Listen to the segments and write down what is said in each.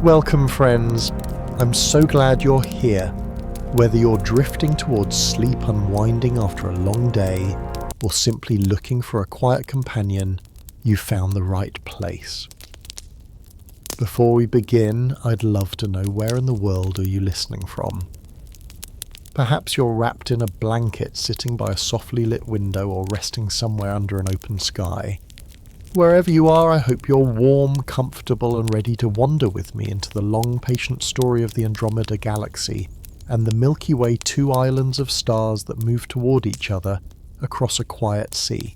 Welcome, friends. I'm so glad you're here. Whether you're drifting towards sleep unwinding after a long day, or simply looking for a quiet companion, you've found the right place. Before we begin, I'd love to know, where in the world are you listening from? Perhaps you're wrapped in a blanket sitting by a softly lit window or resting somewhere under an open sky. Wherever you are, I hope you're warm, comfortable and ready to wander with me into the long, patient story of the Andromeda Galaxy and the Milky Way, two islands of stars that move toward each other across a quiet sea.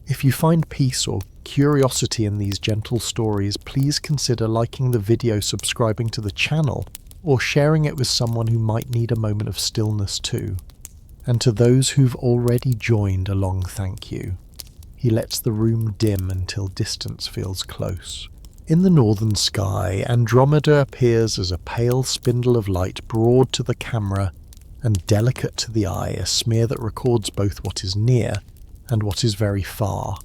If you find peace or curiosity in these gentle stories, please consider liking the video, subscribing to the channel, or sharing it with someone who might need a moment of stillness too. And to those who've already joined along, thank you. He lets the room dim until distance feels close. In the northern sky, Andromeda appears as a pale spindle of light, broad to the camera and delicate to the eye, a smear that records both what is near and what is very far.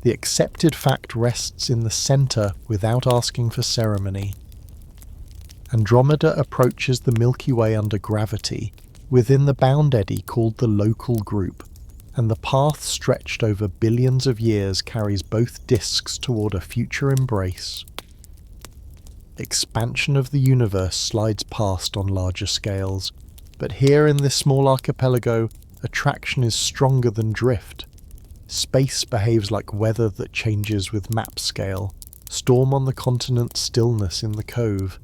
The accepted fact rests in the centre without asking for ceremony. Andromeda approaches the Milky Way under gravity, within the bound eddy called the local group, and the path stretched over billions of years carries both disks toward a future embrace. Expansion of the universe slides past on larger scales, but here in this small archipelago, attraction is stronger than drift. Space behaves like weather that changes with map scale, storm on the continent, stillness in the cove.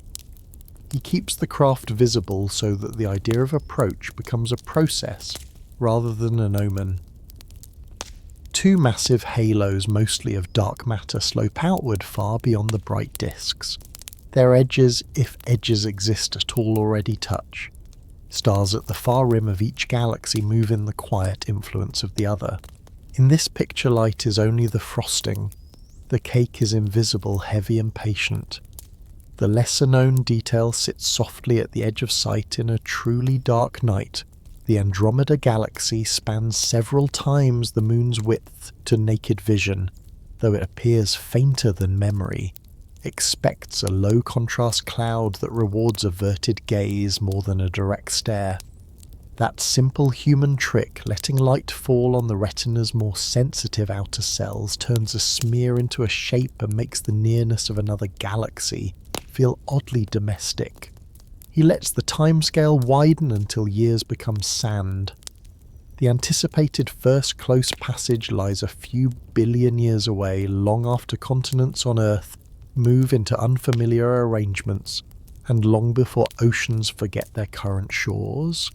He keeps the craft visible so that the idea of approach becomes a process rather than an omen. Two massive halos, mostly of dark matter, slope outward far beyond the bright disks. Their edges, if edges exist at all, already touch. Stars at the far rim of each galaxy move in the quiet influence of the other. In this picture, light is only the frosting. The cake is invisible, heavy and patient. The lesser-known detail sits softly at the edge of sight in a truly dark night. The Andromeda Galaxy spans several times the moon's width to naked vision, though it appears fainter than memory. Expects a low-contrast cloud that rewards averted gaze more than a direct stare. That simple human trick, letting light fall on the retina's more sensitive outer cells, turns a smear into a shape and makes the nearness of another galaxy feel oddly domestic. He lets the timescale widen until years become sand. The anticipated first close passage lies a few billion years away, long after continents on Earth move into unfamiliar arrangements, and long before oceans forget their current shores.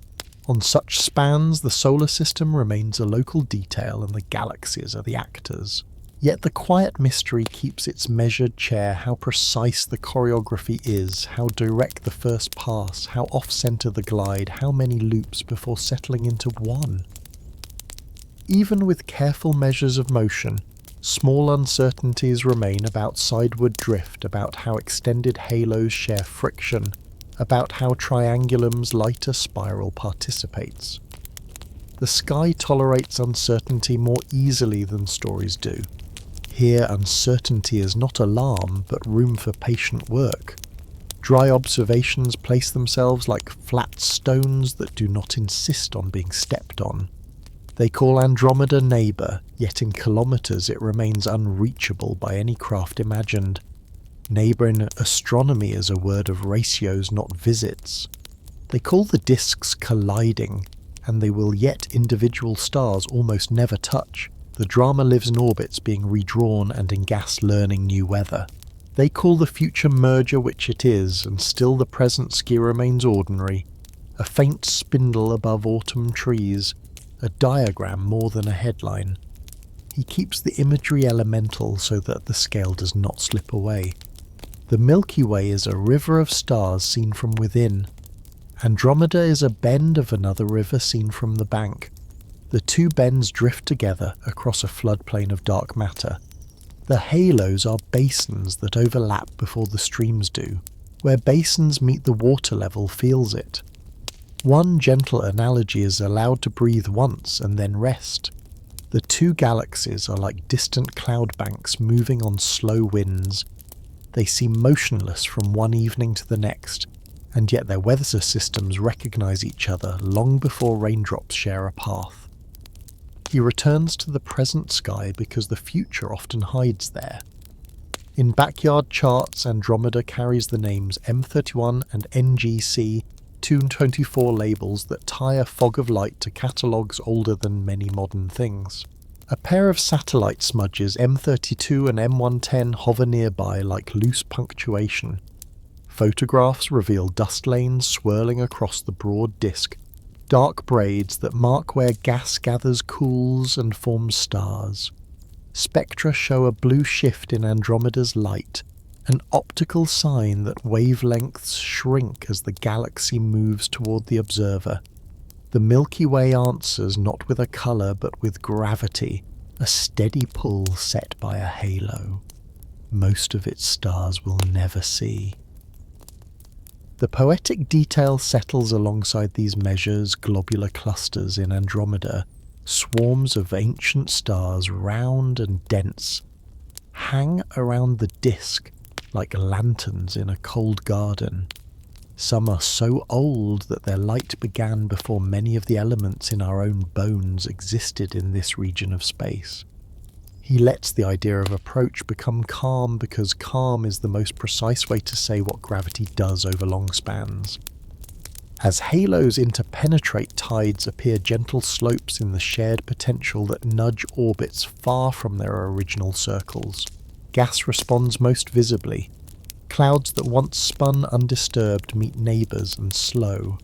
On such spans, the solar system remains a local detail and the galaxies are the actors. Yet the quiet mystery keeps its measured chair, how precise the choreography is, how direct the first pass, how off-center the glide, how many loops before settling into one. Even with careful measures of motion, small uncertainties remain about sideward drift, about how extended halos share friction, about how Triangulum's lighter spiral participates. The sky tolerates uncertainty more easily than stories do. Here, uncertainty is not alarm, but room for patient work. Dry observations place themselves like flat stones that do not insist on being stepped on. They call Andromeda neighbour, yet in kilometres it remains unreachable by any craft imagined. Neighbour in astronomy is a word of ratios, not visits. They call the disks colliding, and they will yet individual stars almost never touch. The drama lives in orbits being redrawn and in gas learning new weather. They call the future merger, which it is, and still the present ski remains ordinary. A faint spindle above autumn trees, a diagram more than a headline. He keeps the imagery elemental so that the scale does not slip away. The Milky Way is a river of stars seen from within. Andromeda is a bend of another river seen from the bank. The two bends drift together across a floodplain of dark matter. The halos are basins that overlap before the streams do. Where basins meet, the water level feels it. One gentle analogy is allowed to breathe once and then rest. The two galaxies are like distant cloud banks moving on slow winds. They seem motionless from one evening to the next, and yet their weather systems recognise each other long before raindrops share a path. He returns to the present sky because the future often hides there. In backyard charts, Andromeda carries the names M31 and NGC, 224 labels that tie a fog of light to catalogues older than many modern things. A pair of satellite smudges, M32 and M110, hover nearby like loose punctuation. Photographs reveal dust lanes swirling across the broad disk, dark braids that mark where gas gathers, cools, and forms stars. Spectra show a blue shift in Andromeda's light, an optical sign that wavelengths shrink as the galaxy moves toward the observer. The Milky Way answers not with a colour but with gravity, a steady pull set by a halo. Most of its stars will never see. The poetic detail settles alongside these measures, globular clusters in Andromeda. Swarms of ancient stars, round and dense, hang around the disk like lanterns in a cold garden. Some are so old that their light began before many of the elements in our own bones existed in this region of space. He lets the idea of approach become calm because calm is the most precise way to say what gravity does over long spans. As halos interpenetrate tides appear gentle slopes in the shared potential that nudge orbits far from their original circles. Gas responds most visibly. Clouds that once spun undisturbed meet neighbours and slow.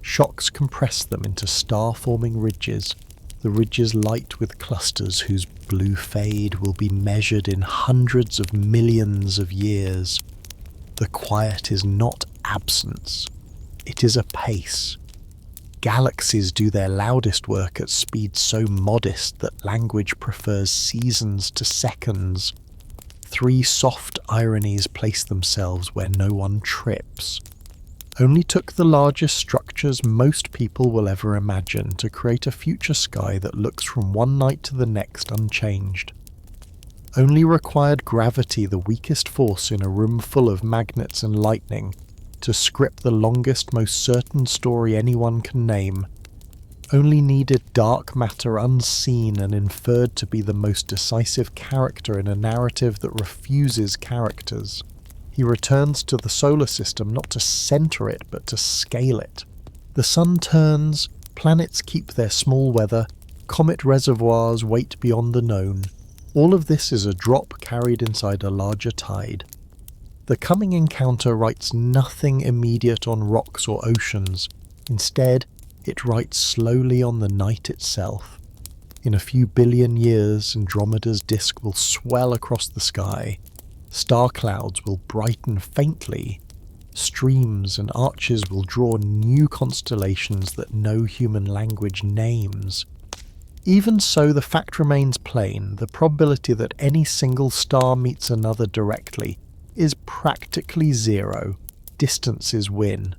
Shocks compress them into star-forming ridges. The ridges light with clusters whose blue fade will be measured in hundreds of millions of years. The quiet is not absence. It is a pace. Galaxies do their loudest work at speeds so modest that language prefers seasons to seconds. 3 soft ironies place themselves where no one trips. Only took the largest structures most people will ever imagine to create a future sky that looks from one night to the next unchanged. Only required gravity, the weakest force in a room full of magnets and lightning, to script the longest, most certain story anyone can name. Only needed dark matter unseen and inferred to be the most decisive character in a narrative that refuses characters. He returns to the solar system not to center it, but to scale it. The sun turns, planets keep their small weather, comet reservoirs wait beyond the known. All of this is a drop carried inside a larger tide. The coming encounter writes nothing immediate on rocks or oceans. Instead, it writes slowly on the night itself. In a few billion years, Andromeda's disk will swell across the sky. Star clouds will brighten faintly. Streams and arches will draw new constellations that no human language names. Even so, the fact remains plain: the probability that any single star meets another directly is practically zero. Distances win.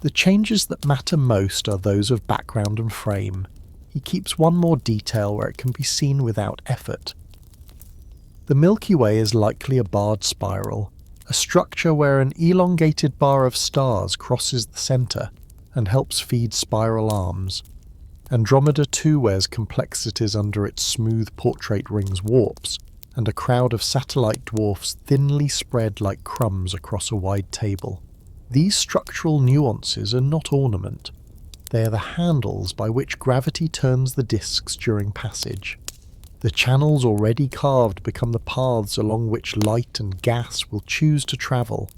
The changes that matter most are those of background and frame. He keeps one more detail where it can be seen without effort. The Milky Way is likely a barred spiral, a structure where an elongated bar of stars crosses the centre and helps feed spiral arms. Andromeda too wears complexities under its smooth portrait ring's warps, and a crowd of satellite dwarfs thinly spread like crumbs across a wide table. These structural nuances are not ornament. They are the handles by which gravity turns the disks during passage. The channels already carved become the paths along which light and gas will choose to travel.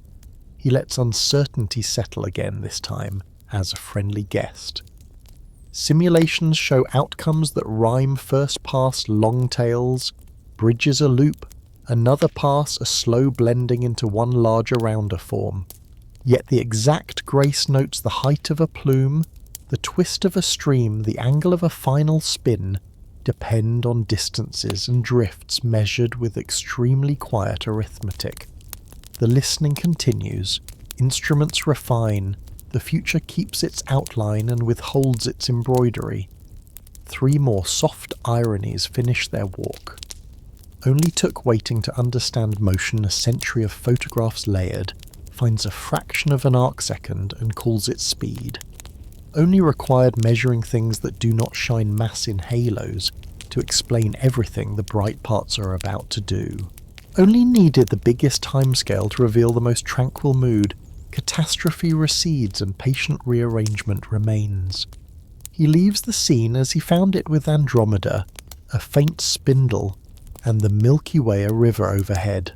He lets uncertainty settle again this time, as a friendly guest. Simulations show outcomes that rhyme: first pass long tails, bridges a loop, another pass a slow blending into one larger rounder form. Yet the exact grace notes the height of a plume, the twist of a stream, the angle of a final spin, depend on distances and drifts measured with extremely quiet arithmetic. The listening continues, instruments refine, the future keeps its outline and withholds its embroidery. 3 more soft ironies finish their walk. only took waiting to understand motion a century of photographs layered, finds a fraction of an arcsecond and calls it speed. Only required measuring things that do not shine mass in halos to explain everything the bright parts are about to do. Only needed the biggest timescale to reveal the most tranquil mood. Catastrophe recedes and patient rearrangement remains. He leaves the scene as he found it with Andromeda, a faint spindle, and the Milky Way a river overhead.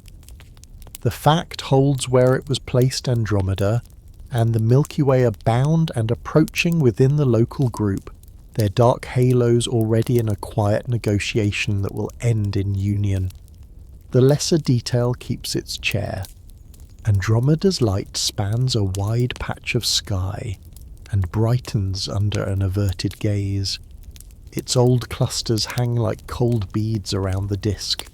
The fact holds where it was placed Andromeda, and the Milky Way are bound and approaching within the local group, their dark halos already in a quiet negotiation that will end in union. The lesser detail keeps its chair. Andromeda's light spans a wide patch of sky and brightens under an averted gaze. Its old clusters hang like cold beads around the disk.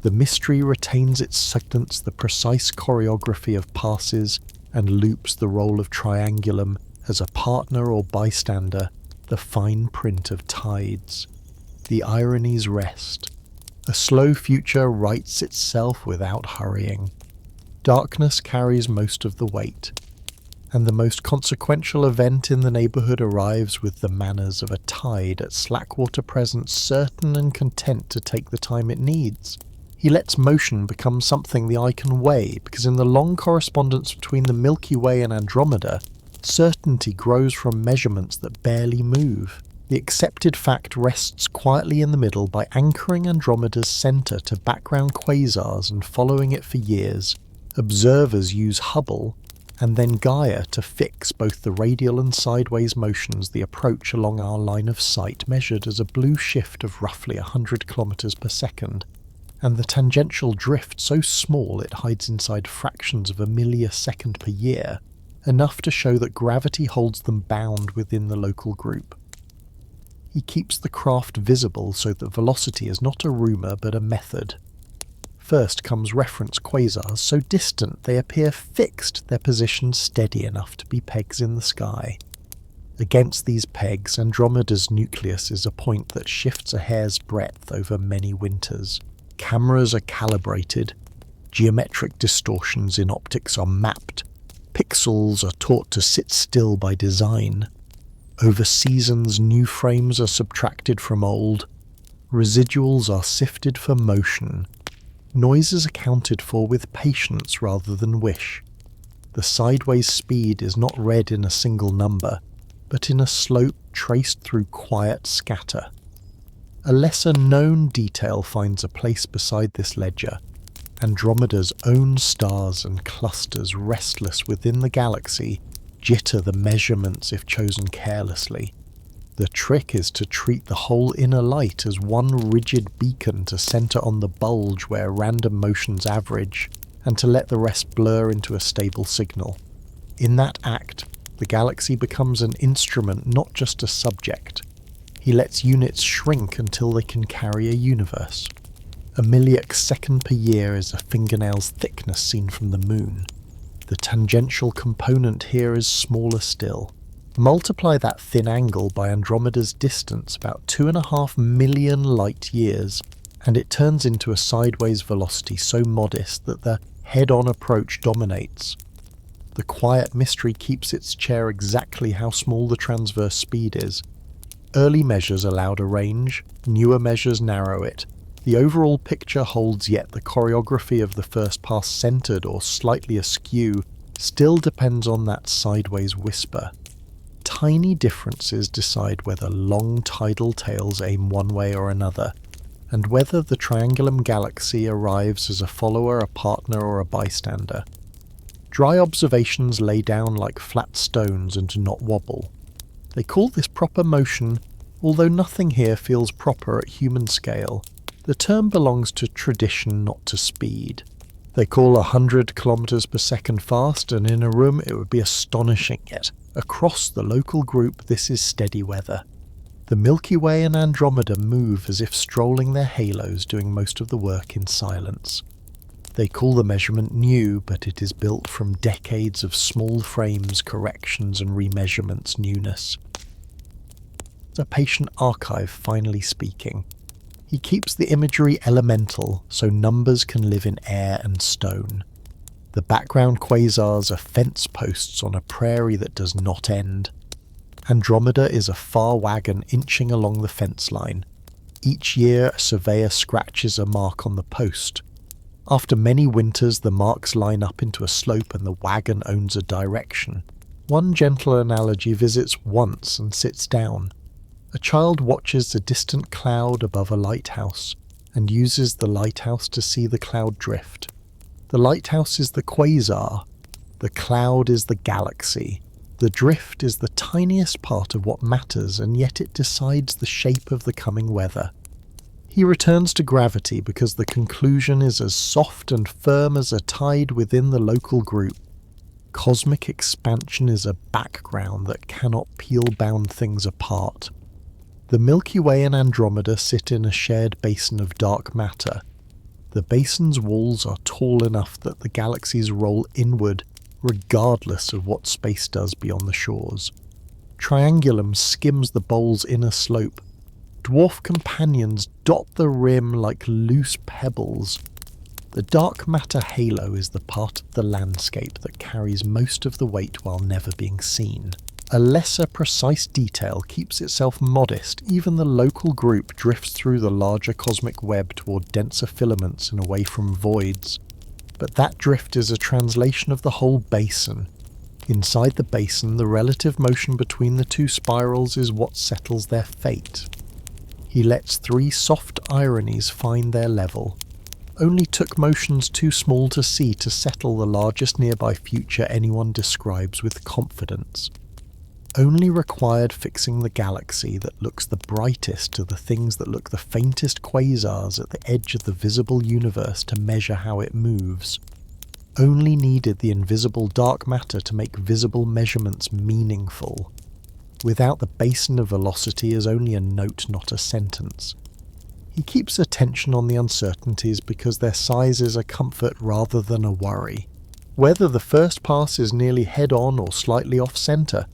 The mystery retains its segments, the precise choreography of passes, and loops the role of triangulum as a partner or bystander, the fine print of tides. The ironies rest. A slow future writes itself without hurrying. Darkness carries most of the weight, and the most consequential event in the neighbourhood arrives with the manners of a tide at slackwater presence, certain and content to take the time it needs. He lets motion become something the eye can weigh, because in the long correspondence between the Milky Way and Andromeda, certainty grows from measurements that barely move. The accepted fact rests quietly in the middle by anchoring Andromeda's centre to background quasars and following it for years. Observers use Hubble and then Gaia to fix both the radial and sideways motions the approach along our line of sight measured as a blue shift of roughly 100 kilometers per second, and the tangential drift so small it hides inside fractions of a millisecond per year, enough to show that gravity holds them bound within the local group. He keeps the craft visible so that velocity is not a rumour but a method. First comes reference quasars, so distant they appear fixed, their position steady enough to be pegs in the sky. Against these pegs, Andromeda's nucleus is a point that shifts a hair's breadth over many winters. Cameras are calibrated, geometric distortions in optics are mapped, pixels are taught to sit still by design. Over seasons, new frames are subtracted from old, residuals are sifted for motion. Noise is accounted for with patience rather than wish. The sideways speed is not read in a single number, but in a slope traced through quiet scatter. A lesser-known detail finds a place beside this ledger. Andromeda's own stars and clusters restless within the galaxy jitter the measurements if chosen carelessly. The trick is to treat the whole inner light as one rigid beacon to centre on the bulge where random motions average, and to let the rest blur into a stable signal. In that act, the galaxy becomes an instrument, not just a subject. He lets units shrink until they can carry a universe. A millionth second per year is a fingernail's thickness seen from the moon. The tangential component here is smaller still. Multiply that thin angle by Andromeda's distance, about 2.5 million light years, and it turns into a sideways velocity so modest that the head-on approach dominates. The quiet mystery keeps its chair exactly how small the transverse speed is. Early measures allowed a range, newer measures narrow it. The overall picture holds, yet the choreography of the first pass, centered or slightly askew, still depends on that sideways whisper. Tiny differences decide whether long tidal tails aim one way or another, and whether the Triangulum Galaxy arrives as a follower, a partner, or a bystander. Dry observations lay down like flat stones and do not wobble. They call this proper motion, although nothing here feels proper at human scale. The term belongs to tradition, not to speed. They call 100 kilometers per second fast, and in a room it would be astonishing, yet across the local group this is steady weather. The Milky Way and Andromeda move as if strolling their halos, doing most of the work in silence. They call the measurement new, but it is built from decades of small frames, corrections and remeasurements newness. A patient archive finally speaking. He keeps the imagery elemental so numbers can live in air and stone. The background quasars are fence posts on a prairie that does not end. Andromeda is a far wagon inching along the fence line. Each year a surveyor scratches a mark on the post. After many winters the marks line up into a slope and the wagon owns a direction. One gentle analogy visits once and sits down. A child watches a distant cloud above a lighthouse and uses the lighthouse to see the cloud drift. The lighthouse is the quasar, the cloud is the galaxy. The drift is the tiniest part of what matters, and yet it decides the shape of the coming weather. He returns to gravity because the conclusion is as soft and firm as a tide within the local group. Cosmic expansion is a background that cannot peel-bound things apart. The Milky Way and Andromeda sit in a shared basin of dark matter. The basin's walls are tall enough that the galaxies roll inward, regardless of what space does beyond the shores. Triangulum skims the bowl's inner slope. Dwarf companions dot the rim like loose pebbles. The dark matter halo is the part of the landscape that carries most of the weight while never being seen. A lesser precise detail keeps itself modest. Even the local group drifts through the larger cosmic web toward denser filaments and away from voids. But that drift is a translation of the whole basin. Inside the basin, the relative motion between the two spirals is what settles their fate. He lets three soft ironies find their level. Only took motions too small to see to settle the largest nearby future anyone describes with confidence. Only required fixing the galaxy that looks the brightest to the things that look the faintest quasars at the edge of the visible universe to measure how it moves. Only needed the invisible dark matter to make visible measurements meaningful. Without the basin of velocity is only a note, not a sentence. He keeps attention on the uncertainties because their size is a comfort rather than a worry. Whether the first pass is nearly head-on or slightly off-centre,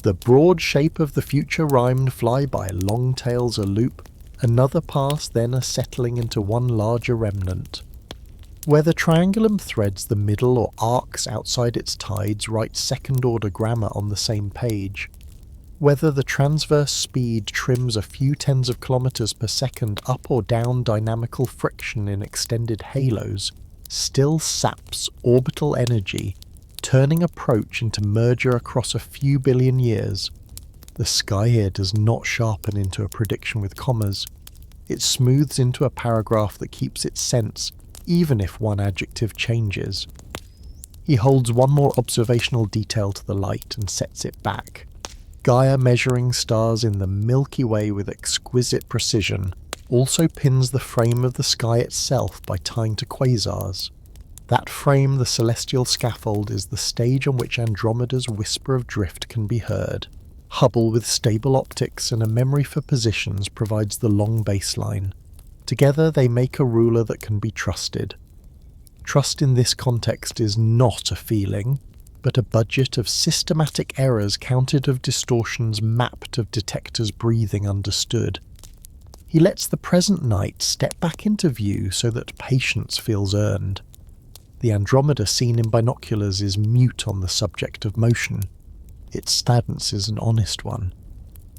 the broad shape of the future rhymed fly by, long tails a loop, another pass then a settling into one larger remnant. Whether triangulum threads the middle or arcs outside its tides write second-order grammar on the same page. Whether the transverse speed trims a few tens of kilometers per second up or down dynamical friction in extended halos, still saps orbital energy, turning approach into merger across a few billion years. The sky here does not sharpen into a prediction with commas. It smooths into a paragraph that keeps its sense, even if one adjective changes. He holds one more observational detail to the light and sets it back. Gaia, measuring stars in the Milky Way with exquisite precision, also pins the frame of the sky itself by tying to quasars. That frame, the celestial scaffold, is the stage on which Andromeda's whisper of drift can be heard. Hubble, with stable optics and a memory for positions, provides the long baseline. Together they make a ruler that can be trusted. Trust in this context is not a feeling, but a budget of systematic errors counted, of distortions mapped, of detectors breathing understood. He lets the present night step back into view so that patience feels earned. The Andromeda seen in binoculars is mute on the subject of motion. Its stance is an honest one.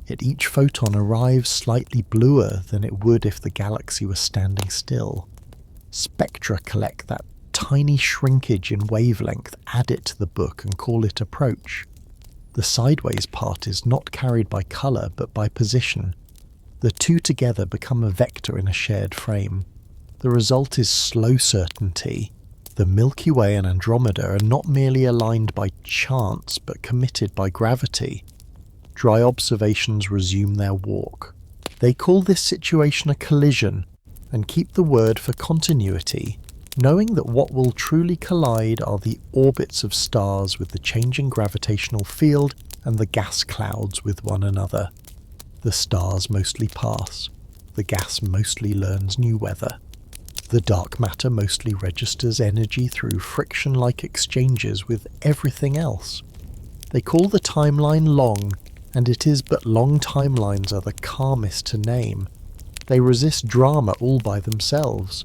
Yet each photon arrives slightly bluer than it would if the galaxy was standing still. Spectra collect that tiny shrinkage in wavelength, add it to the book and call it approach. The sideways part is not carried by colour but by position. The two together become a vector in a shared frame. The result is slow certainty. The Milky Way and Andromeda are not merely aligned by chance, but committed by gravity. Dry observations resume their walk. They call this situation a collision, and keep the word for continuity, knowing that what will truly collide are the orbits of stars with the changing gravitational field and the gas clouds with one another. The stars mostly pass. The gas mostly learns new weather. The dark matter mostly registers energy through friction-like exchanges with everything else. They call the timeline long, and it is but long timelines are the calmest to name. They resist drama all by themselves.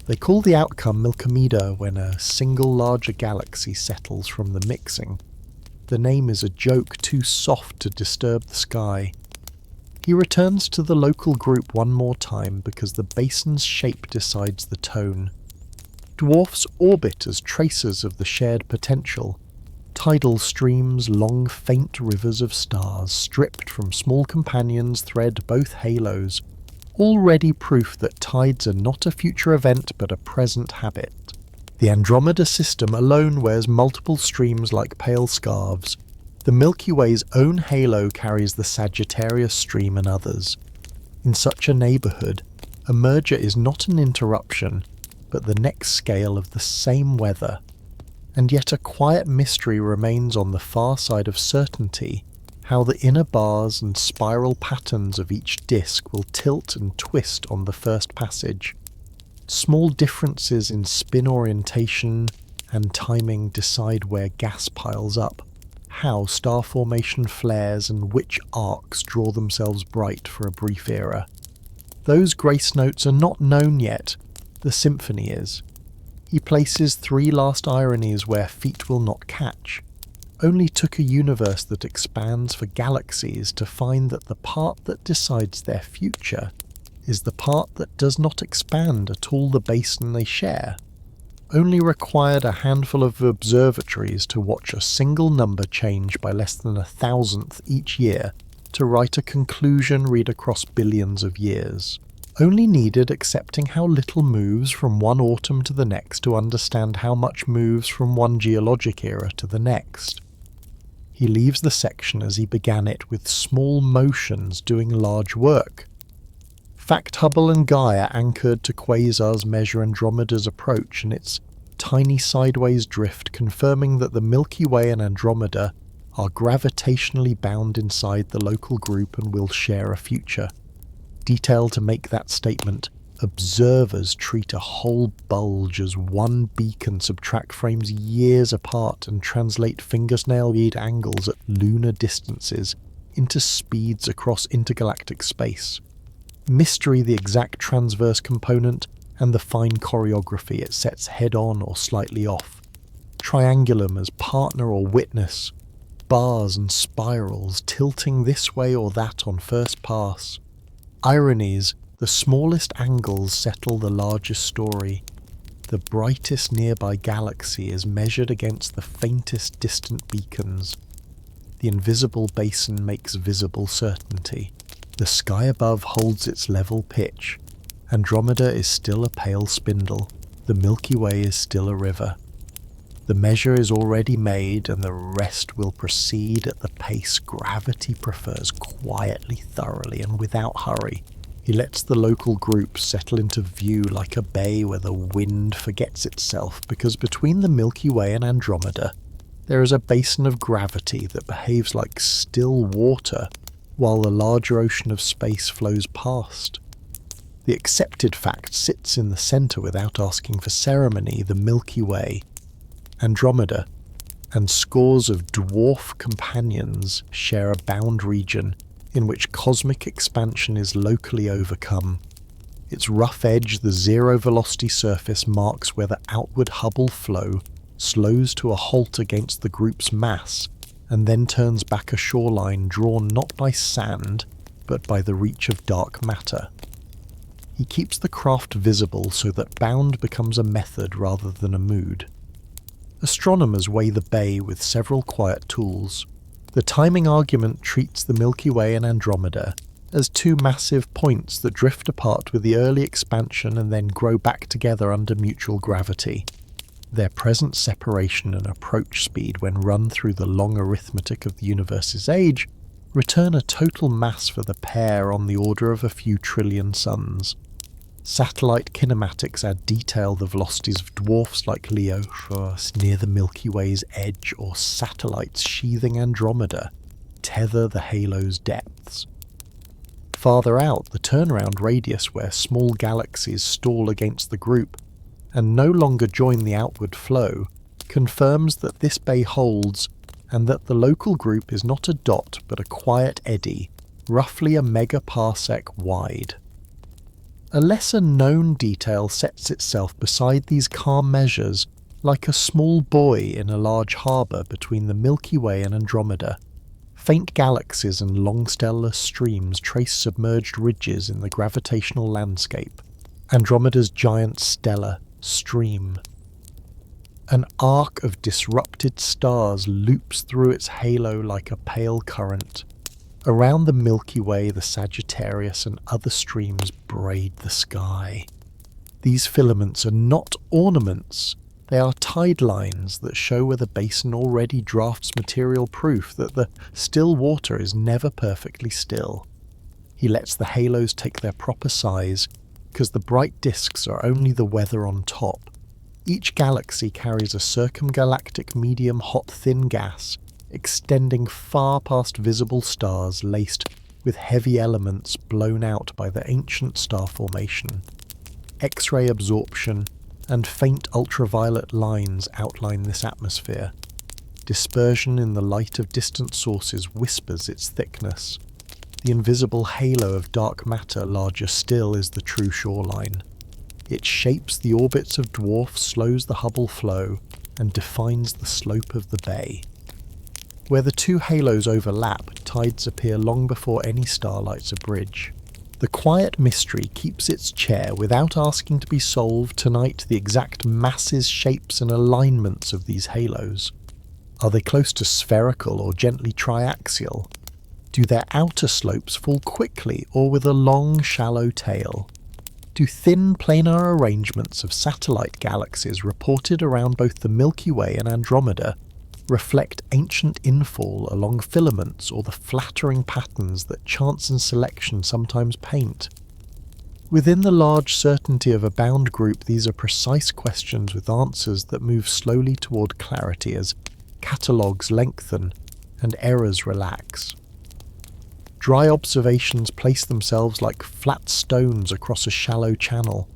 They call the outcome Milkomeda when a single larger galaxy settles from the mixing. The name is a joke too soft to disturb the sky. He returns to the local group one more time because the basin's shape decides the tone. Dwarfs orbit as tracers of the shared potential. Tidal streams, long faint rivers of stars, stripped from small companions, thread both halos, already proof that tides are not a future event but a present habit. The Andromeda system alone wears multiple streams like pale scarves. The Milky Way's own halo carries the Sagittarius stream and others. In such a neighbourhood, a merger is not an interruption, but the next scale of the same weather. And yet a quiet mystery remains on the far side of certainty, how the inner bars and spiral patterns of each disk will tilt and twist on the first passage. Small differences in spin orientation and timing decide where gas piles up, how star formation flares and which arcs draw themselves bright for a brief era. Those grace notes are not known yet, the symphony is. He places 3 last ironies where feet will not catch. Only took a universe that expands for galaxies to find that the part that decides their future is the part that does not expand at all the basin they share. Only required a handful of observatories to watch a single number change by less than 1,000th each year to write a conclusion read across billions of years. Only needed accepting how little moves from one autumn to the next to understand how much moves from one geologic era to the next. He leaves the section as he began it with small motions doing large work. Fact Hubble and Gaia anchored to quasars measure Andromeda's approach and its tiny sideways drift, confirming that the Milky Way and Andromeda are gravitationally bound inside the local group and will share a future. Detail to make that statement, observers treat a whole bulge as one beacon, subtract frames years apart and translate fingersnail-bead angles at lunar distances into speeds across intergalactic space. Mystery the exact transverse component and the fine choreography it sets head-on or slightly off. Triangulum as partner or witness. Bars and spirals tilting this way or that on first pass. Ironies, the smallest angles settle the largest story. The brightest nearby galaxy is measured against the faintest distant beacons. The invisible basin makes visible certainty. The sky above holds its level pitch. Andromeda is still a pale spindle. The Milky Way is still a river. The measure is already made, and the rest will proceed at the pace gravity prefers, quietly, thoroughly, and without hurry. He lets the local group settle into view like a bay where the wind forgets itself, because between the Milky Way and Andromeda, there is a basin of gravity that behaves like still water, while the larger ocean of space flows past. The accepted fact sits in the centre without asking for ceremony, the Milky Way. Andromeda and scores of dwarf companions share a bound region in which cosmic expansion is locally overcome. Its rough edge, the zero-velocity surface, marks where the outward Hubble flow slows to a halt against the group's mass and then turns back a shoreline drawn not by sand but by the reach of dark matter. He keeps the craft visible so that bound becomes a method rather than a mood. Astronomers weigh the bay with several quiet tools. The timing argument treats the Milky Way and Andromeda as 2 massive points that drift apart with the early expansion and then grow back together under mutual gravity. Their present separation and approach speed, when run through the long arithmetic of the universe's age, return a total mass for the pair on the order of a few trillion suns. Satellite kinematics add detail the velocities of dwarfs like Leo near the Milky Way's edge, or satellites sheathing Andromeda tether the halo's depths. Farther out, the turnaround radius where small galaxies stall against the group and no longer join the outward flow confirms that this bay holds, and that the local group is not a dot but a quiet eddy, roughly a megaparsec wide. A lesser-known detail sets itself beside these calm measures, like a small buoy in a large harbour between the Milky Way and Andromeda. Faint galaxies and long stellar streams trace submerged ridges in the gravitational landscape. Andromeda's giant stellar stream. An arc of disrupted stars loops through its halo like a pale current. Around the Milky Way, the Sagittarius and other streams braid the sky. These filaments are not ornaments, they are tide lines that show where the basin already drafts material proof that the still water is never perfectly still. He lets the halos take their proper size, because the bright disks are only the weather on top. Each galaxy carries a circumgalactic medium hot thin gas, extending far past visible stars laced with heavy elements blown out by the ancient star formation. X-ray absorption and faint ultraviolet lines outline this atmosphere. Dispersion in the light of distant sources whispers its thickness. The invisible halo of dark matter, larger still, is the true shoreline. It shapes the orbits of dwarfs, slows the Hubble flow, and defines the slope of the bay. Where the two halos overlap, tides appear long before any star lights a bridge. The quiet mystery keeps its chair without asking to be solved tonight. The exact masses, shapes and alignments of these halos. Are they close to spherical or gently triaxial? Do their outer slopes fall quickly or with a long, shallow tail? Do thin planar arrangements of satellite galaxies reported around both the Milky Way and Andromeda reflect ancient infall along filaments or the flattering patterns that chance and selection sometimes paint? Within the large certainty of a bound group, these are precise questions with answers that move slowly toward clarity as catalogues lengthen and errors relax. Dry observations place themselves like flat stones across a shallow channel.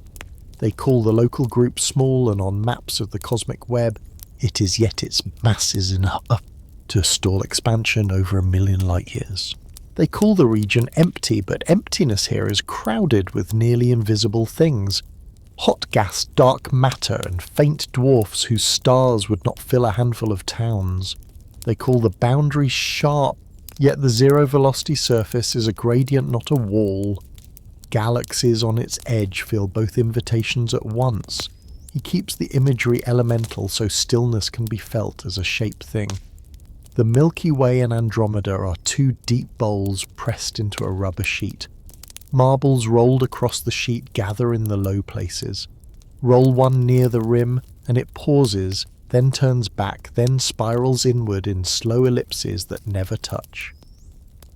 They call the local group small, and on maps of the cosmic web, it is yet its mass is enough to stall expansion over 1,000,000 light-years. They call the region empty, but emptiness here is crowded with nearly invisible things. Hot gas, dark matter, and faint dwarfs whose stars would not fill a handful of towns. They call the boundaries sharp, yet the zero-velocity surface is a gradient, not a wall. Galaxies on its edge feel both invitations at once. He keeps the imagery elemental so stillness can be felt as a shape thing. The Milky Way and Andromeda are two deep bowls pressed into a rubber sheet. Marbles rolled across the sheet gather in the low places. Roll one near the rim, and it pauses, then turns back, then spirals inward in slow ellipses that never touch.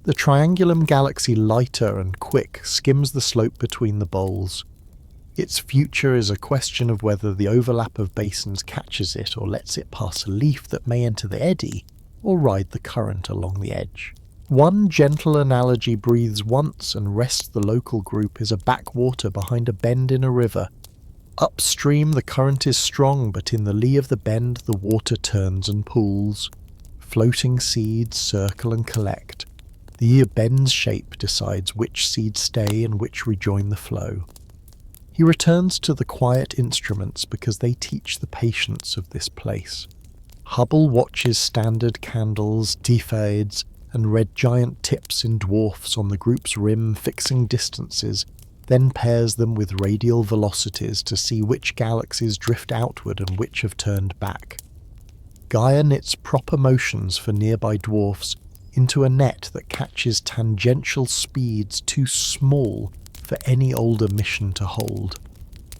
The Triangulum galaxy, lighter and quick, skims the slope between the bowls. Its future is a question of whether the overlap of basins catches it or lets it pass a leaf that may enter the eddy or ride the current along the edge. One gentle analogy breathes once and rests the local group is a backwater behind a bend in a river. Upstream the current is strong, but in the lee of the bend the water turns and pools. Floating seeds circle and collect. The bend's shape decides which seeds stay and which rejoin the flow. He returns to the quiet instruments because they teach the patience of this place. Hubble watches standard candles, defades, and red giant tips in dwarfs on the group's rim, fixing distances, then pairs them with radial velocities to see which galaxies drift outward and which have turned back. Gaia knits proper motions for nearby dwarfs into a net that catches tangential speeds too small for any older mission to hold.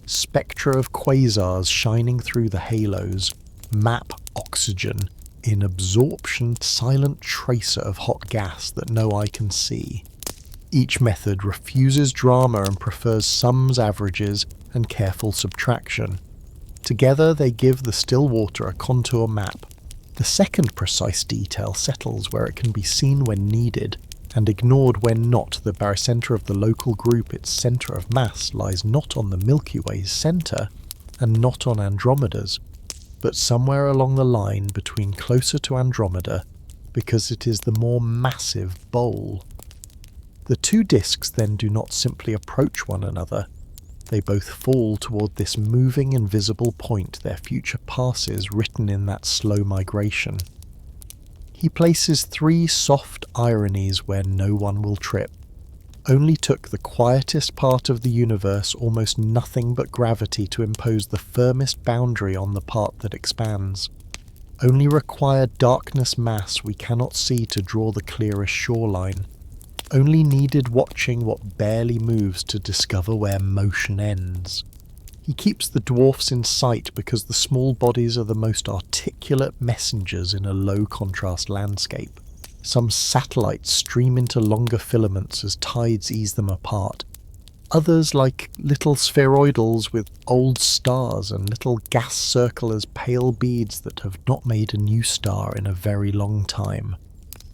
Spectra of quasars shining through the halos map oxygen in absorption, silent tracer of hot gas that no eye can see. Each method refuses drama and prefers sums, averages, and careful subtraction. Together they give the still water a contour map. The second precise detail settles where it can be seen when needed, and ignored when not. The barycenter of the local group, its centre of mass, lies not on the Milky Way's centre, and not on Andromeda's, but somewhere along the line between closer to Andromeda, because it is the more massive bowl. The two disks then do not simply approach one another, they both fall toward this moving invisible point their future passes written in that slow migration. He places 3 soft ironies where no one will trip. Only took the quietest part of the universe almost nothing but gravity to impose the firmest boundary on the part that expands. Only required darkness mass we cannot see to draw the clearest shoreline. Only needed watching what barely moves to discover where motion ends. He keeps the dwarfs in sight because the small bodies are the most articulate messengers in a low-contrast landscape. Some satellites stream into longer filaments as tides ease them apart. Others, like little spheroidals with old stars and little gas circlers, pale beads that have not made a new star in a very long time.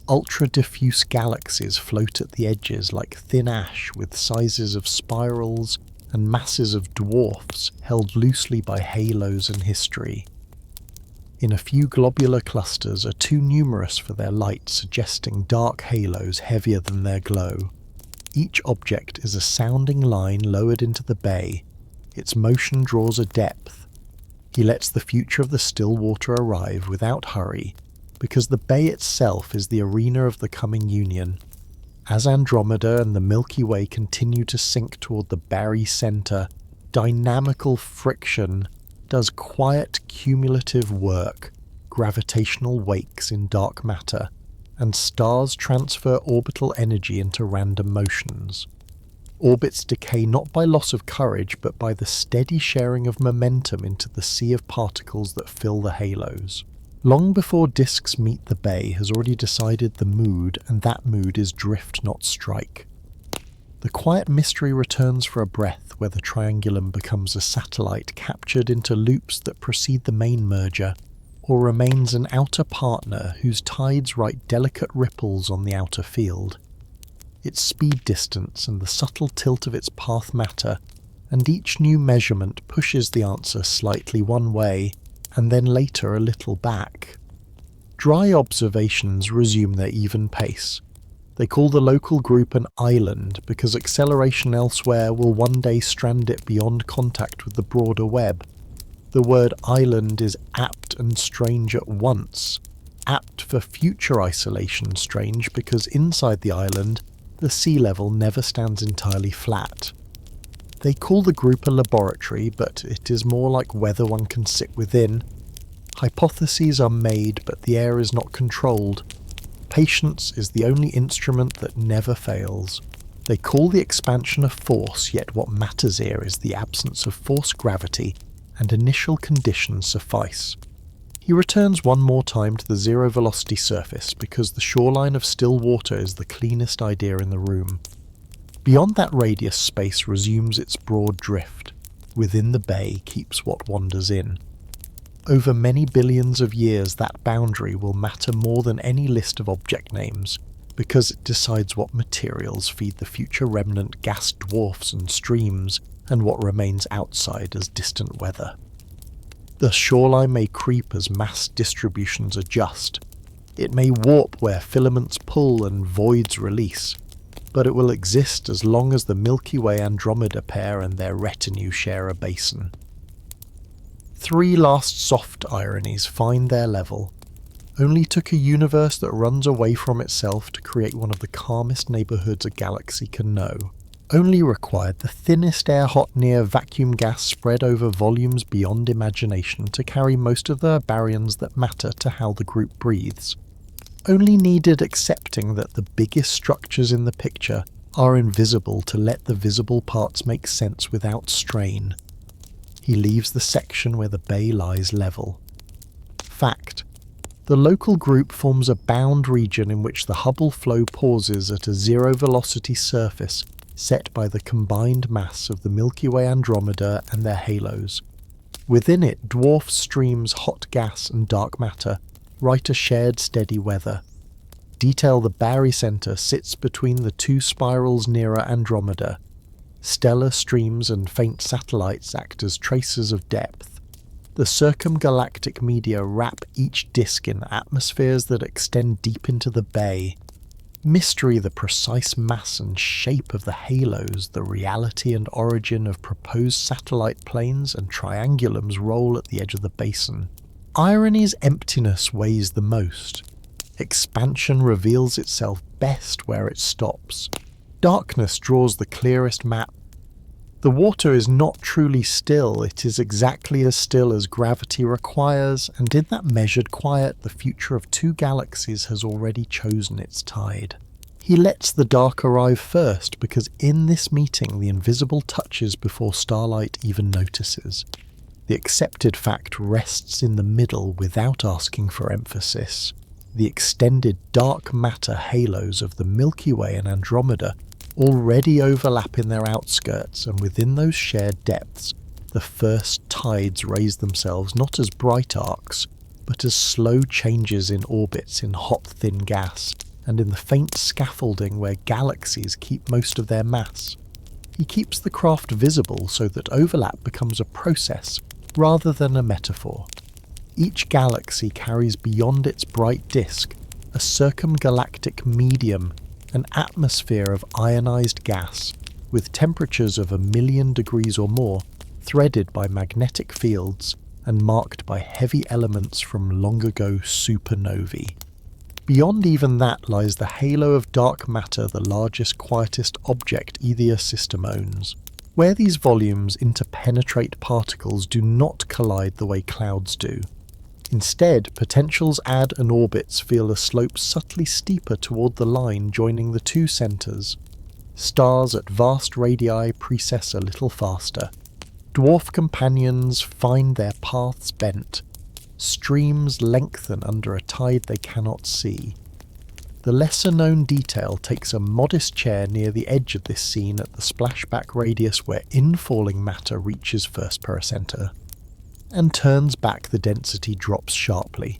Ultra-diffuse galaxies float at the edges like thin ash with sizes of spirals and masses of dwarfs held loosely by halos and history. In a few globular clusters are too numerous for their light, suggesting dark halos heavier than their glow. Each object is a sounding line lowered into the bay. Its motion draws a depth. He lets the future of the still water arrive without hurry, because the bay itself is the arena of the coming union. As Andromeda and the Milky Way continue to sink toward the Barry center, dynamical friction does quiet cumulative work, gravitational wakes in dark matter, and stars transfer orbital energy into random motions. Orbits decay not by loss of courage, but by the steady sharing of momentum into the sea of particles that fill the halos. Long before disks meet the bay has already decided the mood, and that mood is drift, not strike. The quiet mystery returns for a breath where the triangulum becomes a satellite captured into loops that precede the main merger, or remains an outer partner whose tides write delicate ripples on the outer field. Its speed distance and the subtle tilt of its path matter, and each new measurement pushes the answer slightly one way, and then later a little back. Dry observations resume their even pace. They call the local group an island because acceleration elsewhere will one day strand it beyond contact with the broader web. The word island is apt and strange at once. Apt for future isolation strange because inside the island, the sea level never stands entirely flat. They call the group a laboratory, but it is more like whether one can sit within. Hypotheses are made, but the air is not controlled. Patience is the only instrument that never fails. They call the expansion a force, yet what matters here is the absence of force gravity, and initial conditions suffice. He returns one more time to the zero-velocity surface because the shoreline of still water is the cleanest idea in the room. Beyond that radius, space resumes its broad drift. Within the bay keeps what wanders in. Over many billions of years, that boundary will matter more than any list of object names, because it decides what materials feed the future remnant gas dwarfs and streams, and what remains outside as distant weather. The shoreline may creep as mass distributions adjust. It may warp where filaments pull and voids release, but it will exist as long as the Milky Way Andromeda pair and their retinue share a basin. 3 last soft ironies find their level. Only took a universe that runs away from itself to create one of the calmest neighbourhoods a galaxy can know. Only required the thinnest air-hot near vacuum gas spread over volumes beyond imagination to carry most of the baryons that matter to how the group breathes. Only needed accepting that the biggest structures in the picture are invisible to let the visible parts make sense without strain. He leaves the section where the bay lies level. Fact: the local group forms a bound region in which the Hubble flow pauses at a zero-velocity surface set by the combined mass of the Milky Way Andromeda and their halos. Within it, dwarf streams, hot gas and dark matter write a shared steady weather. Detail the barycenter sits between the 2 spirals nearer Andromeda. Stellar streams and faint satellites act as traces of depth. The circumgalactic media wrap each disk in atmospheres that extend deep into the bay. Mystery, the precise mass and shape of the halos, the reality and origin of proposed satellite planes and triangulums roll at the edge of the basin. Irony's emptiness weighs the most. Expansion reveals itself best where it stops. Darkness draws the clearest map. The water is not truly still, it is exactly as still as gravity requires, and in that measured quiet, the future of two galaxies has already chosen its tide. He lets the dark arrive first, because in this meeting the invisible touches before starlight even notices. The accepted fact rests in the middle without asking for emphasis. The extended dark matter halos of the Milky Way and Andromeda already overlap in their outskirts, and within those shared depths, the first tides raise themselves not as bright arcs, but as slow changes in orbits in hot thin gas, and in the faint scaffolding where galaxies keep most of their mass. He keeps the craft visible so that overlap becomes a process rather than a metaphor. Each galaxy carries beyond its bright disk a circumgalactic medium, an atmosphere of ionized gas, with temperatures of 1,000,000 degrees or more, threaded by magnetic fields and marked by heavy elements from long-ago supernovae. Beyond even that lies the halo of dark matter, the largest, quietest object either system owns. Where these volumes interpenetrate particles do not collide the way clouds do. Instead, potentials add and orbits feel a slope subtly steeper toward the line joining the two centers. Stars at vast radii precess a little faster. Dwarf companions find their paths bent. Streams lengthen under a tide they cannot see. The lesser-known detail takes a modest chair near the edge of this scene at the splashback radius where infalling matter reaches first pericenter, and turns back. The density drops sharply,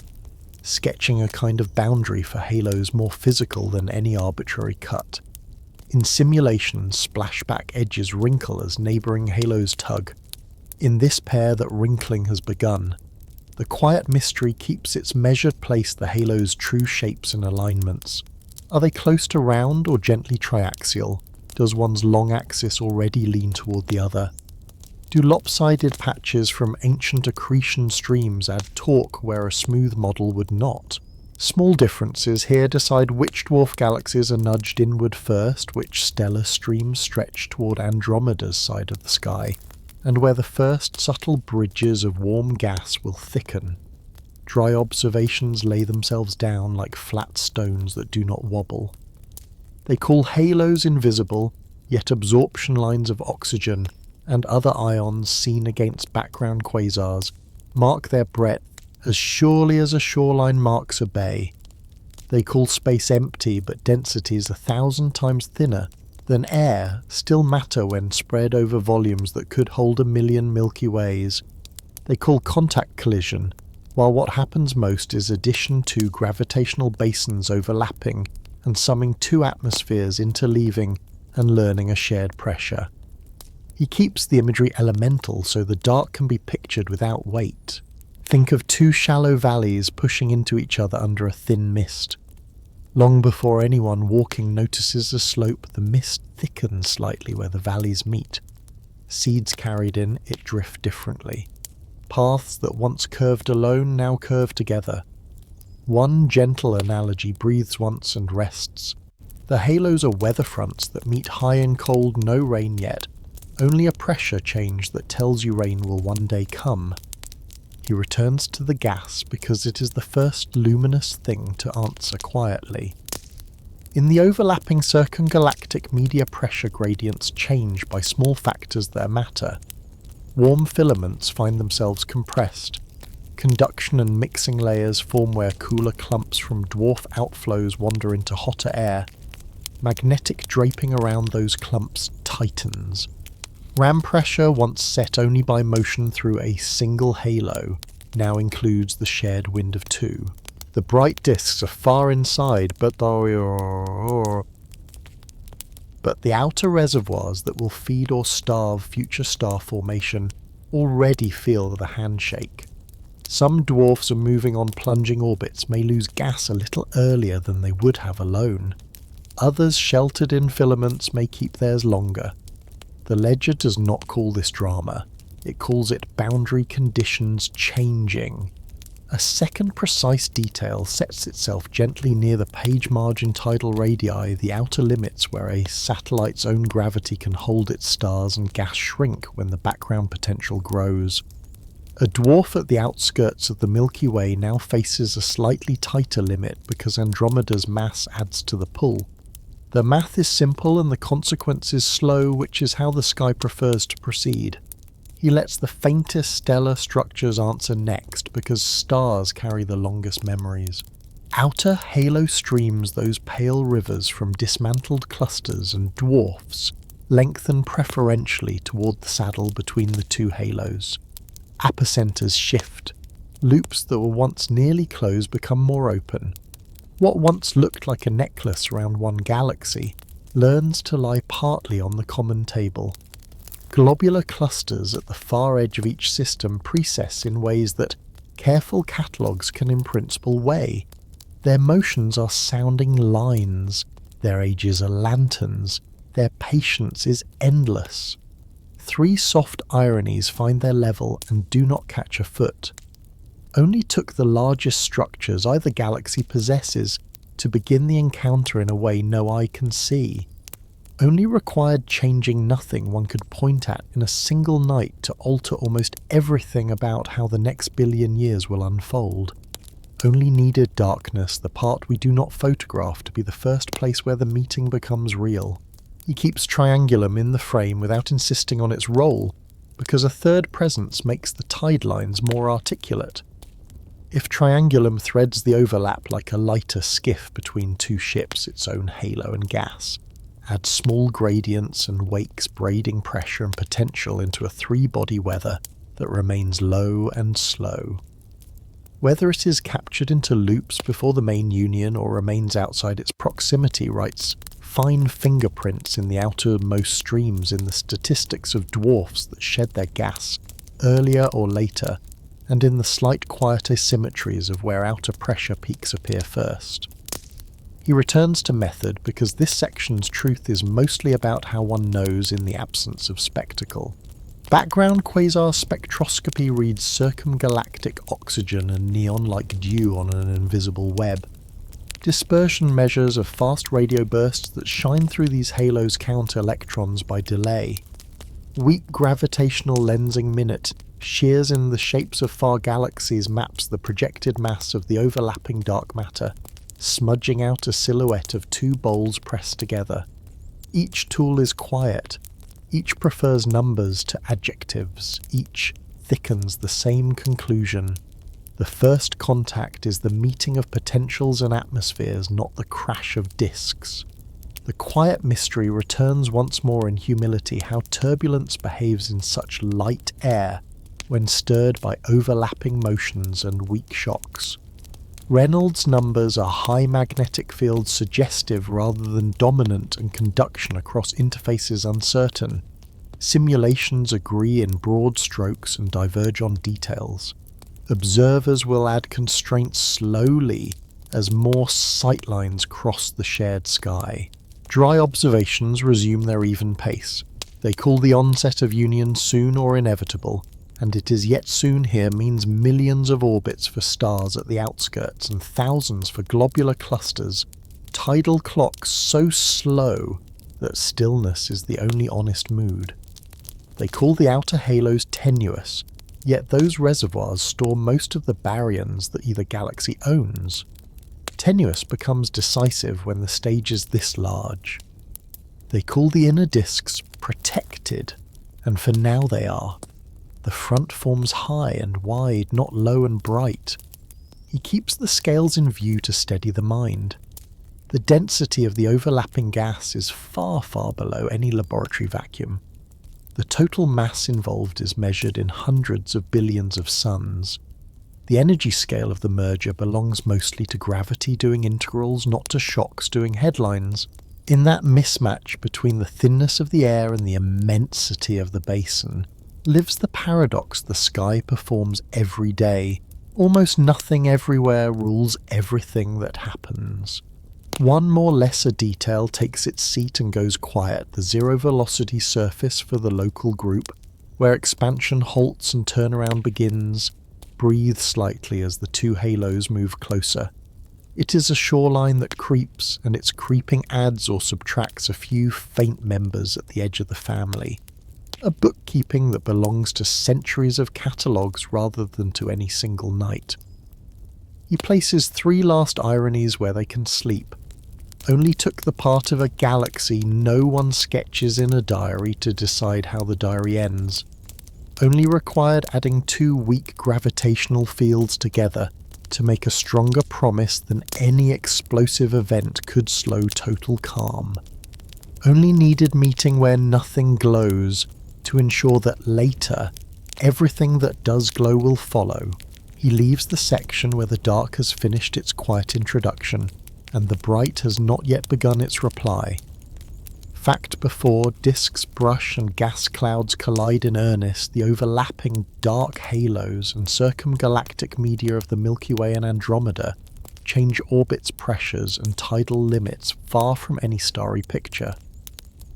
sketching a kind of boundary for halos more physical than any arbitrary cut. In simulation, splashback edges wrinkle as neighbouring halos tug. In this pair that wrinkling has begun. The quiet mystery keeps its measured place, the halo's true shapes and alignments. Are they close to round or gently triaxial? Does one's long axis already lean toward the other? Do lopsided patches from ancient accretion streams add torque where a smooth model would not? Small differences here decide which dwarf galaxies are nudged inward first, which stellar streams stretch toward Andromeda's side of the sky, and where the first subtle bridges of warm gas will thicken. Dry observations lay themselves down like flat stones that do not wobble. They call halos invisible, yet absorption lines of oxygen and other ions seen against background quasars mark their breadth as surely as a shoreline marks a bay. They call space empty, but densities 1,000 times thinner than air still matter when spread over volumes that could hold 1,000,000 Milky Ways. They call contact collision, while what happens most is addition to gravitational basins overlapping and summing two atmospheres interleaving and learning a shared pressure. He keeps the imagery elemental so the dark can be pictured without weight. Think of two shallow valleys pushing into each other under a thin mist. Long before anyone walking notices the slope, the mist thickens slightly where the valleys meet. Seeds carried in, it drift differently. Paths that once curved alone now curve together. One gentle analogy breathes once and rests. The halos are weather fronts that meet high and cold, no rain yet, only a pressure change that tells you rain will one day come. He returns to the gas because it is the first luminous thing to answer quietly. In the overlapping circumgalactic media pressure gradients change by small factors that matter. Warm filaments find themselves compressed. Conduction and mixing layers form where cooler clumps from dwarf outflows wander into hotter air. Magnetic draping around those clumps tightens. Ram pressure, once set only by motion through a single halo, now includes the shared wind of two. The bright disks are far inside, but the outer reservoirs that will feed or starve future star formation already feel the handshake. Some dwarfs are moving on plunging orbits may lose gas a little earlier than they would have alone. Others sheltered in filaments may keep theirs longer. The ledger does not call this drama. It calls it boundary conditions changing. A second precise detail sets itself gently near the page margin tidal radii, the outer limits where a satellite's own gravity can hold its stars and gas shrink when the background potential grows. A dwarf at the outskirts of the Milky Way now faces a slightly tighter limit because Andromeda's mass adds to the pull. The math is simple and the consequence is slow, which is how the sky prefers to proceed. He lets the faintest stellar structures answer next because stars carry the longest memories. Outer halo streams, those pale rivers from dismantled clusters and dwarfs, lengthen preferentially toward the saddle between the two halos. Apocenters shift. Loops that were once nearly closed become more open. What once looked like a necklace around one galaxy learns to lie partly on the common table. Globular clusters at the far edge of each system precess in ways that careful catalogues can in principle weigh. Their motions are sounding lines, their ages are lanterns, their patience is endless. Three soft ironies find their level and do not catch a foot. Only took the largest structures either galaxy possesses to begin the encounter in a way no eye can see. Only required changing nothing one could point at in a single night to alter almost everything about how the next billion years will unfold. Only needed darkness, the part we do not photograph, to be the first place where the meeting becomes real. He keeps Triangulum in the frame without insisting on its role, because a third presence makes the tide lines more articulate. If Triangulum threads the overlap like a lighter skiff between two ships, its own halo and gas, adds small gradients and wakes braiding pressure and potential into a three-body weather that remains low and slow. Whether it is captured into loops before the main union or remains outside its proximity writes fine fingerprints in the outermost streams in the statistics of dwarfs that shed their gas earlier or later, and in the slight quiet asymmetries of where outer pressure peaks appear first. He returns to method because this section's truth is mostly about how one knows in the absence of spectacle. Background quasar spectroscopy reads circumgalactic oxygen and neon like dew on an invisible web. Dispersion measures of fast radio bursts that shine through these halos count electrons by delay. Weak gravitational lensing minute shears in the shapes of far galaxies maps the projected mass of the overlapping dark matter, smudging out a silhouette of two bowls pressed together. Each tool is quiet. Each prefers numbers to adjectives. Each thickens the same conclusion. The first contact is the meeting of potentials and atmospheres, not the crash of disks. The quiet mystery returns once more in humility how turbulence behaves in such light air when stirred by overlapping motions and weak shocks. Reynolds numbers are high magnetic fields suggestive rather than dominant, and conduction across interfaces uncertain. Simulations agree in broad strokes and diverge on details. Observers will add constraints slowly as more sightlines cross the shared sky. Dry observations resume their even pace. They call the onset of union soon or inevitable, and it is yet soon here means millions of orbits for stars at the outskirts and thousands for globular clusters, tidal clocks so slow that stillness is the only honest mood. They call the outer halos tenuous, yet those reservoirs store most of the baryons that either galaxy owns. Tenuous becomes decisive when the stage is this large. They call the inner disks protected, and for now they are. The front forms high and wide, not low and bright. He keeps the scales in view to steady the mind. The density of the overlapping gas is far, far below any laboratory vacuum. The total mass involved is measured in hundreds of billions of suns. The energy scale of the merger belongs mostly to gravity doing integrals, not to shocks doing headlines. In that mismatch between the thinness of the air and the immensity of the basin lives the paradox the sky performs every day. Almost nothing everywhere rules everything that happens. One more lesser detail takes its seat and goes quiet, the zero-velocity surface for the local group, where expansion halts and turnaround begins, breathe slightly as the two halos move closer. It is a shoreline that creeps, and its creeping adds or subtracts a few faint members at the edge of the family. A bookkeeping that belongs to centuries of catalogues rather than to any single night. He places 3 last ironies where they can sleep. Only took the part of a galaxy no one sketches in a diary to decide how the diary ends. Only required adding 2 weak gravitational fields together to make a stronger promise than any explosive event could slow total calm. Only needed meeting where nothing glows to ensure that later, everything that does glow will follow. He leaves the section where the dark has finished its quiet introduction, and the bright has not yet begun its reply. Fact before disks brush and gas clouds collide in earnest, the overlapping dark halos and circumgalactic media of the Milky Way and Andromeda change orbits, pressures, and tidal limits far from any starry picture.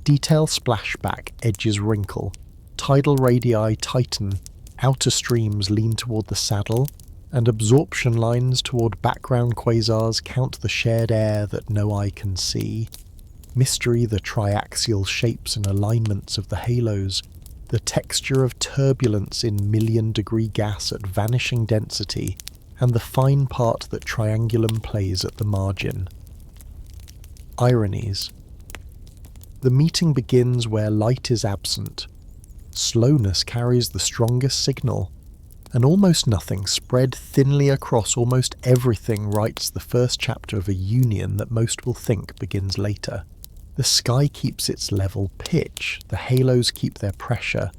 Detail splashback, edges wrinkle, tidal radii tighten, outer streams lean toward the saddle, and absorption lines toward background quasars count the shared air that no eye can see. Mystery the triaxial shapes and alignments of the halos, the texture of turbulence in million-degree gas at vanishing density, and the fine part that triangulum plays at the margin. Ironies. The meeting begins where light is absent. Slowness carries the strongest signal, and almost nothing spread thinly across almost everything writes the first chapter of a union that most will think begins later. The sky keeps its level pitch, the halos keep their pressure,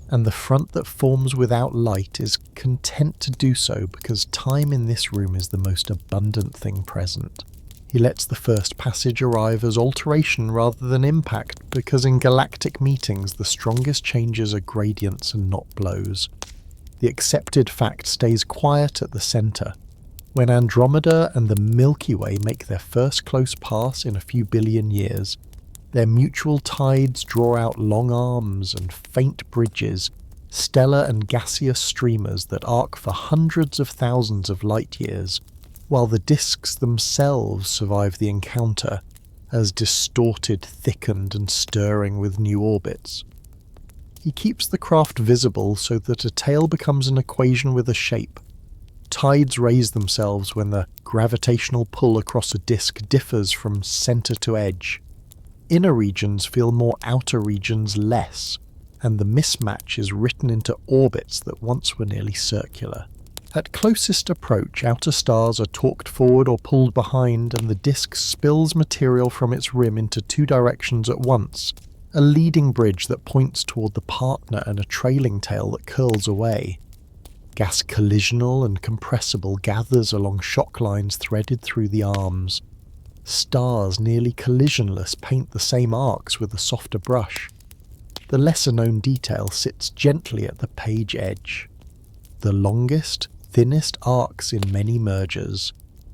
and the front that forms without light is content to do so because time in this room is the most abundant thing present. He lets the first passage arrive as alteration rather than impact because in galactic meetings the strongest changes are gradients and not blows. The accepted fact stays quiet at the centre. When Andromeda and the Milky Way make their first close pass in a few billion years, their mutual tides draw out long arms and faint bridges, stellar and gaseous streamers that arc for hundreds of thousands of light years, while the disks themselves survive the encounter, as distorted, thickened and stirring with new orbits. He keeps the craft visible so that a tail becomes an equation with a shape. Tides raise themselves when the gravitational pull across a disk differs from centre to edge. Inner regions feel more outer regions less, and the mismatch is written into orbits that once were nearly circular. At closest approach, outer stars are torqued forward or pulled behind, and the disk spills material from its rim into 2 directions at once, a leading bridge that points toward the partner and a trailing tail that curls away. Gas collisional and compressible gathers along shock lines threaded through the arms. Stars nearly collisionless paint the same arcs with a softer brush. The lesser-known detail sits gently at the page edge. The longest, thinnest arcs in many mergers.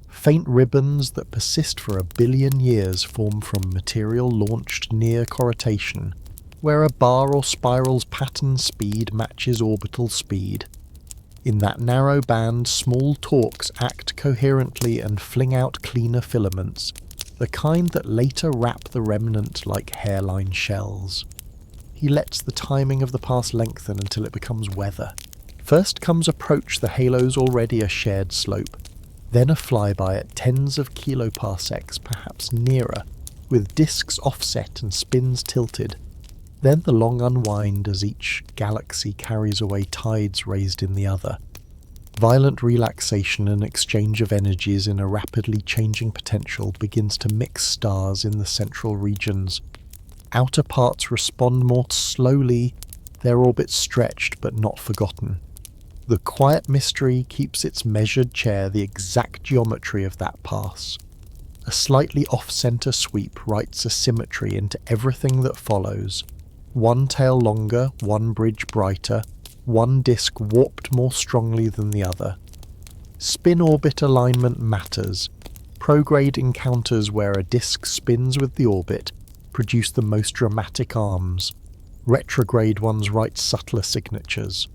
Faint ribbons that persist for 1 billion years form from material launched near corrotation, where a bar or spiral's pattern speed matches orbital speed. In that narrow band, small torques act coherently and fling out cleaner filaments, the kind that later wrap the remnant like hairline shells. He lets the timing of the pass lengthen until it becomes weather. First comes approach the halos already a shared slope, then a flyby at tens of kiloparsecs, perhaps nearer, with disks offset and spins tilted. Then the long unwind as each galaxy carries away tides raised in the other. Violent relaxation and exchange of energies in a rapidly changing potential begins to mix stars in the central regions. Outer parts respond more slowly, their orbits stretched but not forgotten. The quiet mystery keeps its measured chair the exact geometry of that pass. A slightly off-centre sweep writes a symmetry into everything that follows. One tail longer, one bridge brighter, one disk warped more strongly than the other. Spin-orbit alignment matters. Prograde encounters where a disk spins with the orbit produce the most dramatic arms. Retrograde ones write subtler signatures.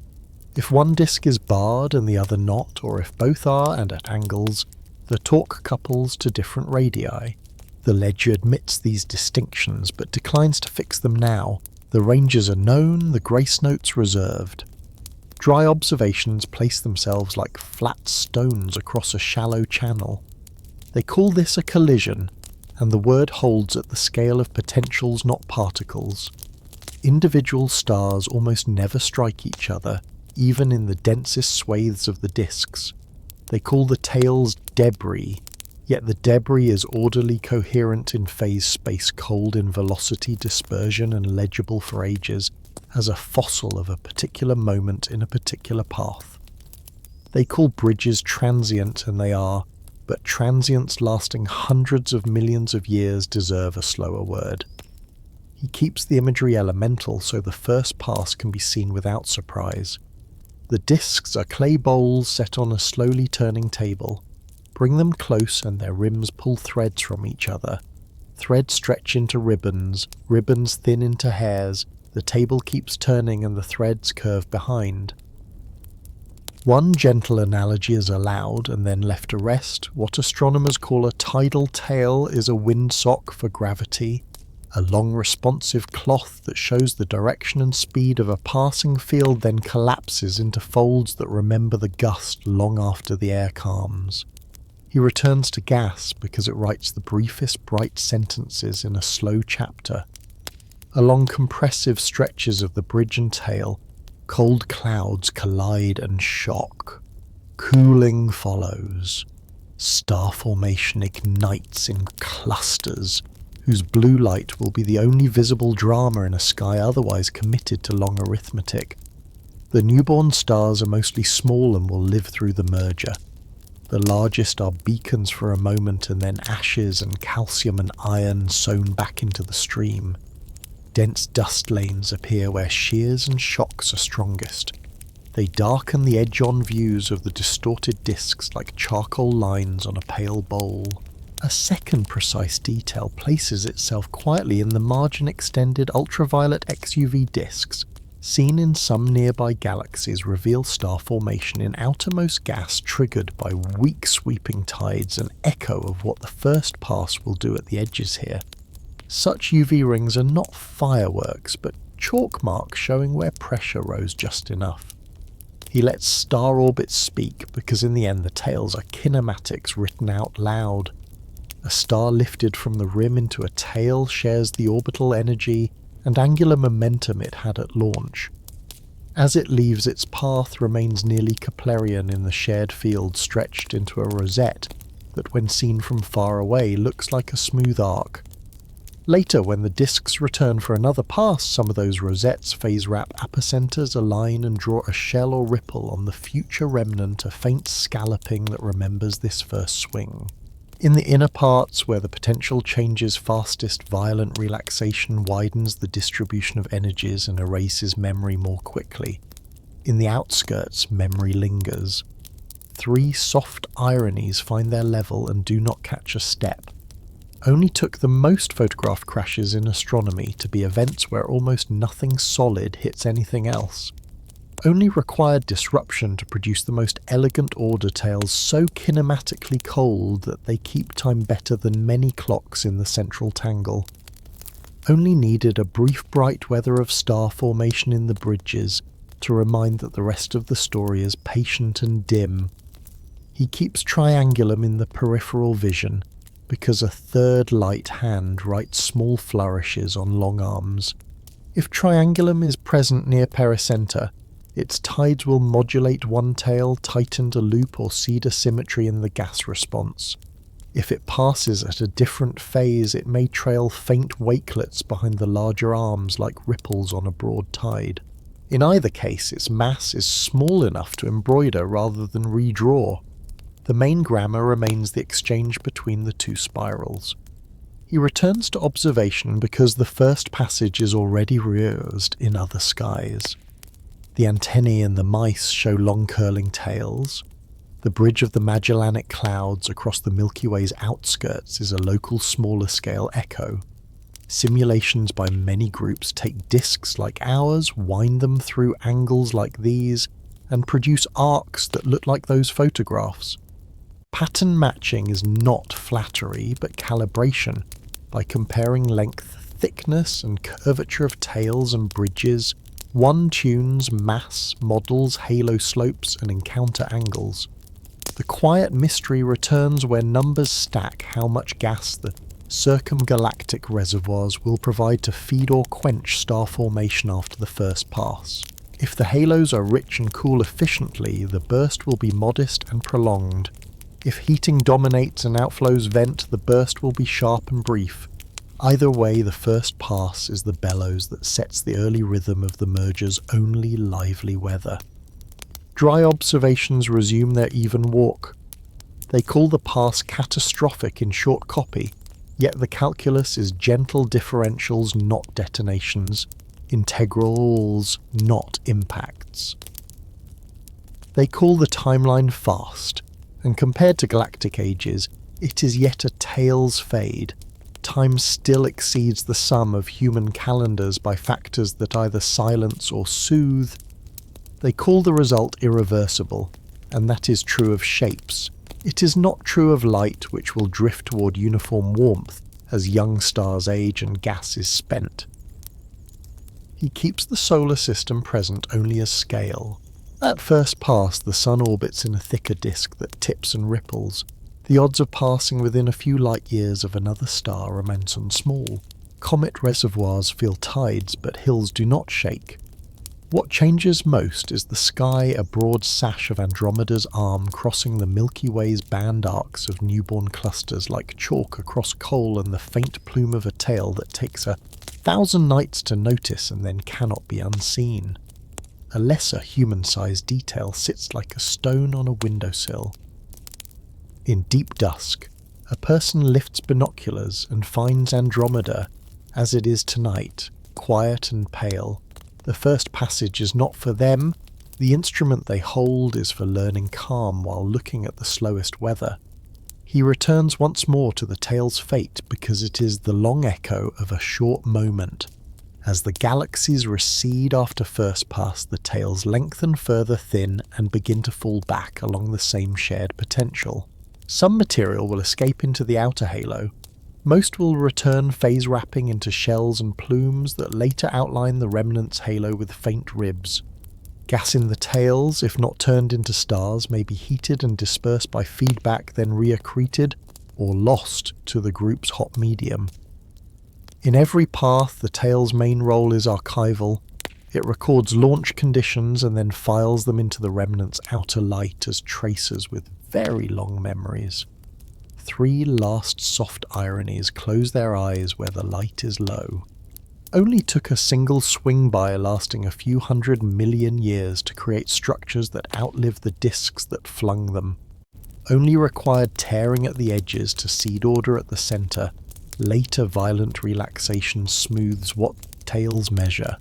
If one disk is barred and the other not, or if both are and at angles, the torque couples to different radii. The ledger admits these distinctions but declines to fix them now. The ranges are known, the grace notes reserved. Dry observations place themselves like flat stones across a shallow channel. They call this a collision, and the word holds at the scale of potentials, not particles. Individual stars almost never strike each other, even in the densest swathes of the disks. They call the tails debris, yet the debris is orderly coherent in phase space, cold in velocity dispersion and legible for ages, as a fossil of a particular moment in a particular path. They call bridges transient, and they are, but transients lasting hundreds of millions of years deserve a slower word. He keeps the imagery elemental so the first pass can be seen without surprise. The disks are clay bowls set on a slowly turning table. Bring them close and their rims pull threads from each other. Threads stretch into ribbons, ribbons thin into hairs, the table keeps turning and the threads curve behind. One gentle analogy is allowed and then left to rest. What astronomers call a tidal tail is a windsock for gravity, a long responsive cloth that shows the direction and speed of a passing field then collapses into folds that remember the gust long after the air calms. He returns to gas because it writes the briefest bright sentences in a slow chapter. Along compressive stretches of the bridge and tail, cold clouds collide and shock. Cooling follows. Star formation ignites in clusters, whose blue light will be the only visible drama in a sky otherwise committed to long arithmetic. The newborn stars are mostly small and will live through the merger. The largest are beacons for a moment and then ashes and calcium and iron sewn back into the stream. Dense dust lanes appear where shears and shocks are strongest. They darken the edge-on views of the distorted disks like charcoal lines on a pale bowl. A second precise detail places itself quietly in the margin-extended ultraviolet XUV disks. Seen in some nearby galaxies reveal star formation in outermost gas triggered by weak sweeping tides, an echo of what the first pass will do at the edges here. Such UV rings are not fireworks, but chalk marks showing where pressure rose just enough. He lets star orbits speak because in the end the tales are kinematics written out loud. A star lifted from the rim into a tail shares the orbital energy and angular momentum it had at launch. As it leaves, its path remains nearly Keplerian in the shared field stretched into a rosette that when seen from far away looks like a smooth arc. Later, when the disks return for another pass, some of those rosettes phase wrap apocenters align and draw a shell or ripple on the future remnant, a faint scalloping that remembers this first swing. In the inner parts, where the potential changes fastest, violent relaxation widens the distribution of energies and erases memory more quickly. In the outskirts, memory lingers. Three soft ironies find their level and do not catch a step. Only took the most photographed crashes in astronomy to be events where almost nothing solid hits anything else. Only required disruption to produce the most elegant order tales so kinematically cold that they keep time better than many clocks in the central tangle. Only needed a brief bright weather of star formation in the bridges to remind that the rest of the story is patient and dim. He keeps triangulum in the peripheral vision, because a third light hand writes small flourishes on long arms. If triangulum is present near pericenter, its tides will modulate one tail, tighten a loop or seed a symmetry in the gas response. If it passes at a different phase, it may trail faint wakelets behind the larger arms like ripples on a broad tide. In either case, its mass is small enough to embroider rather than redraw. The main grammar remains the exchange between the two spirals. He returns to observation because the first passage is already rehearsed in other skies. The antennae in the mice show long curling tails. The bridge of the Magellanic Clouds across the Milky Way's outskirts is a local smaller-scale echo. Simulations by many groups take disks like ours, wind them through angles like these, and produce arcs that look like those photographs. Pattern matching is not flattery, but calibration. By comparing length, thickness, and curvature of tails and bridges, one tunes mass, models, halo slopes, and encounter angles. The quiet mystery returns where numbers stack how much gas the circumgalactic reservoirs will provide to feed or quench star formation after the first pass. If the halos are rich and cool efficiently, the burst will be modest and prolonged. If heating dominates and outflows vent, the burst will be sharp and brief. Either way, the first pass is the bellows that sets the early rhythm of the merger's only lively weather. Dry observations resume their even walk. They call the pass catastrophic in short copy, yet the calculus is gentle differentials, not detonations, integrals, not impacts. They call the timeline fast, and compared to galactic ages, it is yet a tail's fade. Time still exceeds the sum of human calendars by factors that either silence or soothe. They call the result irreversible, and that is true of shapes. It is not true of light, which will drift toward uniform warmth as young stars age and gas is spent. He keeps the solar system present only as scale. At first pass, the Sun orbits in a thicker disk that tips and ripples. The odds of passing within a few light-years of another star are immense and small. Comet reservoirs feel tides, but hills do not shake. What changes most is the sky, a broad sash of Andromeda's arm crossing the Milky Way's band arcs of newborn clusters like chalk across coal, and the faint plume of a tail that takes 1,000 nights to notice and then cannot be unseen. A lesser human-sized detail sits like a stone on a windowsill. In deep dusk, a person lifts binoculars and finds Andromeda, as it is tonight, quiet and pale. The first passage is not for them. The instrument they hold is for learning calm while looking at the slowest weather. He returns once more to the tale's fate because it is the long echo of a short moment. As the galaxies recede after first pass, the tails lengthen further thin and begin to fall back along the same shared potential. Some material will escape into the outer halo. Most will return phase wrapping into shells and plumes that later outline the remnant's halo with faint ribs. Gas in the tails, if not turned into stars, may be heated and dispersed by feedback, then reaccreted, or lost to the group's hot medium. In every path, the tail's main role is archival. It records launch conditions and then files them into the remnant's outer light as tracers with very long memories. 3 last soft ironies close their eyes where the light is low. Only took a single swing by lasting a few 100 million years to create structures that outlive the disks that flung them. Only required tearing at the edges to seed order at the centre. Later violent relaxation smooths what tails measure.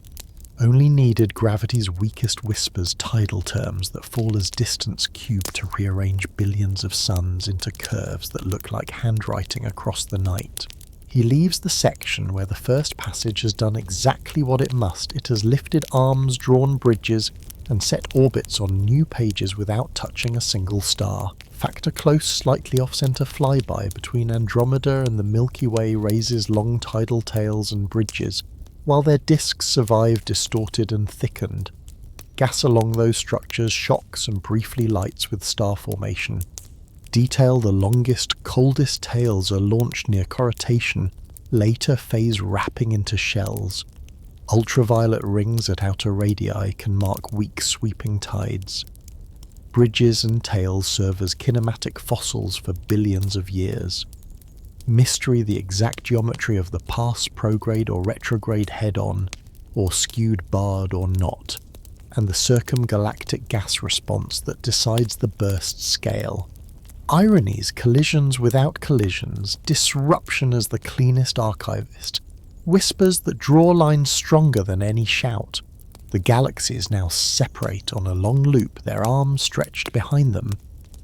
Only needed gravity's weakest whispers, tidal terms that fall as distance cubed to rearrange billions of suns into curves that look like handwriting across the night. He leaves the section where the first passage has done exactly what it must. It has lifted arms, drawn bridges, and set orbits on new pages without touching a single star. Factor close, slightly off-center flyby between Andromeda and the Milky Way raises long tidal tails and bridges, while their disks survive distorted and thickened. Gas along those structures shocks and briefly lights with star formation. Detail the longest, coldest tails are launched near corrotation, later phase wrapping into shells. Ultraviolet rings at outer radii can mark weak sweeping tides. Bridges and tails serve as kinematic fossils for billions of years. Mystery the exact geometry of the pass, prograde or retrograde head-on, or skewed barred or not, and the circumgalactic gas response that decides the burst scale. Ironies, collisions without collisions, disruption as the cleanest archivist, whispers that draw lines stronger than any shout. The galaxies now separate on a long loop, their arms stretched behind them.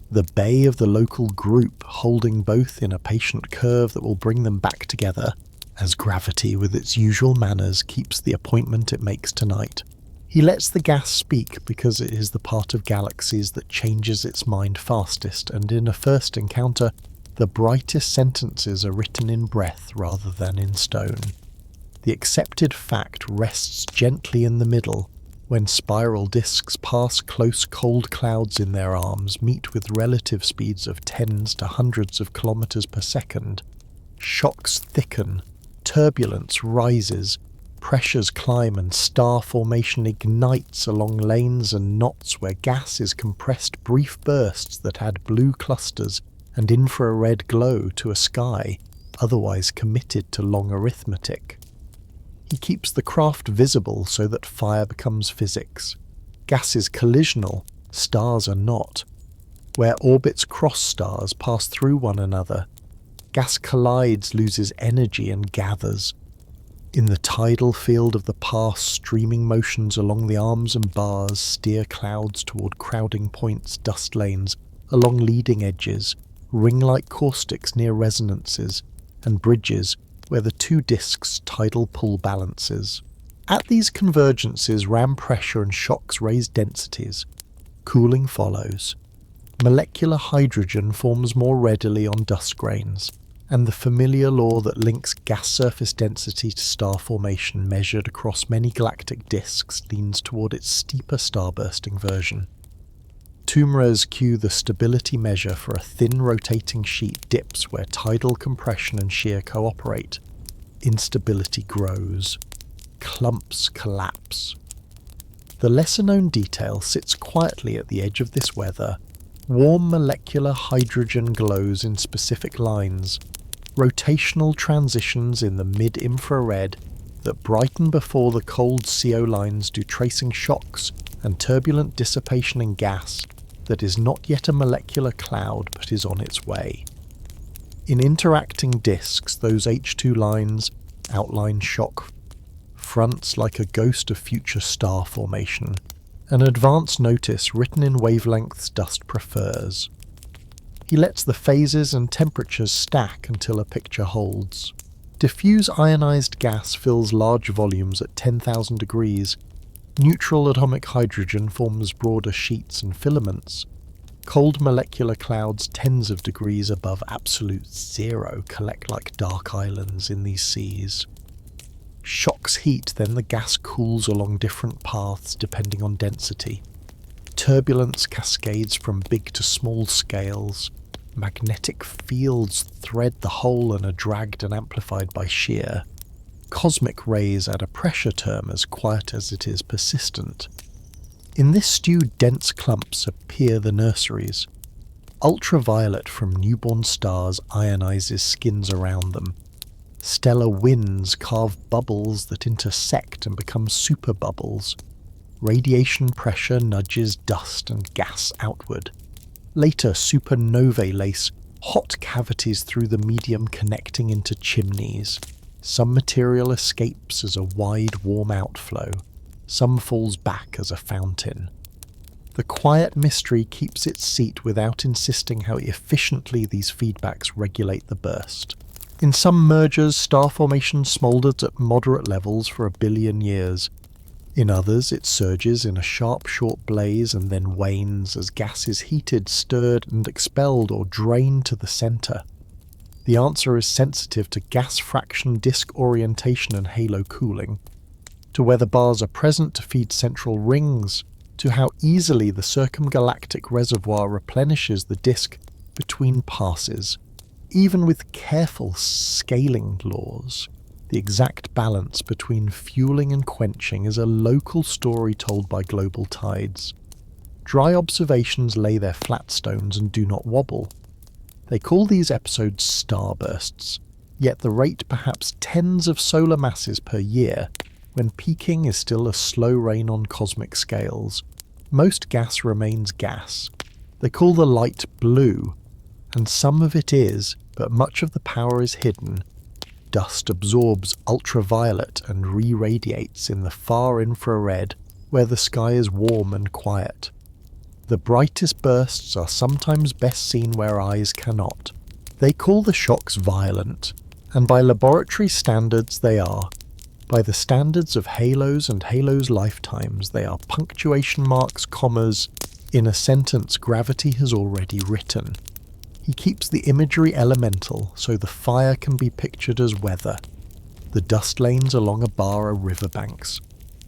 the bay of the local group holding both in a patient curve that will bring them back together, as gravity with its usual manners keeps the appointment it makes tonight. He lets the gas speak because it is the part of galaxies that changes its mind fastest, and in a first encounter, the brightest sentences are written in breath rather than in stone. The accepted fact rests gently in the middle, when spiral disks pass close cold clouds in their arms, meet with relative speeds of tens to hundreds of kilometers per second. Shocks thicken, turbulence rises, pressures climb, and star formation ignites along lanes and knots where gas is compressed brief bursts that add blue clusters and infrared glow to a sky otherwise committed to long arithmetic. He keeps the craft visible so that fire becomes physics. Gas is collisional, stars are not. Where orbits cross stars pass through one another. Gas collides, loses energy, and gathers. In the tidal field of the past, streaming motions along the arms and bars steer clouds toward crowding points, dust lanes, along leading edges, ring-like caustics near resonances, and bridges where the two disks' tidal pull balances. At these convergences, ram pressure and shocks raise densities. Cooling follows. Molecular hydrogen forms more readily on dust grains, and the familiar law that links gas surface density to star formation measured across many galactic disks leans toward its steeper starbursting version. Tumors cue the stability measure for a thin rotating sheet dips where tidal compression and shear cooperate. Instability grows. Clumps collapse. The lesser-known detail sits quietly at the edge of this weather. Warm molecular hydrogen glows in specific lines, rotational transitions in the mid-infrared that brighten before the cold CO lines do tracing shocks and turbulent dissipation in gas that is not yet a molecular cloud but is on its way. In interacting disks, those H2 lines outline shock fronts like a ghost of future star formation, an advance notice written in wavelengths dust prefers. He lets the phases and temperatures stack until a picture holds. Diffuse ionized gas fills large volumes at 10,000 degrees. Neutral atomic hydrogen forms broader sheets and filaments. Cold molecular clouds tens of degrees above absolute zero collect like dark islands in these seas. Shocks heat, then the gas cools along different paths depending on density. Turbulence cascades from big to small scales. Magnetic fields thread the whole and are dragged and amplified by shear. Cosmic rays add a pressure term as quiet as it is persistent. In this stewed dense clumps appear the nurseries. Ultraviolet from newborn stars ionizes skins around them. Stellar winds carve bubbles that intersect and become superbubbles. Radiation pressure nudges dust and gas outward. Later, supernovae lace hot cavities through the medium connecting into chimneys. Some material escapes as a wide, warm outflow. Some falls back as a fountain. The quiet mystery keeps its seat without insisting how efficiently these feedbacks regulate the burst. In some mergers, star formation smoulders at moderate levels for 1 billion years. In others, it surges in a sharp, short blaze and then wanes as gas is heated, stirred, and expelled or drained to the center. The answer is sensitive to gas fraction, disk orientation, and halo cooling, to whether bars are present to feed central rings, to how easily the circumgalactic reservoir replenishes the disk between passes. Even with careful scaling laws, the exact balance between fueling and quenching is a local story told by global tides. Dry observations lay their flat stones and do not wobble. They call these episodes starbursts, yet the rate perhaps tens of solar masses per year, when peaking is still a slow rain on cosmic scales. Most gas remains gas. They call the light blue, and some of it is, but much of the power is hidden. Dust absorbs ultraviolet and re-radiates in the far infrared, where the sky is warm and quiet. The brightest bursts are sometimes best seen where eyes cannot. They call the shocks violent, and by laboratory standards they are. By the standards of halos and halos' lifetimes, they are punctuation marks, commas, in a sentence gravity has already written. He keeps the imagery elemental, so the fire can be pictured as weather. The dust lanes along a bar are riverbanks.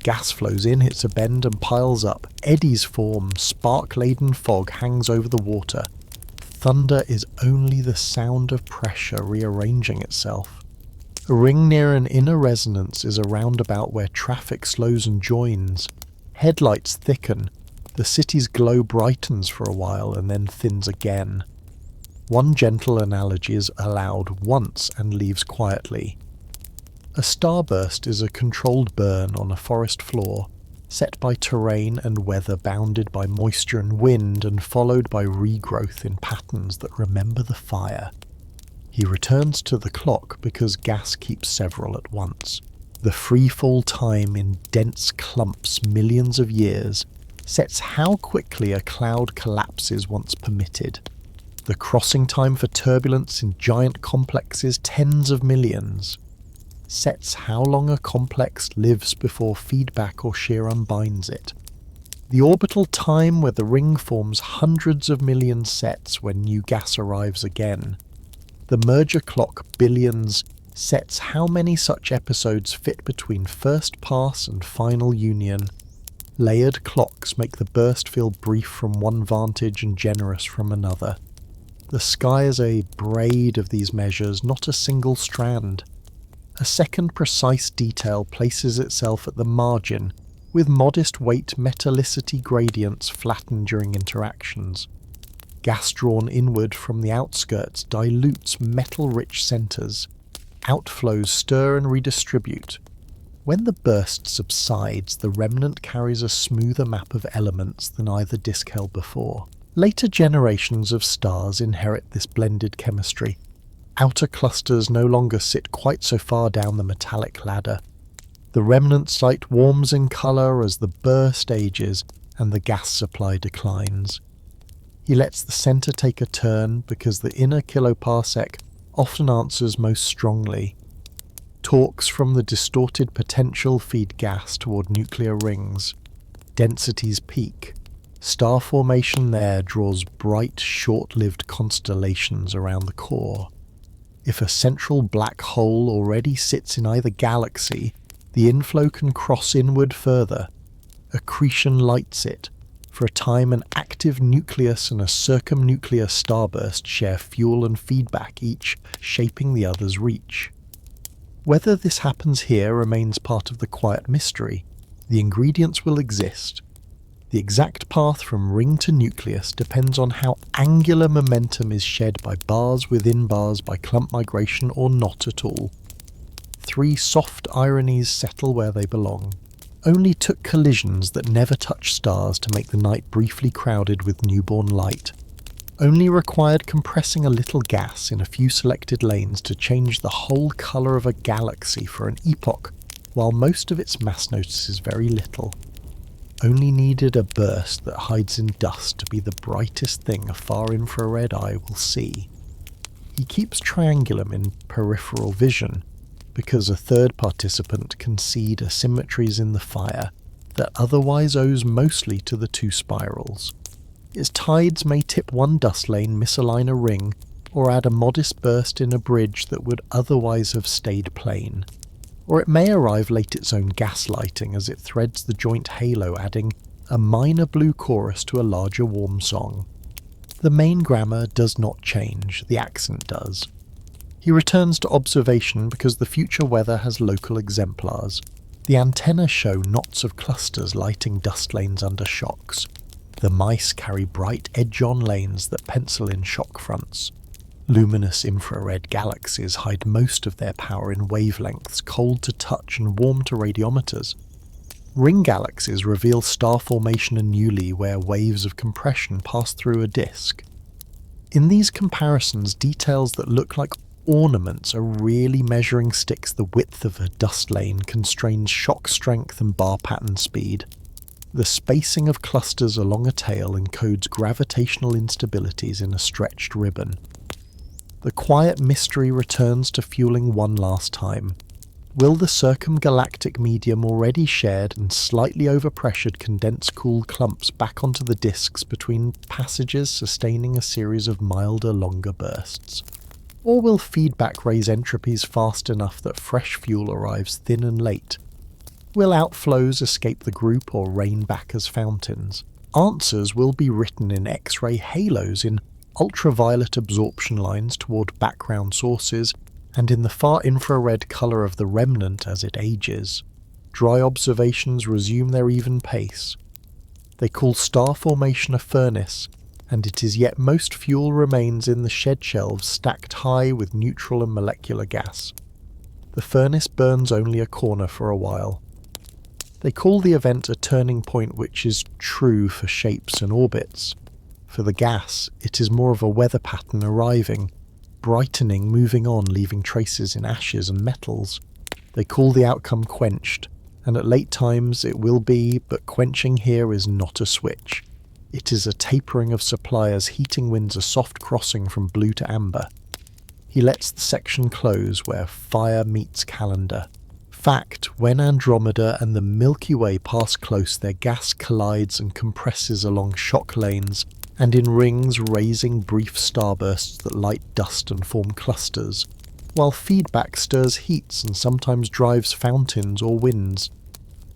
Gas flows in, hits a bend and piles up. Eddies form, spark-laden fog hangs over the water. Thunder is only the sound of pressure rearranging itself. A ring near an inner resonance is a roundabout where traffic slows and joins. Headlights thicken. The city's glow brightens for a while and then thins again. One gentle analogy is allowed once and leaves quietly. A starburst is a controlled burn on a forest floor, set by terrain and weather bounded by moisture and wind and followed by regrowth in patterns that remember the fire. He returns to the clock because gas keeps several at once. The freefall time in dense clumps millions of years sets how quickly a cloud collapses once permitted. The crossing time for turbulence in giant complexes tens of millions sets how long a complex lives before feedback or shear unbinds it. The orbital time where the ring forms hundreds of millions sets when new gas arrives again. The merger clock billions sets how many such episodes fit between first pass and final union. Layered clocks make the burst feel brief from one vantage and generous from another. The sky is a braid of these measures, not a single strand. A second precise detail places itself at the margin, with modest weight metallicity gradients flattened during interactions. Gas drawn inward from the outskirts dilutes metal-rich centres. Outflows stir and redistribute. When the burst subsides, the remnant carries a smoother map of elements than either disk held before. Later generations of stars inherit this blended chemistry. Outer clusters no longer sit quite so far down the metallic ladder. The remnant site warms in colour as the burst ages and the gas supply declines. He lets the centre take a turn because the inner kiloparsec often answers most strongly. Torques from the distorted potential feed gas toward nuclear rings. Densities peak. Star formation there draws bright, short-lived constellations around the core. If a central black hole already sits in either galaxy, the inflow can cross inward further. Accretion lights it. For a time, an active nucleus and a circumnuclear starburst share fuel and feedback, each shaping the other's reach. Whether this happens here remains part of the quiet mystery. The ingredients will exist. The exact path from ring to nucleus depends on how angular momentum is shed by bars within bars by clump migration or not at all. Three soft ironies settle where they belong. Only took collisions that never touch stars to make the night briefly crowded with newborn light. Only required compressing a little gas in a few selected lanes to change the whole colour of a galaxy for an epoch, while most of its mass notices very little. Only needed a burst that hides in dust to be the brightest thing a far-infrared eye will see. He keeps triangulum in peripheral vision, because a third participant can seed asymmetries in the fire that otherwise owes mostly to the two spirals. Its tides may tip one dust lane, misalign a ring, or add a modest burst in a bridge that would otherwise have stayed plain. Or it may arrive late its own gaslighting as it threads the joint halo, adding a minor blue chorus to a larger warm song. The main grammar does not change, the accent does. He returns to observation because the future weather has local exemplars. The antennae show knots of clusters lighting dust lanes under shocks. The mice carry bright edge-on lanes that pencil in shock fronts. Luminous infrared galaxies hide most of their power in wavelengths cold to touch and warm to radiometers. Ring galaxies reveal star formation anew where waves of compression pass through a disk. In these comparisons, details that look like ornaments are really measuring sticks. The width of a dust lane constrains shock strength and bar pattern speed. The spacing of clusters along a tail encodes gravitational instabilities in a stretched ribbon. The quiet mystery returns to fueling one last time. Will the circumgalactic medium already shared and slightly overpressured condense cooled clumps back onto the disks between passages sustaining a series of milder, longer bursts? Or will feedback raise entropies fast enough that fresh fuel arrives thin and late? Will outflows escape the group or rain back as fountains? Answers will be written in X-ray halos, in ultraviolet absorption lines toward background sources, and in the far infrared colour of the remnant as it ages. Dry observations resume their even pace. They call star formation a furnace, and it is yet most fuel remains in the shed shelves stacked high with neutral and molecular gas. The furnace burns only a corner for a while. They call the event a turning point, which is true for shapes and orbits. For the gas, it is more of a weather pattern arriving, brightening, moving on, leaving traces in ashes and metals. They call the outcome quenched, and at late times it will be, but quenching here is not a switch. It is a tapering of supply as heating winds a soft crossing from blue to amber. He lets the section close where fire meets calendar. Fact, when Andromeda and the Milky Way pass close, their gas collides and compresses along shock lanes, and in rings raising brief starbursts that light dust and form clusters, while feedback stirs heats and sometimes drives fountains or winds.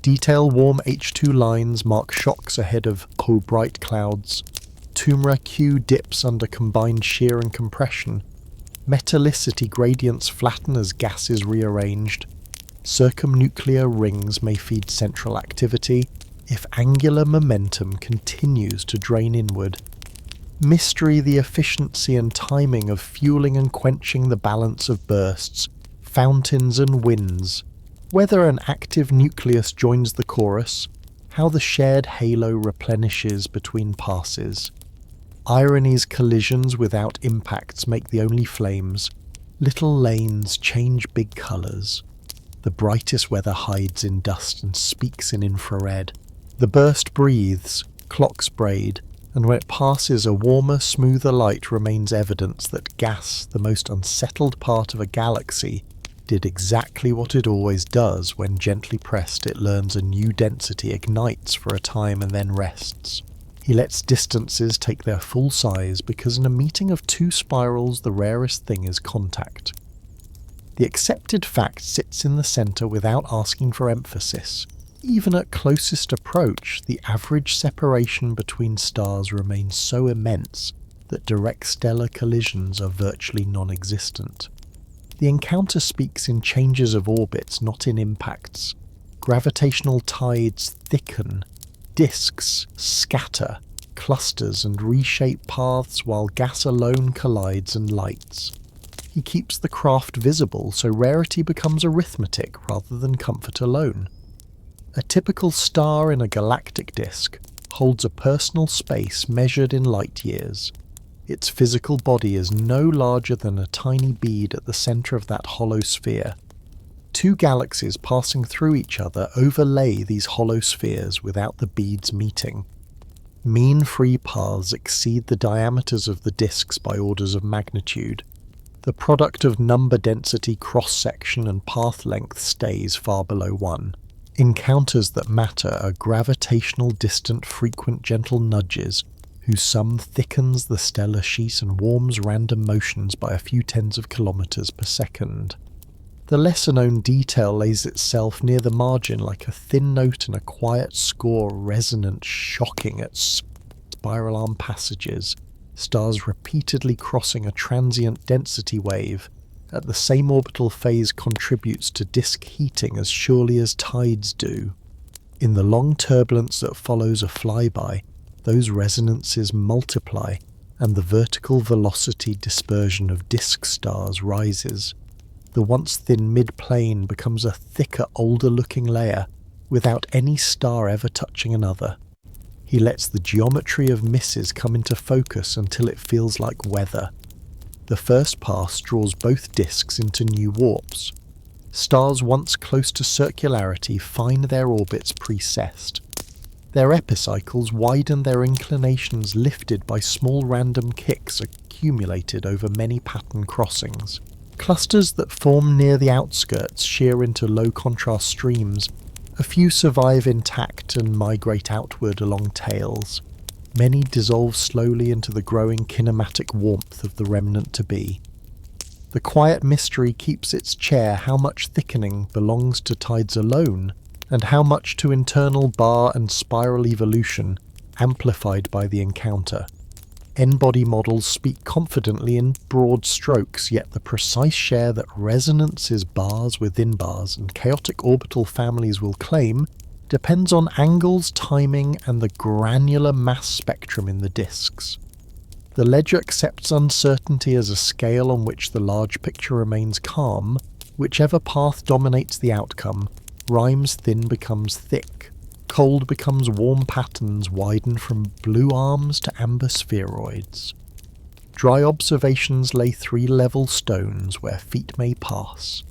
Detail warm H2 lines mark shocks ahead of bright clouds. Tumra Q dips under combined shear and compression. Metallicity gradients flatten as gas is rearranged. Circumnuclear rings may feed central activity if angular momentum continues to drain inward. Mystery the efficiency and timing of fueling and quenching the balance of bursts, fountains and winds. Whether an active nucleus joins the chorus, how the shared halo replenishes between passes. Irony's collisions without impacts make the only flames. Little lanes change big colours. The brightest weather hides in dust and speaks in infrared. The burst breathes, clocks braid, and when it passes a warmer, smoother light remains evidence that gas, the most unsettled part of a galaxy, did exactly what it always does. When gently pressed it learns a new density, ignites for a time and then rests. He lets distances take their full size because in a meeting of two spirals the rarest thing is contact. The accepted fact sits in the centre without asking for emphasis. Even at closest approach, the average separation between stars remains so immense that direct stellar collisions are virtually non-existent. The encounter speaks in changes of orbits, not in impacts. Gravitational tides thicken, disks scatter, clusters and reshape paths while gas alone collides and lights. He keeps the craft visible so rarity becomes arithmetic rather than comfort alone. A typical star in a galactic disk holds a personal space measured in light years. Its physical body is no larger than a tiny bead at the centre of that hollow sphere. Two galaxies passing through each other overlay these hollow spheres without the beads meeting. Mean free paths exceed the diameters of the disks by orders of magnitude. The product of number density, cross-section and path length stays far below 1. Encounters that matter are gravitational distant frequent gentle nudges, whose sum thickens the stellar sheet and warms random motions by a few tens of kilometers per second. The lesser-known detail lays itself near the margin like a thin note in a quiet score, resonant, shocking at spiral arm passages, stars repeatedly crossing a transient density wave. At the same orbital phase contributes to disk heating as surely as tides do. In the long turbulence that follows a flyby, those resonances multiply, and the vertical velocity dispersion of disk stars rises. The once thin mid-plane becomes a thicker, older-looking layer, without any star ever touching another. He lets the geometry of misses come into focus until it feels like weather. The first pass draws both disks into new warps. Stars once close to circularity find their orbits precessed. Their epicycles widen their inclinations lifted by small random kicks accumulated over many pattern crossings. Clusters that form near the outskirts shear into low-contrast streams. A few survive intact and migrate outward along tails. Many dissolve slowly into the growing kinematic warmth of the remnant to be. The quiet mystery keeps its chair how much thickening belongs to tides alone, and how much to internal bar and spiral evolution, amplified by the encounter. N-body models speak confidently in broad strokes, yet the precise share that resonance is bars within bars and chaotic orbital families will claim depends on angles, timing, and the granular mass spectrum in the disks. The ledger accepts uncertainty as a scale on which the large picture remains calm. Whichever path dominates the outcome, rhymes thin becomes thick, cold becomes warm, patterns widen from blue arms to amber spheroids. Dry observations lay 3-level stones where feet may pass.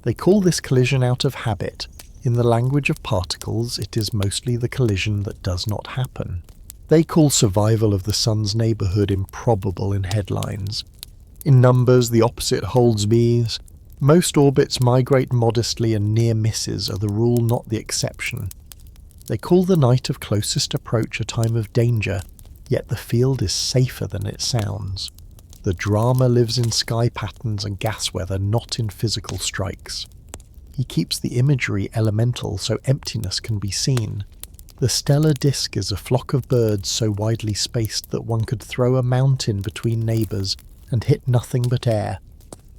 They call this collision out of habit. In the language of particles, it is mostly the collision that does not happen. They call survival of the sun's neighbourhood improbable in headlines. In numbers, the opposite holds bees. Most orbits migrate modestly and near misses are the rule, not the exception. They call the night of closest approach a time of danger, yet the field is safer than it sounds. The drama lives in sky patterns and gas weather, not in physical strikes. He keeps the imagery elemental so emptiness can be seen. The stellar disk is a flock of birds so widely spaced that one could throw a mountain between neighbours and hit nothing but air.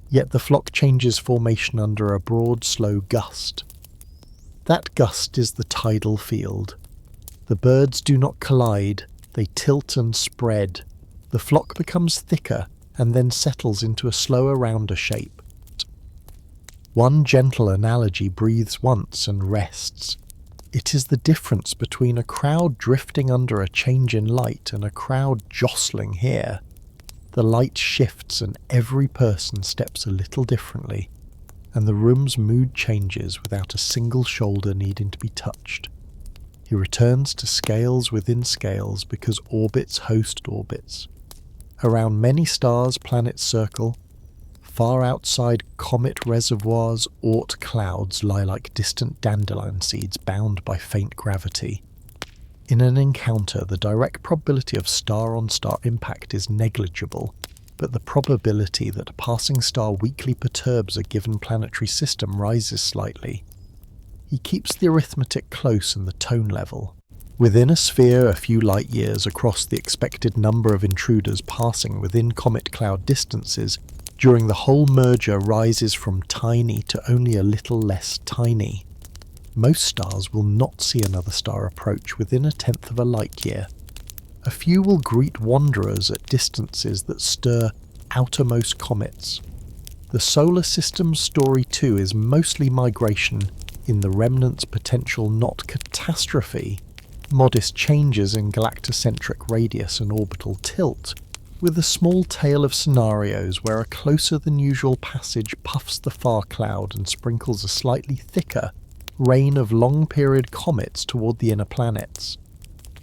Yet the flock changes formation under a broad, slow gust. That gust is the tidal field. The birds do not collide, they tilt and spread. The flock becomes thicker and then settles into a slower, rounder shape. One gentle analogy breathes once and rests. It is the difference between a crowd drifting under a change in light and a crowd jostling here. The light shifts and every person steps a little differently, and the room's mood changes without a single shoulder needing to be touched. He returns to scales within scales because orbits host orbits. Around many stars planets circle. Far outside comet reservoirs, Oort clouds lie like distant dandelion seeds bound by faint gravity. In an encounter, the direct probability of star-on-star impact is negligible, but the probability that a passing star weakly perturbs a given planetary system rises slightly. He keeps the arithmetic close and the tone level. Within a sphere a few light years across the expected number of intruders passing within comet cloud distances, during the whole merger rises from tiny to only a little less tiny. Most stars will not see another star approach within 1/10 of a light year. A few will greet wanderers at distances that stir outermost comets. The solar system's story too is mostly migration, in the remnant's potential not catastrophe, modest changes in galactocentric radius and orbital tilt, with a small tail of scenarios where a closer than usual passage puffs the far cloud and sprinkles a slightly thicker rain of long-period comets toward the inner planets.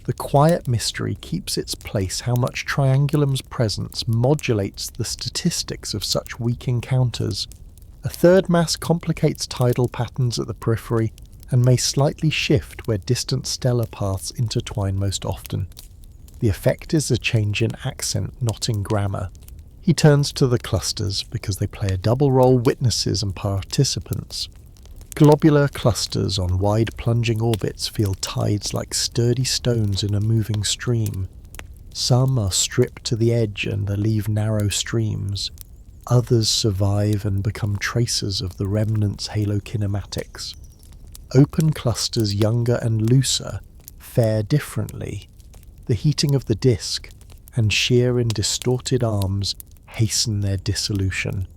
The quiet mystery keeps its place how much Triangulum's presence modulates the statistics of such weak encounters. A third mass complicates tidal patterns at the periphery and may slightly shift where distant stellar paths intertwine most often. The effect is a change in accent, not in grammar. He turns to the clusters because they play a double role, witnesses and participants. Globular clusters on wide plunging orbits feel tides like sturdy stones in a moving stream. Some are stripped to the edge and they leave narrow streams. Others survive and become tracers of the remnant's halokinematics. Open clusters, younger and looser, fare differently. The heating of the disk and shear in distorted arms hasten their dissolution.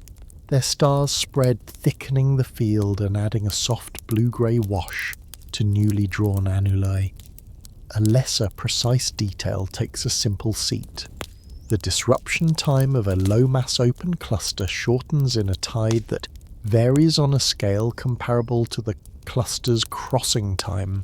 Their stars spread, thickening the field and adding a soft blue-grey wash to newly drawn annuli. A lesser precise detail takes a simple seat. The disruption time of a low-mass open cluster shortens in a tide that varies on a scale comparable to the cluster's crossing time.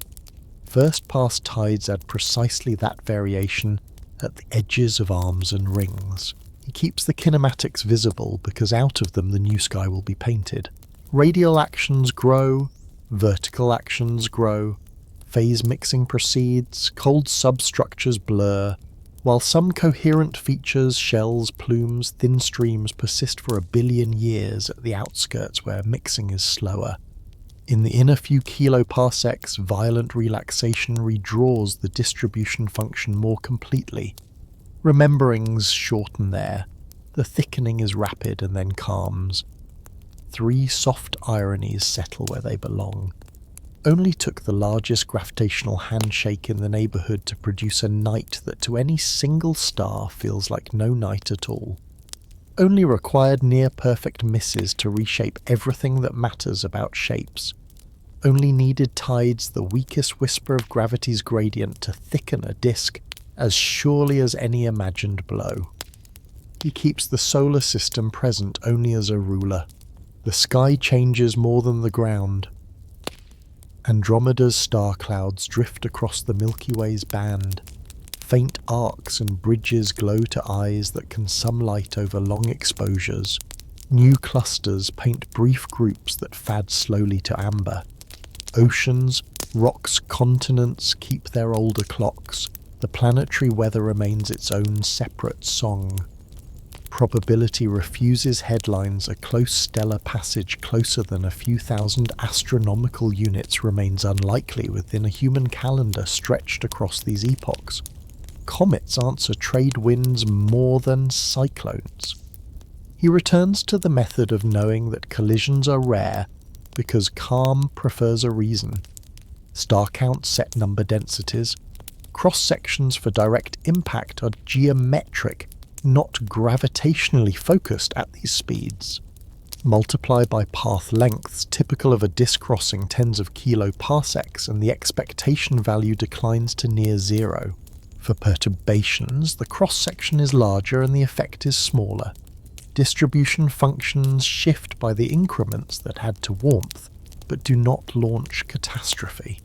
first-pass tides add precisely that variation at the edges of arms and rings. He keeps the kinematics visible because out of them the new sky will be painted. Radial actions grow, vertical actions grow, phase mixing proceeds, cold substructures blur, while some coherent features, shells, plumes, thin streams persist for 1 billion years at the outskirts where mixing is slower. In the inner few kiloparsecs, violent relaxation redraws the distribution function more completely. Rememberings shorten there. The thickening is rapid and then calms. 3 soft ironies settle where they belong. Only took the largest gravitational handshake in the neighbourhood to produce a night that to any single star feels like no night at all. Only required near-perfect misses to reshape everything that matters about shapes. Only needed tides the weakest whisper of gravity's gradient to thicken a disk as surely as any imagined blow. He keeps the solar system present only as a ruler. The sky changes more than the ground. Andromeda's star clouds drift across the Milky Way's band. Faint arcs and bridges glow to eyes that can sunlight over long exposures. New clusters paint brief groups that fade slowly to amber. Oceans, rocks, continents keep their older clocks. The planetary weather remains its own separate song. Probability refuses headlines. A close stellar passage closer than a few thousand astronomical units remains unlikely within a human calendar stretched across these epochs. Comets answer trade winds more than cyclones. He returns to the method of knowing that collisions are rare because calm prefers a reason. Star counts set number densities. Cross-sections for direct impact are geometric, not gravitationally focused at these speeds. Multiply by path lengths typical of a disk crossing tens of kiloparsecs, and the expectation value declines to near zero. For perturbations, the cross-section is larger and the effect is smaller. Distribution functions shift by the increments that add to warmth, but do not launch catastrophe.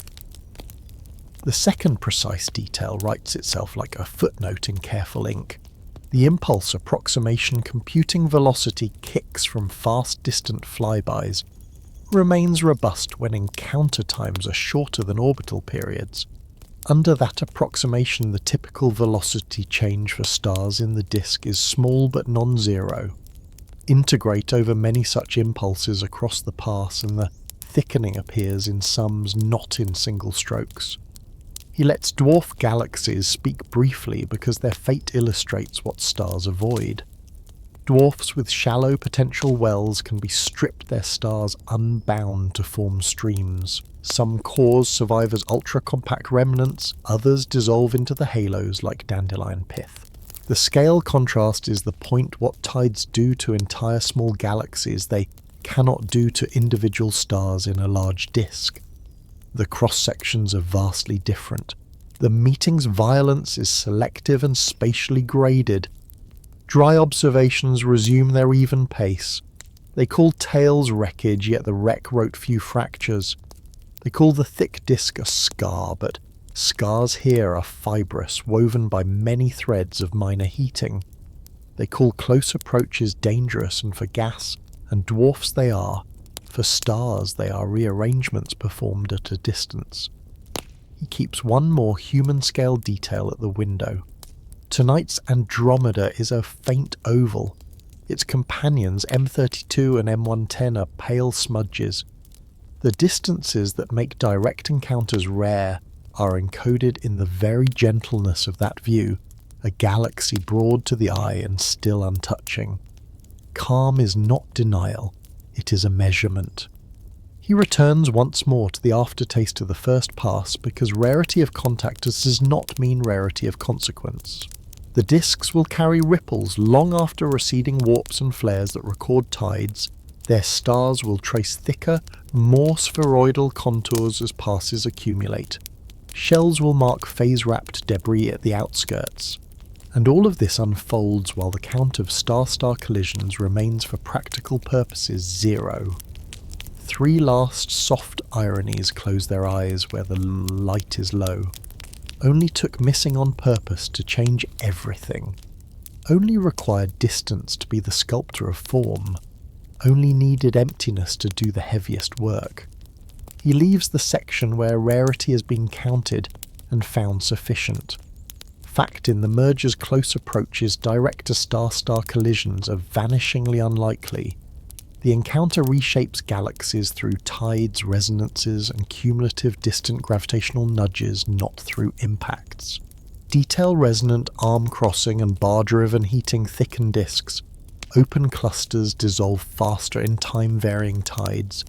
The second precise detail writes itself like a footnote in careful ink. The impulse approximation computing velocity kicks from fast distant flybys, remains robust when encounter times are shorter than orbital periods. Under that approximation, the typical velocity change for stars in the disk is small but non-zero. Integrate over many such impulses across the pass and the thickening appears in sums, not in single strokes. He lets dwarf galaxies speak briefly because their fate illustrates what stars avoid. Dwarfs with shallow potential wells can be stripped their stars unbound to form streams. Some cores survive as ultra-compact remnants, others dissolve into the halos like dandelion pith. The scale contrast is the point what tides do to entire small galaxies they cannot do to individual stars in a large disk. The cross-sections are vastly different. The meeting's violence is selective and spatially graded. Dry observations resume their even pace. They call tails wreckage, yet the wreck wrote few fractures. They call the thick disk a scar, but scars here are fibrous, woven by many threads of minor heating. They call close approaches dangerous, and for gas and dwarfs they are. For stars, they are rearrangements performed at a distance. He keeps one more human-scale detail at the window. Tonight's Andromeda is a faint oval. Its companions, M32 and M110, are pale smudges. The distances that make direct encounters rare are encoded in the very gentleness of that view, a galaxy broad to the eye and still untouching. Calm is not denial. It is a measurement. He returns once more to the aftertaste of the first pass because rarity of contact does not mean rarity of consequence. The disks will carry ripples long after receding warps and flares that record tides. Their stars will trace thicker, more spheroidal contours as passes accumulate. Shells will mark phase-wrapped debris at the outskirts. And all of this unfolds while the count of star-star collisions remains for practical purposes 0. 3 last soft ironies close their eyes where the light is low. Only took missing on purpose to change everything. Only required distance to be the sculptor of form. Only needed emptiness to do the heaviest work. He leaves the section where rarity has been counted and found sufficient. Fact in the merger's close approaches direct to star-star collisions are vanishingly unlikely. The encounter reshapes galaxies through tides, resonances, and cumulative distant gravitational nudges, not through impacts. Detail-resonant arm-crossing and bar-driven heating thicken disks. Open clusters dissolve faster in time-varying tides.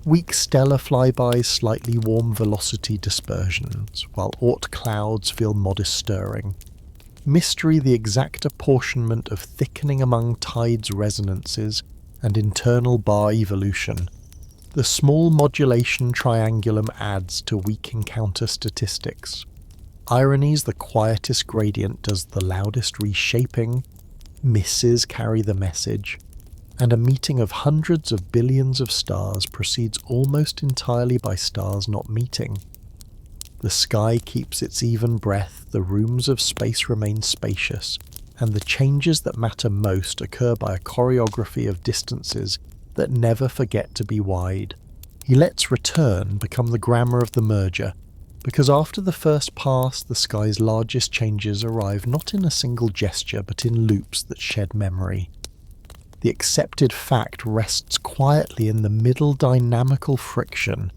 Weak stellar flybys slightly warm velocity dispersions, while Oort clouds feel modest stirring. Mystery the exact apportionment of thickening among tides' resonances and internal bar evolution. The small modulation triangulum adds to weak encounter statistics. Ironies the quietest gradient does the loudest reshaping, misses carry the message, and a meeting of hundreds of billions of stars proceeds almost entirely by stars not meeting. The sky keeps its even breath, the rooms of space remain spacious, and the changes that matter most occur by a choreography of distances that never forget to be wide. He lets return become the grammar of the merger, because after the first pass, the sky's largest changes arrive not in a single gesture but in loops that shed memory. The accepted fact rests quietly in the middle dynamical friction,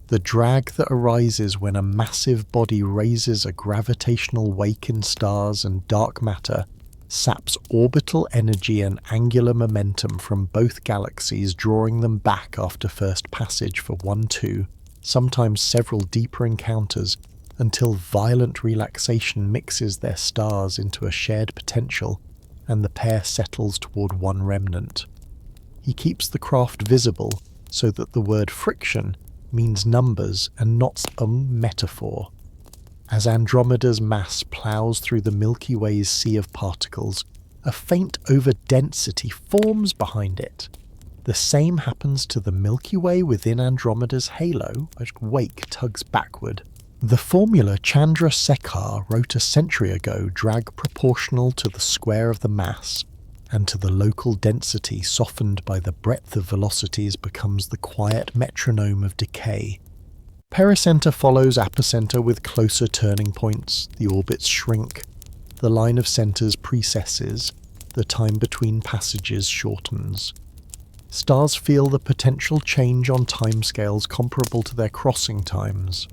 the drag that arises when a massive body raises a gravitational wake in stars and dark matter, saps orbital energy and angular momentum from both galaxies, drawing them back after first passage for 1-2, sometimes several deeper encounters, until violent relaxation mixes their stars into a shared potential, and the pair settles toward one remnant. He keeps the craft visible so that the word friction means numbers and not a metaphor. As Andromeda's mass ploughs through the Milky Way's sea of particles, a faint overdensity forms behind it. The same happens to the Milky Way within Andromeda's halo as wake tugs backward. The formula Chandrasekhar wrote a century ago, drag proportional to the square of the mass, and to the local density softened by the breadth of velocities becomes the quiet metronome of decay. Pericenter follows apocenter with closer turning points, the orbits shrink, the line of centers precesses, the time between passages shortens. Stars feel the potential change on timescales comparable to their crossing times.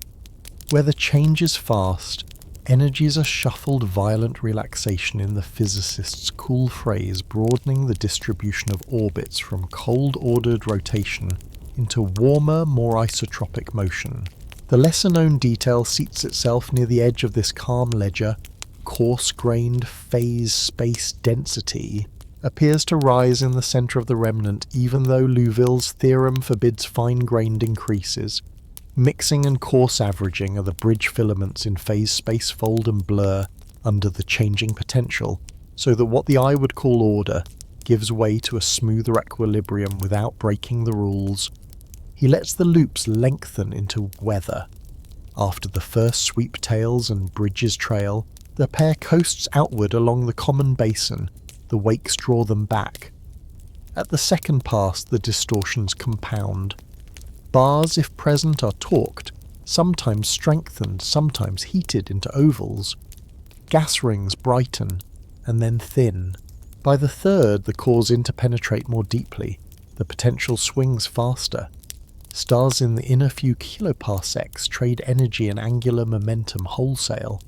Where the change is fast, energies are shuffled violent relaxation in the physicist's cool phrase, broadening the distribution of orbits from cold-ordered rotation into warmer, more isotropic motion. The lesser-known detail seats itself near the edge of this calm ledger. Coarse-grained phase space density appears to rise in the centre of the remnant, even though Liouville's theorem forbids fine-grained increases. Mixing and coarse averaging are the bridge filaments in phase space fold and blur under the changing potential, so that what the eye would call order gives way to a smoother equilibrium without breaking the rules. He lets the loops lengthen into weather. After the first sweep tails and bridges trail, the pair coasts outward along the common basin, the wakes draw them back. At the second pass, the distortions compound. Bars, if present, are torqued, sometimes strengthened, sometimes heated into ovals. Gas rings brighten, and then thin. By the third, the cores interpenetrate more deeply. The potential swings faster. Stars in the inner few kiloparsecs trade energy and angular momentum wholesale.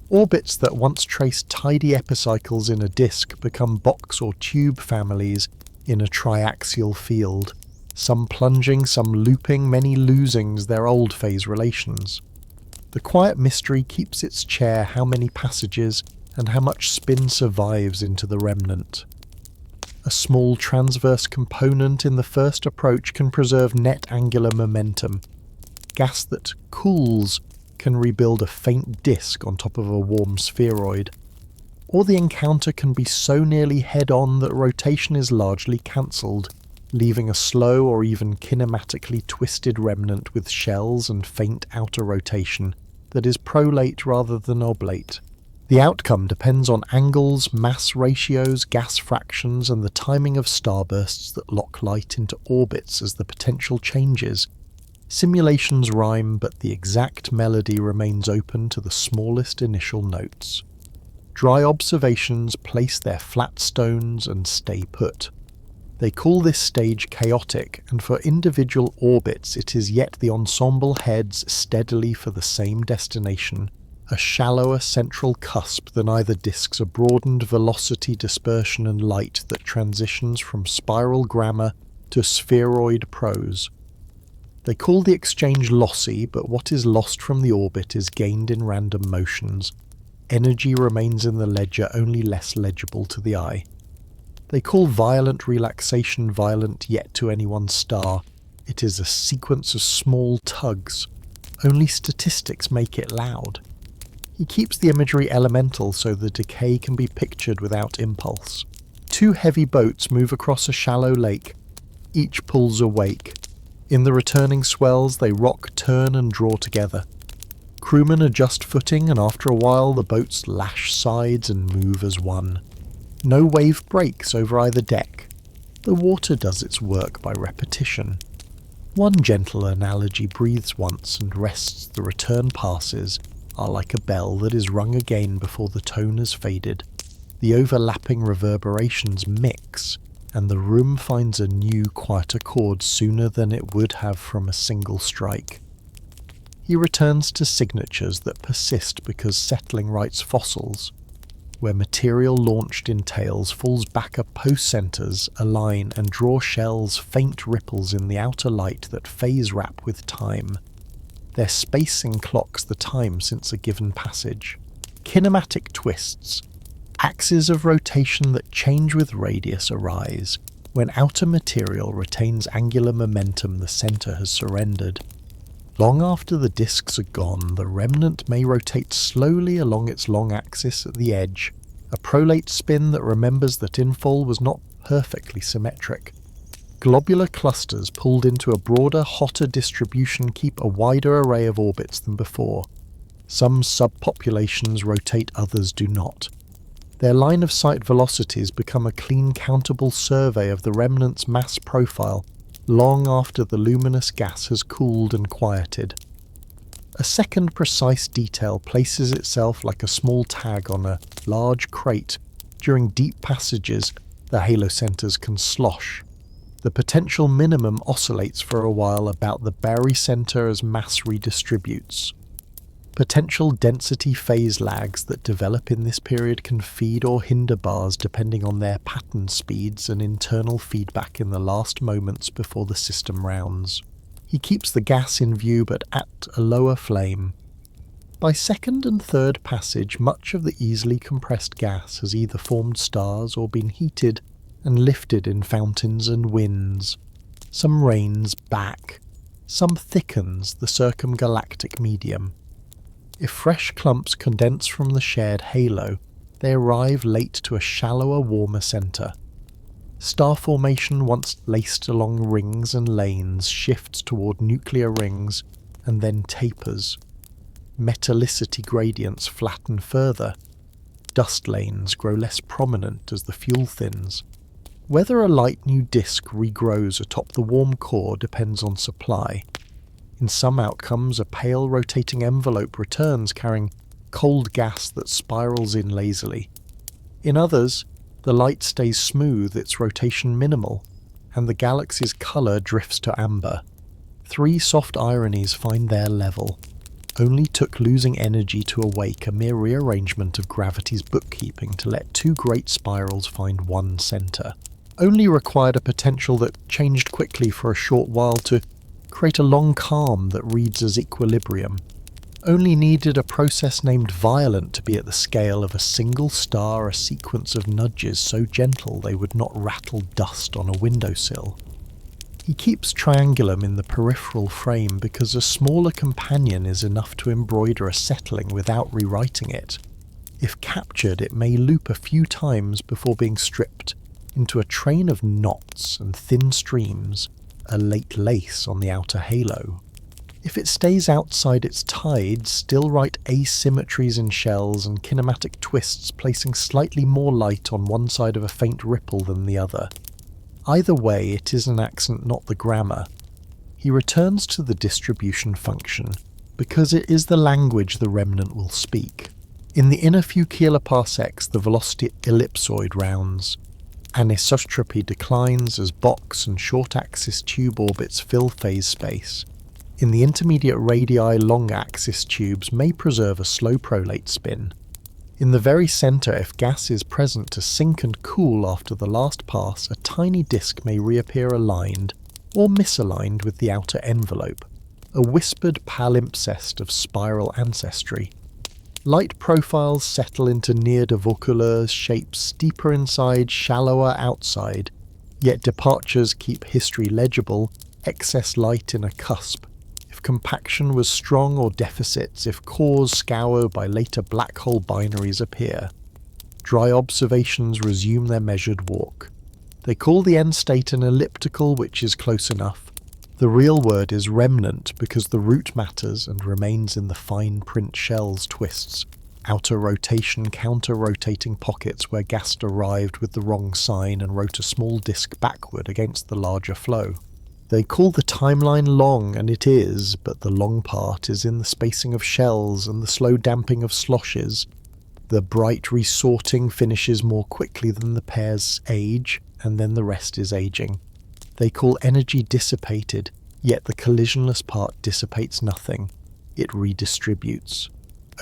Orbits that once traced tidy epicycles in a disk become box or tube families in a triaxial field, some plunging, some looping, many losing their old phase relations. The quiet mystery keeps its chair how many passages and how much spin survives into the remnant. A small transverse component in the first approach can preserve net angular momentum. Gas that cools can rebuild a faint disk on top of a warm spheroid. Or the encounter can be so nearly head-on that rotation is largely cancelled, leaving a slow or even kinematically twisted remnant with shells and faint outer rotation that is prolate rather than oblate. The outcome depends on angles, mass ratios, gas fractions, and the timing of starbursts that lock light into orbits as the potential changes. Simulations rhyme, but the exact melody remains open to the smallest initial notes. Dry observations place their flat stones and stay put. They call this stage chaotic, and for individual orbits it is yet the ensemble heads steadily for the same destination, a shallower central cusp than either disks, a broadened velocity dispersion and light that transitions from spiral grammar to spheroid prose. They call the exchange lossy, but what is lost from the orbit is gained in random motions. Energy remains in the ledger, only less legible to the eye. They call violent relaxation violent, yet to anyone's star it is a sequence of small tugs. Only statistics make it loud. He keeps the imagery elemental so the decay can be pictured without impulse. Two heavy boats move across a shallow lake. Each pulls a wake. In the returning swells they rock, turn and draw together. Crewmen adjust footing, and after a while the boats lash sides and move as one. No wave breaks over either deck. The water does its work by repetition. One gentle analogy breathes once and rests, the return passes are like a bell that is rung again before the tone has faded. The overlapping reverberations mix, and the room finds a new, quieter chord sooner than it would have from a single strike. He returns to signatures that persist because settling writes fossils. Where material launched in tails falls back up, post-centers align and draw shells, faint ripples in the outer light that phase wrap with time. Their spacing clocks the time since a given passage. Kinematic twists, axes of rotation that change with radius arise. When outer material retains angular momentum, the center has surrendered. Long after the disks are gone, the remnant may rotate slowly along its long axis at the edge, a prolate spin that remembers that infall was not perfectly symmetric. Globular clusters pulled into a broader, hotter distribution keep a wider array of orbits than before. Some subpopulations rotate, others do not. Their line-of-sight velocities become a clean, countable survey of the remnant's mass profile long after the luminous gas has cooled and quieted. A second precise detail places itself like a small tag on a large crate. During deep passages, the halocenters can slosh. The potential minimum oscillates for a while about the barycenter as mass redistributes. Potential density phase lags that develop in this period can feed or hinder bars depending on their pattern speeds and internal feedback in the last moments before the system rounds. He keeps the gas in view but at a lower flame. By second and third passage, much of the easily compressed gas has either formed stars or been heated and lifted in fountains and winds. Some rains back, some thickens the circumgalactic medium. If fresh clumps condense from the shared halo, they arrive late to a shallower, warmer center. Star formation, once laced along rings and lanes, shifts toward nuclear rings and then tapers. Metallicity gradients flatten further. Dust lanes grow less prominent as the fuel thins. Whether a light new disk regrows atop the warm core depends on supply. In some outcomes, a pale rotating envelope returns carrying cold gas that spirals in lazily. In others, the light stays smooth, its rotation minimal, and the galaxy's colour drifts to amber. Three soft ironies find their level. Only took losing energy to awake, a mere rearrangement of gravity's bookkeeping to let two great spirals find one centre. Only required a potential that changed quickly for a short while to create a long calm that reads as equilibrium. Only needed a process named violent to be at the scale of a single star, a sequence of nudges so gentle they would not rattle dust on a windowsill. He keeps triangulum in the peripheral frame because a smaller companion is enough to embroider a settling without rewriting it. If captured, it may loop a few times before being stripped, into a train of knots and thin streams, a late lace on the outer halo. If it stays outside its tide, still right asymmetries in shells and kinematic twists placing slightly more light on one side of a faint ripple than the other. Either way, it is an accent, not the grammar. He returns to the distribution function, because it is the language the remnant will speak. In the inner few kiloparsecs, the velocity ellipsoid rounds. Anisotropy declines as box and short-axis tube orbits fill phase space. In the intermediate radii, long-axis tubes may preserve a slow prolate spin. In the very centre, if gas is present to sink and cool after the last pass, a tiny disk may reappear aligned or misaligned with the outer envelope, a whispered palimpsest of spiral ancestry. Light profiles settle into near-divocular shapes steeper inside, shallower outside, yet departures keep history legible, excess light in a cusp. If compaction was strong or deficits, if cores scour by later black hole binaries appear. Dry observations resume their measured walk. They call the end state an elliptical, which is close enough. The real word is remnant because the root matters and remains in the fine print shell's twists, outer rotation counter-rotating pockets where gas arrived with the wrong sign and wrote a small disk backward against the larger flow. They call the timeline long, and it is, but the long part is in the spacing of shells and the slow damping of sloshes. The bright resorting finishes more quickly than the pairs age, and then the rest is aging. They call energy dissipated, yet the collisionless part dissipates nothing. It redistributes.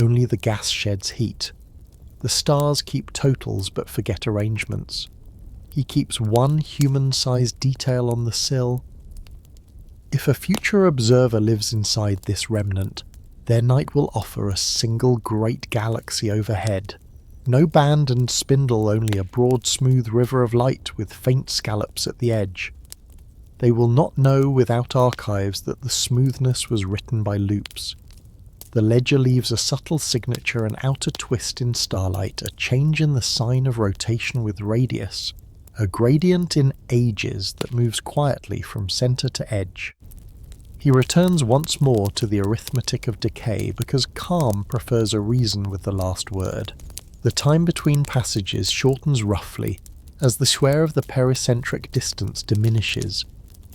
Only the gas sheds heat. The stars keep totals but forget arrangements. He keeps one human-sized detail on the sill. If a future observer lives inside this remnant, their night will offer a single great galaxy overhead. No band and spindle, only a broad smooth river of light with faint scallops at the edge. They will not know without archives that the smoothness was written by loops. The ledger leaves a subtle signature, an outer twist in starlight, a change in the sign of rotation with radius, a gradient in ages that moves quietly from centre to edge. He returns once more to the arithmetic of decay because calm prefers a reason with the last word. The time between passages shortens roughly as the square of the pericentric distance diminishes.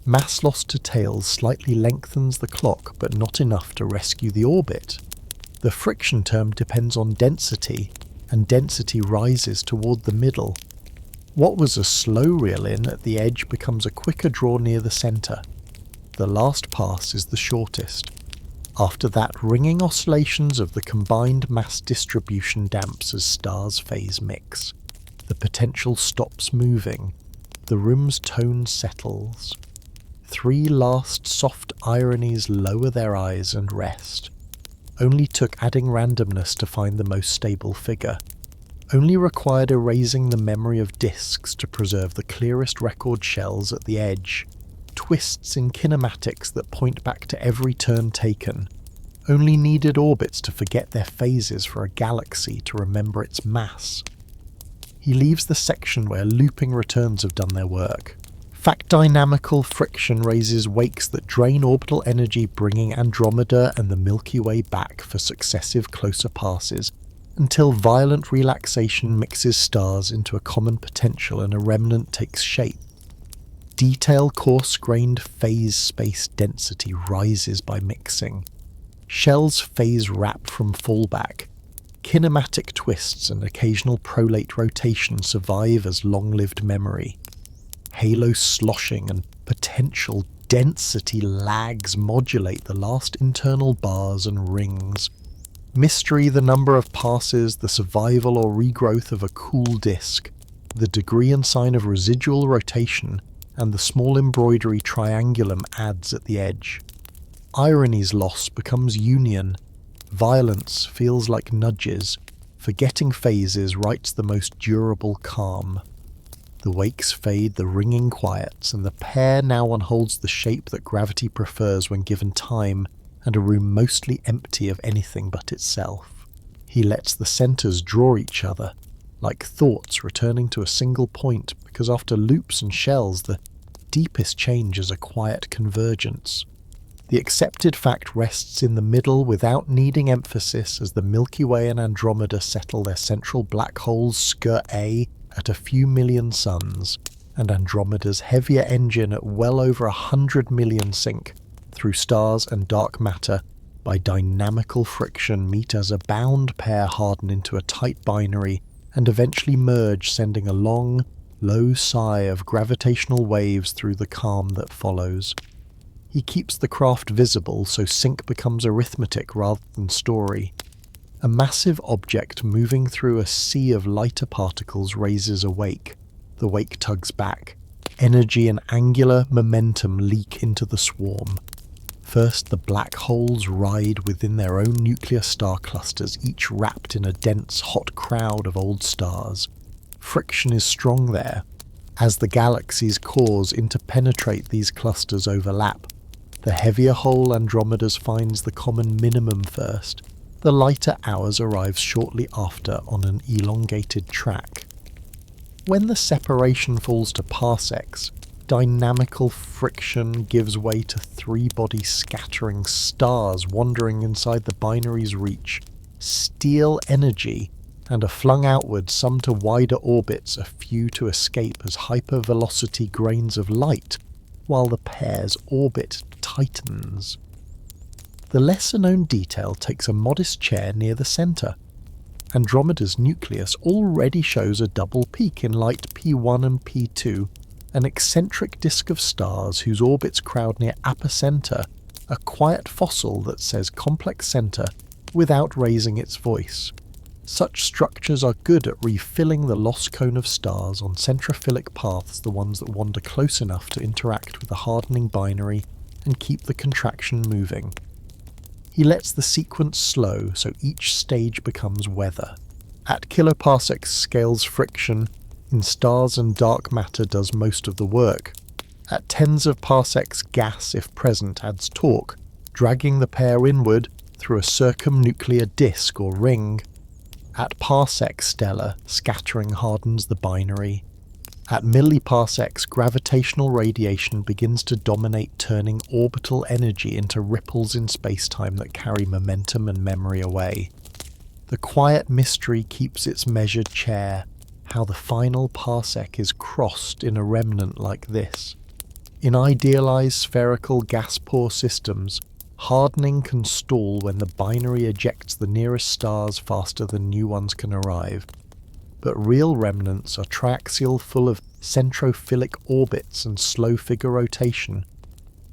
Mass loss to tails slightly lengthens the clock, but not enough to rescue the orbit. The friction term depends on density, and density rises toward the middle. What was a slow reel-in at the edge becomes a quicker draw near the centre. The last pass is the shortest. After that, ringing oscillations of the combined mass distribution damps as stars phase mix. The potential stops moving. The room's tone settles. 3 last soft ironies lower their eyes and rest. Only took adding randomness to find the most stable figure. Only required erasing the memory of disks to preserve the clearest record shells at the edge. Twists in kinematics that point back to every turn taken. Only needed orbits to forget their phases for a galaxy to remember its mass. He leaves the section where looping returns have done their work. Fact dynamical friction raises wakes that drain orbital energy, bringing Andromeda and the Milky Way back for successive closer passes, until violent relaxation mixes stars into a common potential and a remnant takes shape. Detail coarse-grained phase space density rises by mixing. Shells phase wrap from fallback. Kinematic twists and occasional prolate rotation survive as long-lived memory. Halo sloshing and potential density lags modulate the last internal bars and rings. Mystery, the number of passes, the survival or regrowth of a cool disk, the degree and sign of residual rotation, and the small embroidery triangulum adds at the edge. Irony's loss becomes union. Violence feels like nudges. Forgetting phases writes the most durable calm. The wakes fade, the ringing quiets, and the pair now unholds the shape that gravity prefers when given time, and a room mostly empty of anything but itself. He lets the centres draw each other, like thoughts returning to a single point, because after loops and shells, the deepest change is a quiet convergence. The accepted fact rests in the middle without needing emphasis as the Milky Way and Andromeda settle their central black holes skirt A at a few million suns, and Andromeda's heavier engine at well over 100 million sink through stars and dark matter by dynamical friction meet as a bound pair harden into a tight binary and eventually merge, sending a long, low sigh of gravitational waves through the calm that follows. He keeps the craft visible so sync becomes arithmetic rather than story. A massive object moving through a sea of lighter particles raises a wake. The wake tugs back. Energy and angular momentum leak into the swarm. First, the black holes ride within their own nuclear star clusters, each wrapped in a dense, hot crowd of old stars. Friction is strong there. As the galaxy's cores interpenetrate, these clusters overlap. The heavier whole Andromeda's finds the common minimum first. The lighter ours arrives shortly after on an elongated track. When the separation falls to parsecs, dynamical friction gives way to three-body scattering stars wandering inside the binary's reach. Steal energy and are flung outward, some to wider orbits, a few to escape as hypervelocity grains of light, while the pair's orbit tightens. The lesser-known detail takes a modest chair near the centre. Andromeda's nucleus already shows a double peak in light P1 and P2, an eccentric disk of stars whose orbits crowd near apocenter, a quiet fossil that says complex centre without raising its voice. Such structures are good at refilling the lost cone of stars on centrophilic paths, the ones that wander close enough to interact with the hardening binary and keep the contraction moving. He lets the sequence slow so each stage becomes weather. At kiloparsec scales, friction in stars and dark matter does most of the work. At tens of parsecs, gas, if present, adds torque, dragging the pair inward through a circumnuclear disk or ring. At parsec stellar, scattering hardens the binary. At milliparsecs, gravitational radiation begins to dominate, turning orbital energy into ripples in spacetime that carry momentum and memory away. The quiet mystery keeps its measured chair, how the final parsec is crossed in a remnant like this. In idealized spherical gas-poor systems, hardening can stall when the binary ejects the nearest stars faster than new ones can arrive. But real remnants are triaxial, full of centrophilic orbits and slow figure rotation.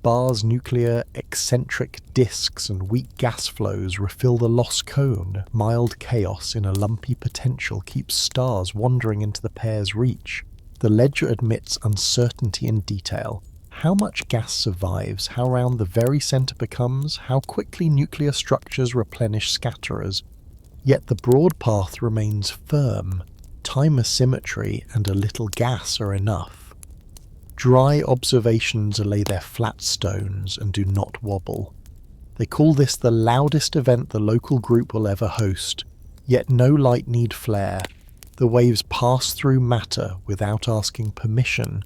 Bars, nuclear, eccentric disks and weak gas flows refill the lost cone. Mild chaos in a lumpy potential keeps stars wandering into the pair's reach. The ledger admits uncertainty in detail. How much gas survives, how round the very centre becomes, how quickly nuclear structures replenish scatterers. Yet the broad path remains firm. Time asymmetry and a little gas are enough. Dry observations allay their flat stones and do not wobble. They call this the loudest event the local group will ever host, yet no light need flare. The waves pass through matter without asking permission.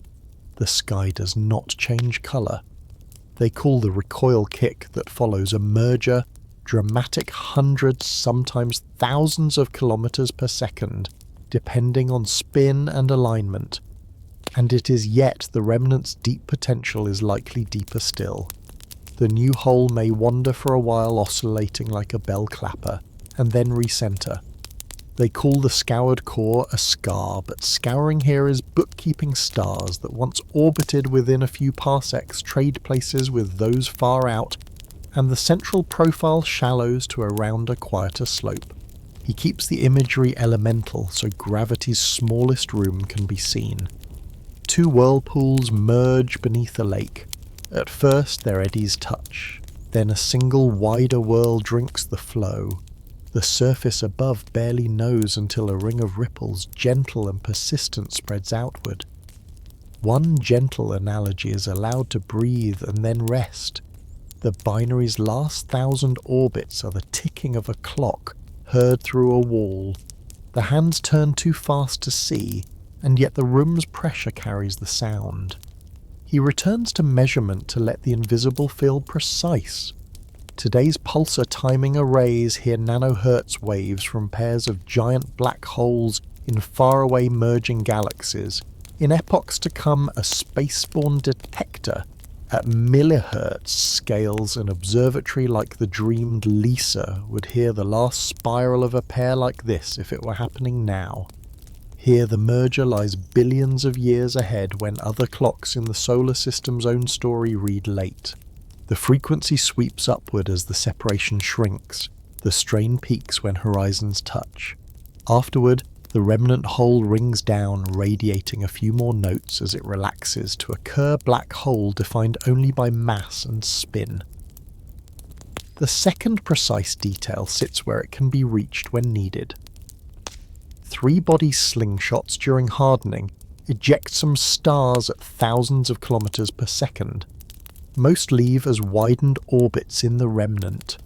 The sky does not change colour. They call the recoil kick that follows a merger dramatic hundreds, sometimes thousands of kilometres per second, depending on spin and alignment. And it is yet the remnant's deep potential is likely deeper still. The new hole may wander for a while, oscillating like a bell clapper, and then recenter. They call the scoured core a scar, but scouring here is bookkeeping stars that once orbited within a few parsecs trade places with those far out, and the central profile shallows to a rounder, quieter slope. He keeps the imagery elemental so gravity's smallest room can be seen. Two whirlpools merge beneath a lake. At first their eddies touch, then a single wider whirl drinks the flow. The surface above barely knows until a ring of ripples, gentle and persistent, spreads outward. One gentle analogy is allowed to breathe and then rest. The binary's last 1,000 orbits are the ticking of a clock heard through a wall. The hands turn too fast to see, and yet the room's pressure carries the sound. He returns to measurement to let the invisible feel precise. Today's pulsar timing arrays hear nanohertz waves from pairs of giant black holes in faraway merging galaxies. In epochs to come, a spaceborne detector at millihertz scales, an observatory like the dreamed Lisa would hear the last spiral of a pair like this if it were happening now. Here the merger lies billions of years ahead when other clocks in the solar system's own story read late. The frequency sweeps upward as the separation shrinks. The strain peaks when horizons touch. Afterward, the remnant hole rings down, radiating a few more notes as it relaxes to a Kerr black hole defined only by mass and spin. The second precise detail sits where it can be reached when needed. 3-body slingshots during hardening eject some stars at thousands of kilometers per second. Most leave as widened orbits in the remnant.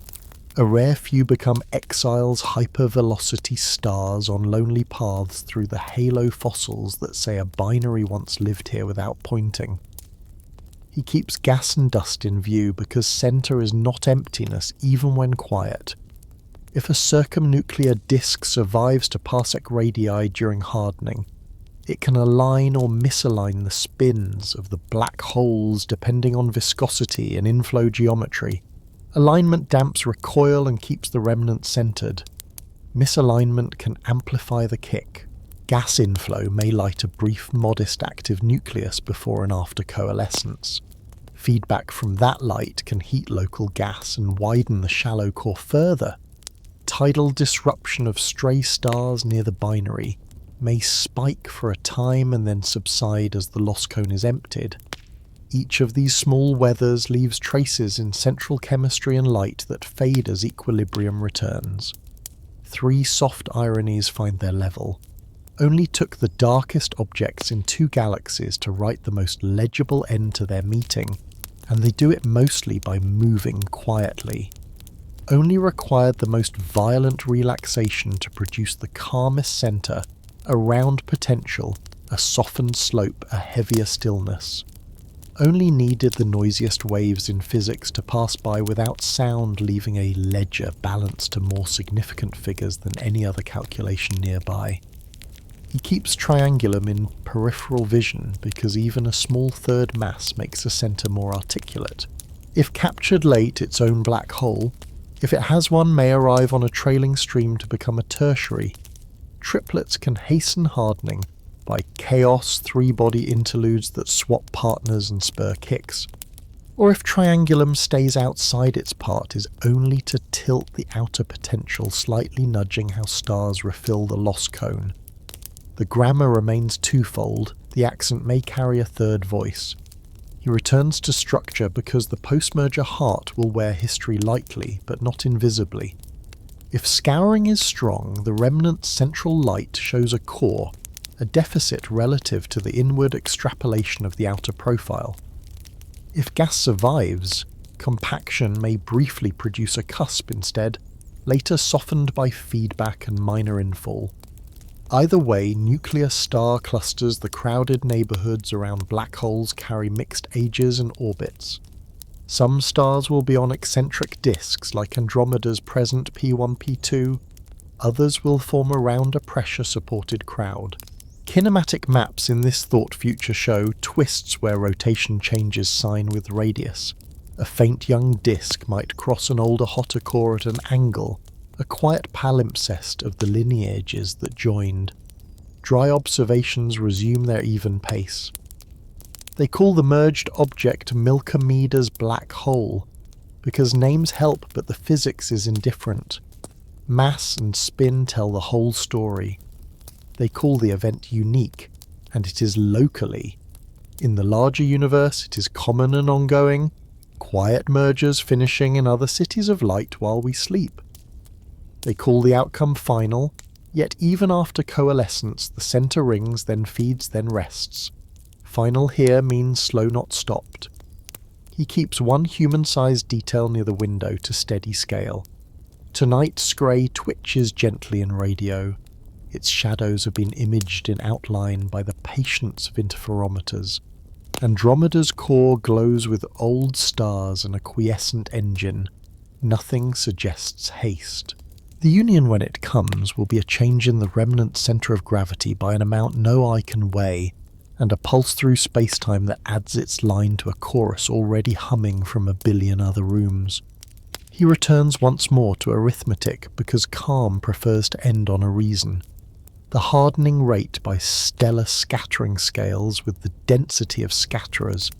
A rare few become exiles, hypervelocity stars on lonely paths through the halo fossils that say a binary once lived here without pointing. He keeps gas and dust in view because center is not emptiness even when quiet. If a circumnuclear disk survives to parsec radii during hardening, it can align or misalign the spins of the black holes depending on viscosity and inflow geometry. Alignment damps recoil and keeps the remnant centered. Misalignment can amplify the kick. Gas inflow may light a brief, modest active nucleus before and after coalescence. Feedback from that light can heat local gas and widen the shallow core further. Tidal disruption of stray stars near the binary may spike for a time and then subside as the loss cone is emptied. Each of these small weathers leaves traces in central chemistry and light that fade as equilibrium returns. 3 soft ironies find their level. Only took the darkest objects in 2 galaxies to write the most legible end to their meeting, and they do it mostly by moving quietly. Only required the most violent relaxation to produce the calmest center, a round potential, a softened slope, a heavier stillness. Only needed the noisiest waves in physics to pass by without sound, leaving a ledger balanced to more significant figures than any other calculation nearby. He keeps triangulum in peripheral vision because even a small third mass makes a center more articulate. If captured late, its own black hole, if it has one, may arrive on a trailing stream to become a tertiary. Triplets can hasten hardening by chaos 3-body interludes that swap partners and spur kicks. Or if triangulum stays outside its part, is only to tilt the outer potential, slightly nudging how stars refill the loss cone. The grammar remains twofold, the accent may carry a third voice. He returns to structure because the post-merger heart will wear history lightly, but not invisibly. If scouring is strong, the remnant central light shows a core, a deficit relative to the inward extrapolation of the outer profile. If gas survives, compaction may briefly produce a cusp instead, later softened by feedback and minor infall. Either way, nuclear star clusters, the crowded neighborhoods around black holes, carry mixed ages and orbits. Some stars will be on eccentric disks like Andromeda's present P1-P2, others will form around a pressure-supported crowd. Kinematic maps in this thought future show twists where rotation changes sign with radius. A faint young disk might cross an older hotter core at an angle, a quiet palimpsest of the lineages that joined. Dry observations resume their even pace. They call the merged object Milky's black hole, because names help but the physics is indifferent. Mass and spin tell the whole story. They call the event unique, and it is locally. In the larger universe, it is common and ongoing, quiet mergers finishing in other cities of light while we sleep. They call the outcome final, yet even after coalescence, the center rings, then feeds, then rests. Final here means slow, not stopped. He keeps one human-sized detail near the window to steady scale. Tonight's grey twitches gently in radio. Its shadows have been imaged in outline by the patience of interferometers. Andromeda's core glows with old stars and a quiescent engine. Nothing suggests haste. The union, when it comes, will be a change in the remnant centre of gravity by an amount no eye can weigh, and a pulse through space-time that adds its line to a chorus already humming from a billion other rooms. He returns once more to arithmetic because calm prefers to end on a reason. The hardening rate by stellar scattering scales with the density of scatterers,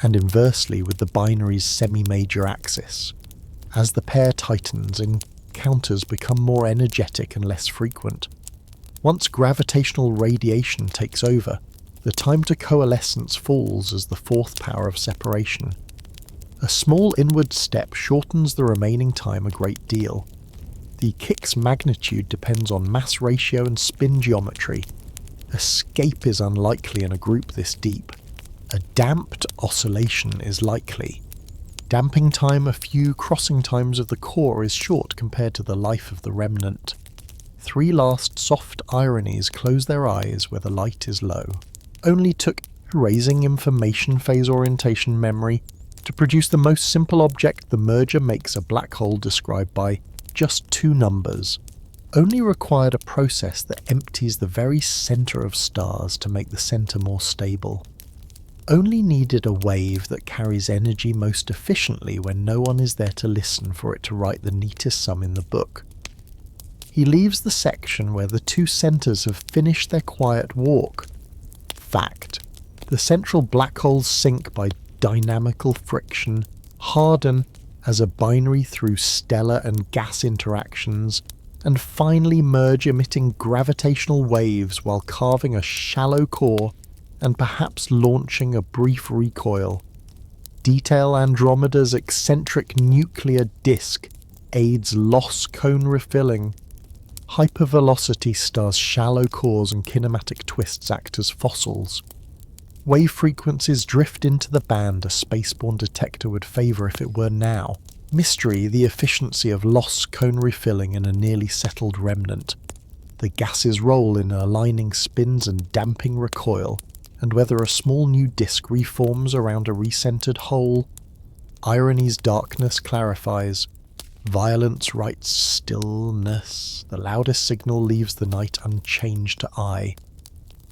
and inversely with the binary's semi-major axis. As the pair tightens, encounters become more energetic and less frequent. Once gravitational radiation takes over, the time to coalescence falls as the fourth power of separation. A small inward step shortens the remaining time a great deal. The kick's magnitude depends on mass ratio and spin geometry. Escape is unlikely in a group this deep. A damped oscillation is likely. Damping time, a few crossing times of the core, is short compared to the life of the remnant. 3 last soft ironies close their eyes where the light is low. Only took erasing information phase orientation memory to produce the most simple object the merger makes a black hole described by just 2 numbers. Only required a process that empties the very centre of stars to make the centre more stable. Only needed a wave that carries energy most efficiently when no one is there to listen for it to write the neatest sum in the book. He leaves the section where the 2 centres have finished their quiet walk. Fact. The central black holes sink by dynamical friction, harden as a binary through stellar and gas interactions, and finally merge, emitting gravitational waves while carving a shallow core and perhaps launching a brief recoil. Detail Andromeda's eccentric nuclear disk aids loss cone refilling. Hypervelocity stars' shallow cores and kinematic twists act as fossils. Wave frequencies drift into the band a spaceborne detector would favour if it were now. Mystery, the efficiency of loss cone refilling in a nearly settled remnant. The gases roll in aligning spins and damping recoil, and whether a small new disk reforms around a recentered hole. Irony's darkness clarifies. Violence writes stillness. The loudest signal leaves the night unchanged to eye.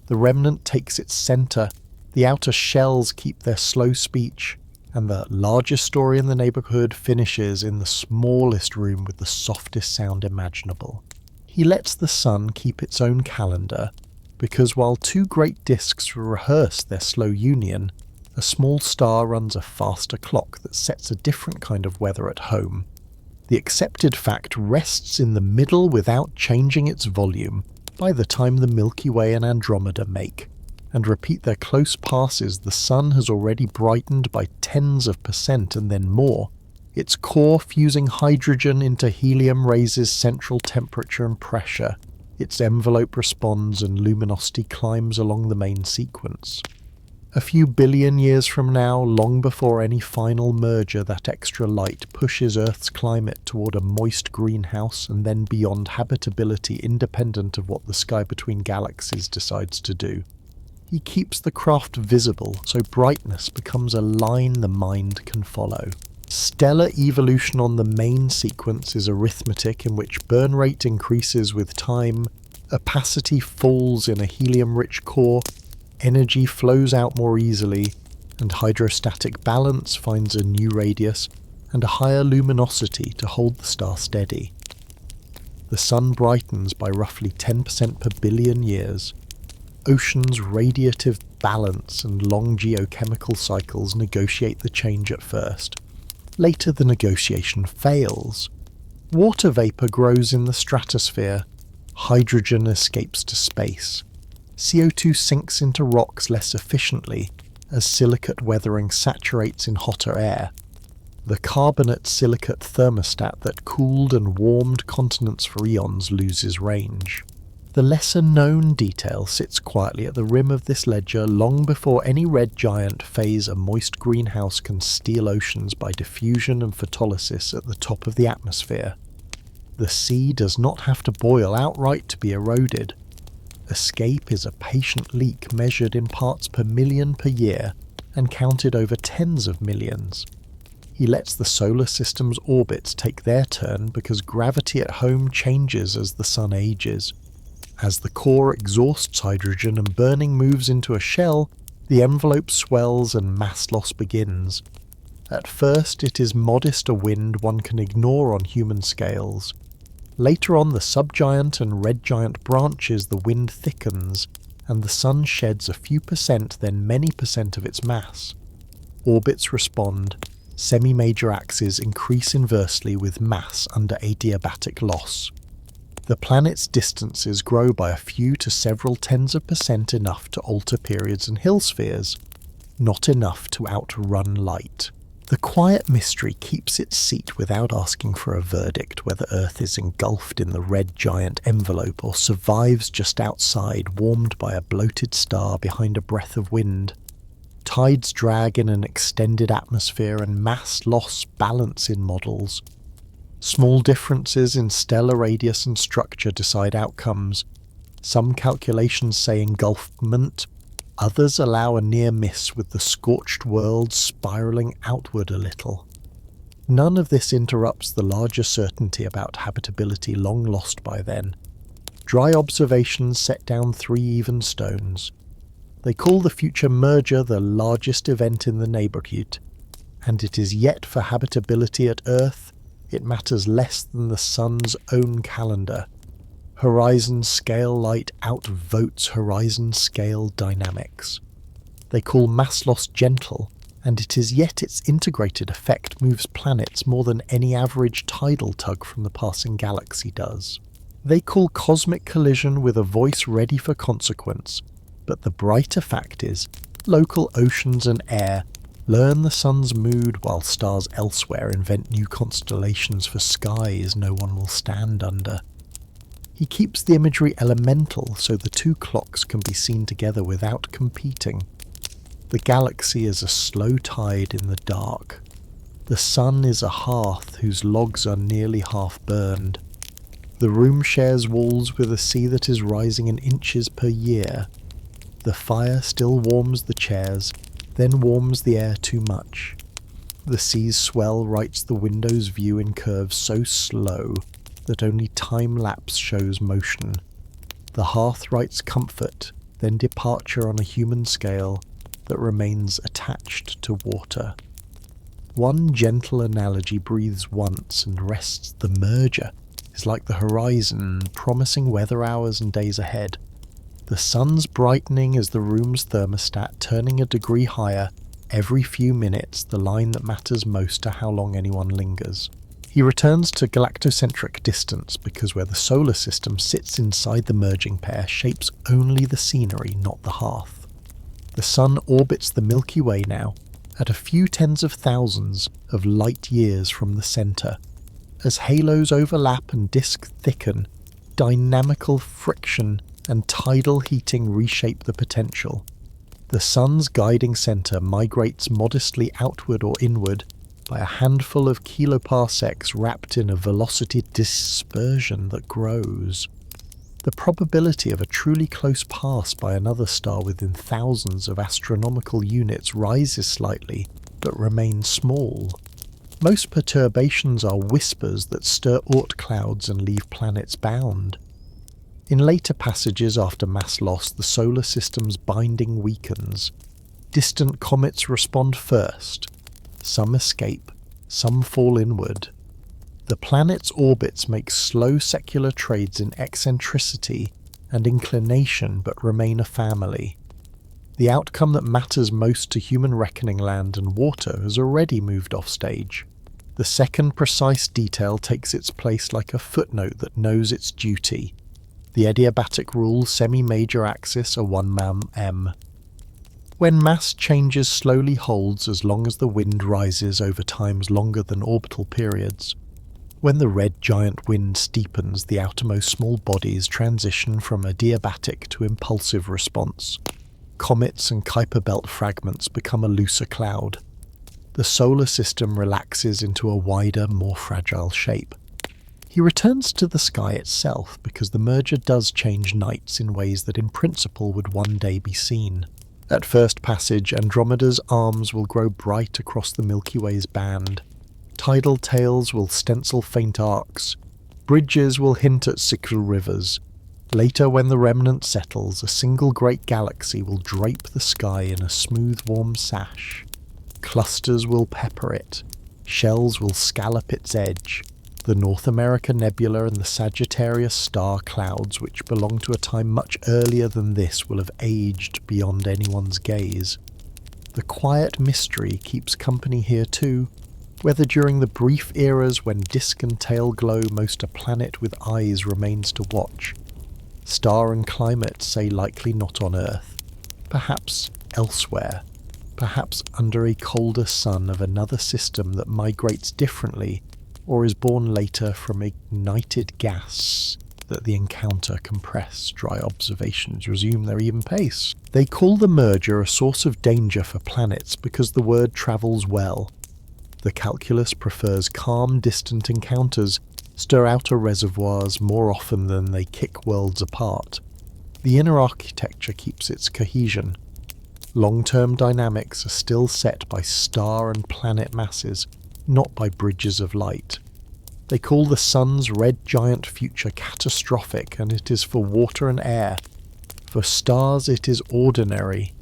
The remnant takes its centre. The outer shells keep their slow speech, and the largest story in the neighbourhood finishes in the smallest room with the softest sound imaginable. He lets the sun keep its own calendar, because while 2 great disks rehearse their slow union, a small star runs a faster clock that sets a different kind of weather at home. The accepted fact rests in the middle without changing its volume by the time the Milky Way and Andromeda make, and repeat their close passes. The sun has already brightened by tens of % and then more. Its core fusing hydrogen into helium raises central temperature and pressure. Its envelope responds and luminosity climbs along the main sequence. A few billion years from now, long before any final merger, that extra light pushes Earth's climate toward a moist greenhouse and then beyond habitability independent of what the sky between galaxies decides to do. He keeps the craft visible so brightness becomes a line the mind can follow. Stellar evolution on the main sequence is arithmetic in which burn rate increases with time, opacity falls in a helium-rich core, energy flows out more easily, and hydrostatic balance finds a new radius and a higher luminosity to hold the star steady. The sun brightens by roughly 10% per billion years. Ocean's radiative balance and long geochemical cycles negotiate the change at first. Later the negotiation fails. Water vapour grows in the stratosphere. Hydrogen escapes to space. CO2 sinks into rocks less efficiently as silicate weathering saturates in hotter air. The carbonate-silicate thermostat that cooled and warmed continents for eons loses range. The lesser-known detail sits quietly at the rim of this ledger long before any red giant phase a moist greenhouse can steal oceans by diffusion and photolysis at the top of the atmosphere. The sea does not have to boil outright to be eroded. Escape is a patient leak measured in parts per million per year and counted over tens of millions. He lets the solar system's orbits take their turn because gravity at home changes as the sun ages. As the core exhausts hydrogen and burning moves into a shell, the envelope swells and mass loss begins. At first it is modest a wind one can ignore on human scales. Later on, the subgiant and red giant branches, the wind thickens, and the sun sheds a few percent, then many percent of its mass. Orbits respond. Semi-major axes increase inversely with mass under adiabatic loss. The planet's distances grow by a few to several tens of percent, enough to alter periods and hill spheres, not enough to outrun light. The quiet mystery keeps its seat without asking for a verdict whether Earth is engulfed in the red giant envelope or survives just outside, warmed by a bloated star behind a breath of wind. Tides drag in an extended atmosphere and mass loss balance in models. Small differences in stellar radius and structure decide outcomes. Some calculations say engulfment, others allow a near miss with the scorched world spiralling outward a little. None of this interrupts the larger certainty about habitability long lost by then. Dry observations set down 3 even stones. They call the future merger the largest event in the neighbourhood, and it is yet for habitability at Earth, it matters less than the sun's own calendar. Horizon scale light outvotes horizon scale dynamics. They call mass loss gentle, and it is yet its integrated effect moves planets more than any average tidal tug from the passing galaxy does. They call cosmic collision with a voice ready for consequence, but the brighter fact is, local oceans and air learn the sun's mood while stars elsewhere invent new constellations for skies no one will stand under. He keeps the imagery elemental so the 2 clocks can be seen together without competing. The galaxy is a slow tide in the dark. The sun is a hearth whose logs are nearly half burned. The room shares walls with a sea that is rising in inches per year. The fire still warms the chairs, then warms the air too much. The sea's swell writes the window's view in curves so slow that only time-lapse shows motion. The hearth writes comfort, then departure on a human scale that remains attached to water. One gentle analogy breathes once and rests. The merger is like the horizon, promising weather hours and days ahead. The sun's brightening as the room's thermostat, turning a degree higher every few minutes, the line that matters most to how long anyone lingers. He returns to galactocentric distance because where the solar system sits inside the merging pair shapes only the scenery, not the hearth. The sun orbits the Milky Way now, at a few tens of thousands of light years from the centre. As halos overlap and disk thicken, dynamical friction and tidal heating reshape the potential. The sun's guiding centre migrates modestly outward or inward by a handful of kiloparsecs wrapped in a velocity dispersion that grows. The probability of a truly close pass by another star within thousands of astronomical units rises slightly, but remains small. Most perturbations are whispers that stir Oort clouds and leave planets bound. In later passages after mass loss, the solar system's binding weakens. Distant comets respond first. Some escape, some fall inward. The planet's orbits make slow secular trades in eccentricity and inclination but remain a family. The outcome that matters most to human reckoning, land and water, has already moved off stage. The second precise detail takes its place like a footnote that knows its duty. The adiabatic rule semi-major axis a 1 m. When mass changes slowly holds as long as the wind rises over times longer than orbital periods. When the red giant wind steepens, the outermost small bodies transition from adiabatic to impulsive response. Comets and Kuiper belt fragments become a looser cloud. The solar system relaxes into a wider, more fragile shape. He returns to the sky itself because the merger does change nights in ways that in principle would one day be seen. At first passage, Andromeda's arms will grow bright across the Milky Way's band. Tidal tails will stencil faint arcs. Bridges will hint at sickle rivers. Later, when the remnant settles, a single great galaxy will drape the sky in a smooth, warm sash. Clusters will pepper it. Shells will scallop its edge. The North America Nebula and the Sagittarius star clouds, which belong to a time much earlier than this, will have aged beyond anyone's gaze. The quiet mystery keeps company here too, whether during the brief eras when disk and tail glow most a planet with eyes remains to watch. Star and climate say likely not on Earth, perhaps elsewhere, perhaps under a colder sun of another system that migrates differently or is born later from ignited gas that the encounter compress. Dry observations resume their even pace. They call the merger a source of danger for planets because the word travels well. The calculus prefers calm, distant encounters, stir outer reservoirs more often than they kick worlds apart. The inner architecture keeps its cohesion. Long-term dynamics are still set by star and planet masses, not by bridges of light. They call the sun's red giant future catastrophic, and it is for water and air. For stars it is ordinary.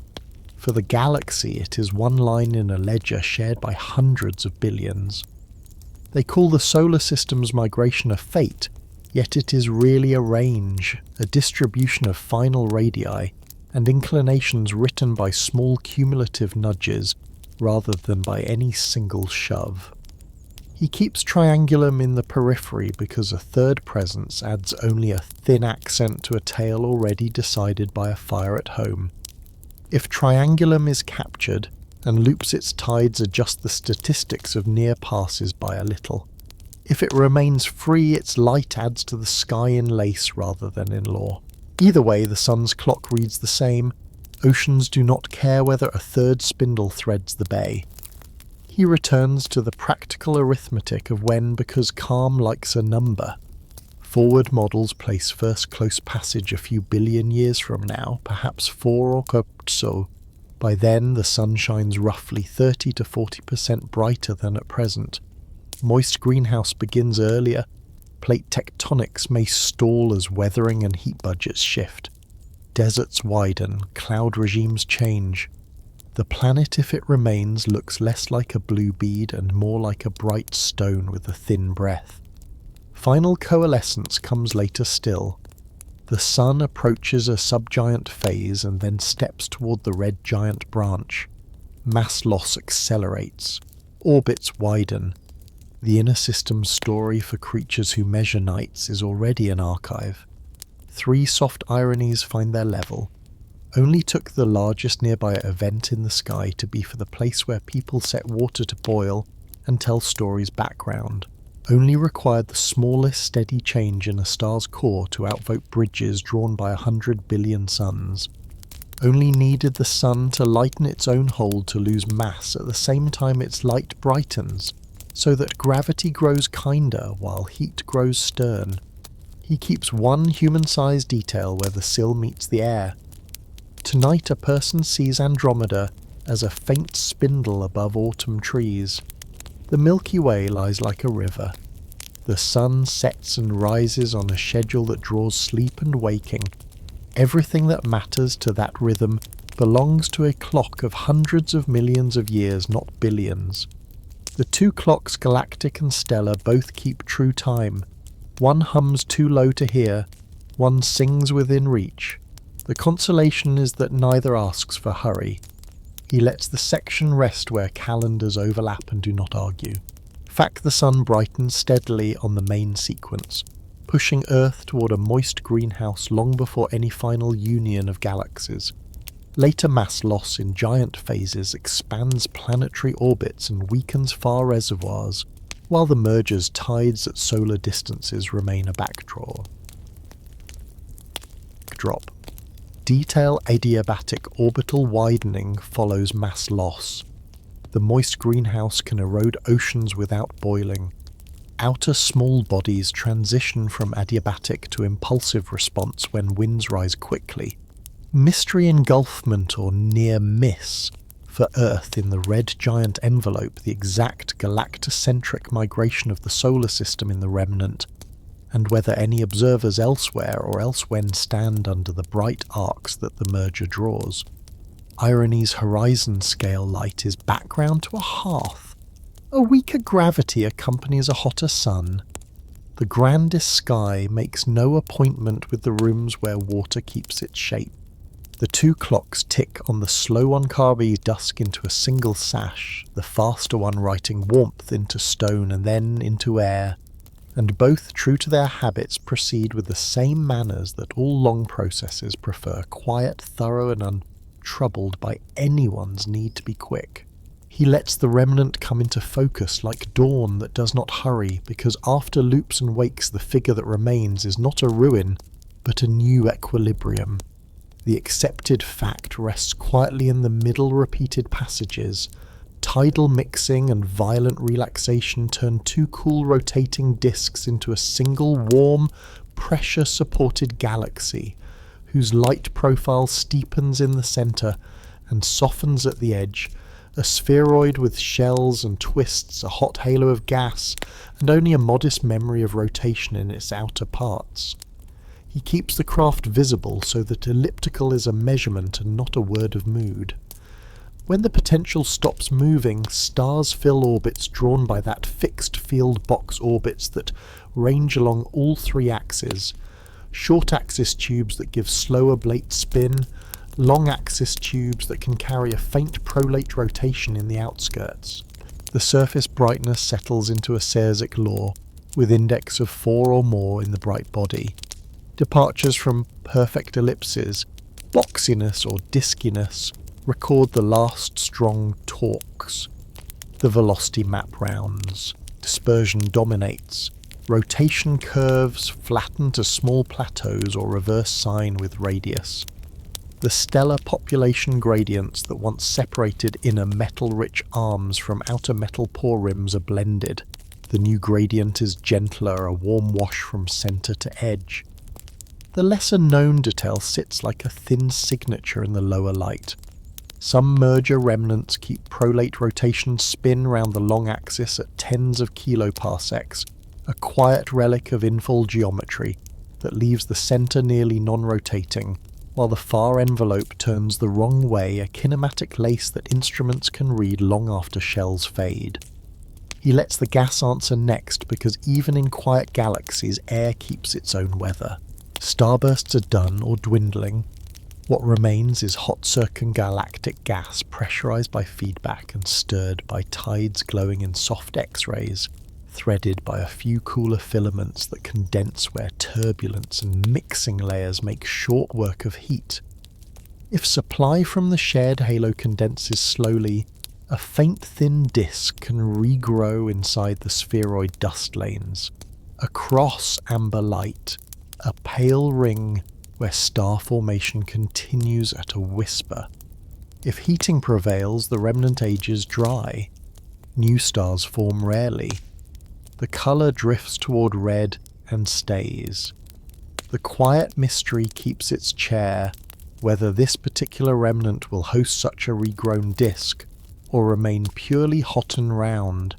For the galaxy it is one line in a ledger shared by hundreds of billions. They call the solar system's migration a fate, yet it is really a range, a distribution of final radii, and inclinations written by small cumulative nudges rather than by any single shove. He keeps Triangulum in the periphery because a third presence adds only a thin accent to a tale already decided by a fire at home. If Triangulum is captured, and loops its tides adjust the statistics of near passes by a little. If it remains free, its light adds to the sky in lace rather than in law. Either way, the sun's clock reads the same. Oceans do not care whether a third spindle threads the bay. He returns to the practical arithmetic of when because calm likes a number. Forward models place first close passage a few billion years from now, perhaps 4 or so. By then the sun shines roughly 30 to 40% brighter than at present. Moist greenhouse begins earlier. Plate tectonics may stall as weathering and heat budgets shift. Deserts widen, cloud regimes change. The planet, if it remains, looks less like a blue bead and more like a bright stone with a thin breath. Final coalescence comes later still. The sun approaches a subgiant phase and then steps toward the red giant branch. Mass loss accelerates. Orbits widen. The inner system's story for creatures who measure nights is already an archive. 3 soft ironies find their level. Only took the largest nearby event in the sky to be for the place where people set water to boil and tell stories background. Only required the smallest steady change in a star's core to outvote bridges drawn by 100 billion suns. Only needed the sun to lighten its own hold to lose mass at the same time its light brightens, so that gravity grows kinder while heat grows stern. He keeps one human-sized detail where the sill meets the air. Tonight a person sees Andromeda as a faint spindle above autumn trees. The Milky Way lies like a river. The sun sets and rises on a schedule that draws sleep and waking. Everything that matters to that rhythm belongs to a clock of hundreds of millions of years, not billions. The 2 clocks, galactic and stellar, both keep true time. One hums too low to hear, one sings within reach. The consolation is that neither asks for hurry. He lets the section rest where calendars overlap and do not argue. The sun brightens steadily on the main sequence, pushing Earth toward a moist greenhouse long before any final union of galaxies. Later mass loss in giant phases expands planetary orbits and weakens far reservoirs, while the merger's tides at solar distances remain a backdraw. Drop. Detail adiabatic orbital widening follows mass loss. The moist greenhouse can erode oceans without boiling. Outer small bodies transition from adiabatic to impulsive response when winds rise quickly. Mystery engulfment or near miss for Earth in the red giant envelope, the exact galactocentric migration of the solar system in the remnant, and whether any observers elsewhere or elsewhen stand under the bright arcs that the merger draws. Irony's horizon scale light is background to a hearth. A weaker gravity accompanies a hotter sun. The grandest sky makes no appointment with the rooms where water keeps its shape. The two clocks tick on the slow one carby dusk into a single sash, the faster one writing warmth into stone and then into air, and both, true to their habits, proceed with the same manners that all long processes prefer, quiet, thorough, and untroubled by anyone's need to be quick. He lets the remnant come into focus like dawn that does not hurry, because after loops and wakes the figure that remains is not a ruin, but a new equilibrium. The accepted fact rests quietly in the middle repeated passages. Tidal mixing and violent relaxation turn two cool rotating disks into a single warm, pressure-supported galaxy, whose light profile steepens in the centre and softens at the edge, a spheroid with shells and twists, a hot halo of gas, and only a modest memory of rotation in its outer parts. He keeps the craft visible so that elliptical is a measurement and not a word of mood. When the potential stops moving, stars fill orbits drawn by that fixed field box orbits that range along all three axes. Short axis tubes that give slow oblate spin, long axis tubes that can carry a faint prolate rotation in the outskirts. The surface brightness settles into a Seresic law, with index of 4 or more in the bright body. Departures from perfect ellipses, boxiness or diskiness, record the last strong torques. The velocity map rounds. Dispersion dominates. Rotation curves flatten to small plateaus or reverse sine with radius. The stellar population gradients that once separated inner metal-rich arms from outer metal pore rims are blended. The new gradient is gentler, a warm wash from centre to edge. The lesser-known detail sits like a thin signature in the lower light. Some merger remnants keep prolate rotation spin round the long axis at tens of kiloparsecs, a quiet relic of infill geometry that leaves the centre nearly non-rotating, while the far envelope turns the wrong way, a kinematic lace that instruments can read long after shells fade. He lets the gas answer next because even in quiet galaxies, air keeps its own weather. Starbursts are done or dwindling. What remains is hot circumgalactic gas pressurized by feedback and stirred by tides glowing in soft X-rays, threaded by a few cooler filaments that condense where turbulence and mixing layers make short work of heat. If supply from the shared halo condenses slowly, a faint thin disk can regrow inside the spheroid dust lanes. Across amber light, a pale ring where star formation continues at a whisper. If heating prevails, the remnant ages dry. New stars form rarely. The colour drifts toward red and stays. The quiet mystery keeps its chair, whether this particular remnant will host such a regrown disk, or remain purely hot and round.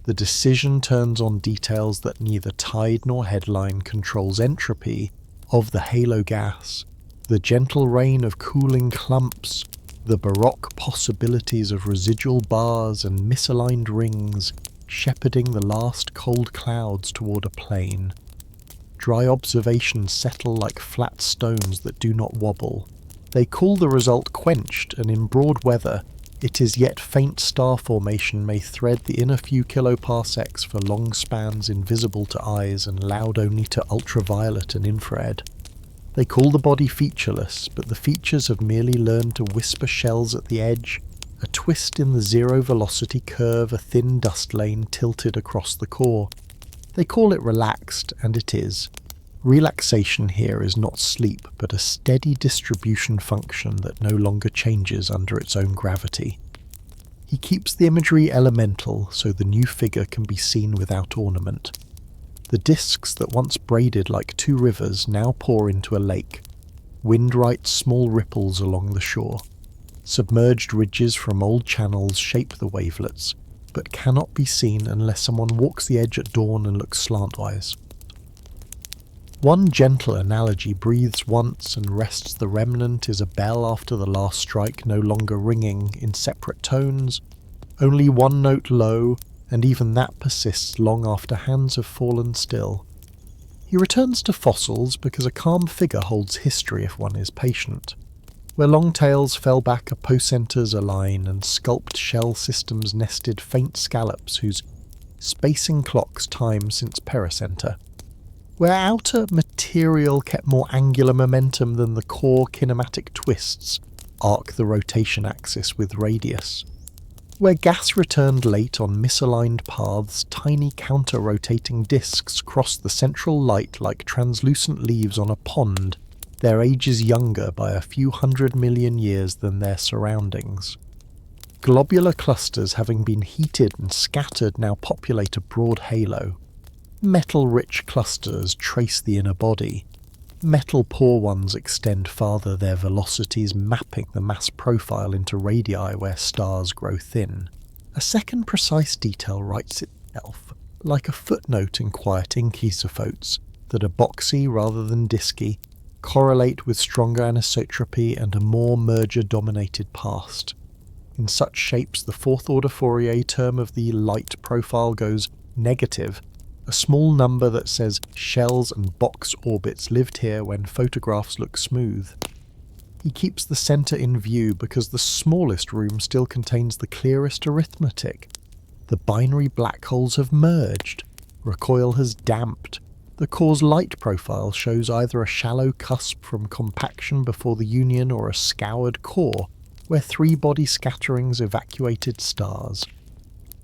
The decision turns on details that neither tide nor headline controls. Entropy of the halo gas, the gentle rain of cooling clumps, the baroque possibilities of residual bars and misaligned rings, shepherding the last cold clouds toward a plain. Dry observations settle like flat stones that do not wobble. They call the result quenched, and in broad weather, it is yet faint star formation may thread the inner few kiloparsecs for long spans invisible to eyes and loud only to ultraviolet and infrared. They call the body featureless, but the features have merely learned to whisper shells at the edge, a twist in the zero-velocity curve, a thin dust lane tilted across the core. They call it relaxed, and it is. Relaxation here is not sleep, but a steady distribution function that no longer changes under its own gravity. He keeps the imagery elemental so the new figure can be seen without ornament. The discs that once braided like two rivers now pour into a lake. Wind writes small ripples along the shore. Submerged ridges from old channels shape the wavelets, but cannot be seen unless someone walks the edge at dawn and looks slantwise. One gentle analogy breathes once and rests the remnant is a bell after the last strike, no longer ringing in separate tones, only one note low, and even that persists long after hands have fallen still. He returns to fossils because a calm figure holds history if one is patient. Where long tails fell back, apocenters align, and sculpt shell systems nested faint scallops whose spacing clocks time since pericenter. Where outer material kept more angular momentum than the core kinematic twists arc the rotation axis with radius. Where gas returned late on misaligned paths, tiny counter-rotating disks cross the central light like translucent leaves on a pond, their ages younger by a few 100 million years than their surroundings. Globular clusters having been heated and scattered now populate a broad halo. Metal-rich clusters trace the inner body. Metal-poor ones extend farther, their velocities mapping the mass profile into radii where stars grow thin. A second precise detail writes itself, like a footnote in quiet inkisophotes, that are boxy rather than disky, correlate with stronger anisotropy and a more merger-dominated past. In such shapes, the fourth-order Fourier term of the light profile goes negative, a small number that says shells and box orbits lived here when photographs look smooth. He keeps the centre in view because the smallest room still contains the clearest arithmetic. The binary black holes have merged. Recoil has damped. The core's light profile shows either a shallow cusp from compaction before the union or a scoured core, where three-body scatterings evacuated stars.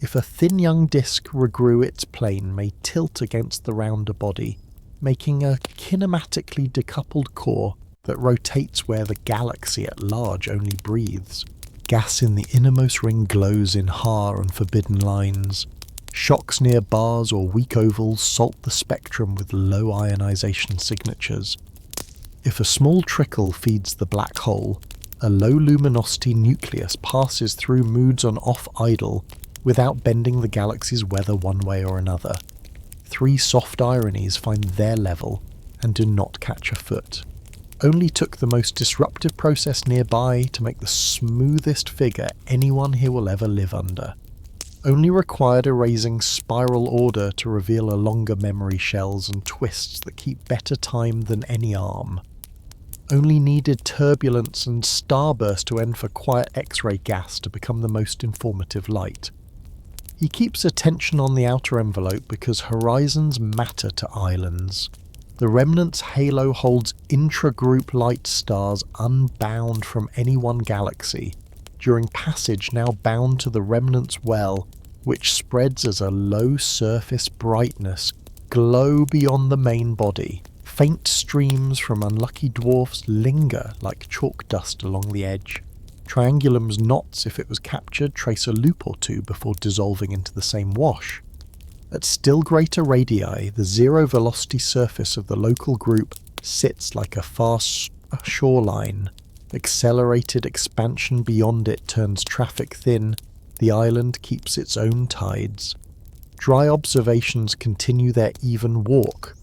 If a thin young disk regrew its plane may tilt against the rounder body, making a kinematically decoupled core that rotates where the galaxy at large only breathes. Gas in the innermost ring glows in Haar and forbidden lines. Shocks near bars or weak ovals salt the spectrum with low ionization signatures. If a small trickle feeds the black hole, a low luminosity nucleus passes through moods on off-idle without bending the galaxy's weather one way or another. Three soft ironies find their level and do not catch a foot. Only took the most disruptive process nearby to make the smoothest figure anyone here will ever live under. Only required erasing spiral order to reveal a longer memory shells and twists that keep better time than any arm. Only needed turbulence and starburst to end for quiet X-ray gas to become the most informative light. He keeps attention on the outer envelope because horizons matter to islands. The remnant's halo holds intra-group light stars unbound from any one galaxy, during passage now bound to the remnant's well, which spreads as a low-surface brightness glow beyond the main body. Faint streams from unlucky dwarfs linger like chalk dust along the edge. Triangulum's knots, if it was captured, trace a loop or two before dissolving into the same wash. At still greater radii, the zero-velocity surface of the local group sits like a fast shoreline. Accelerated expansion beyond it turns traffic thin. The island keeps its own tides. Dry observations continue their even walk.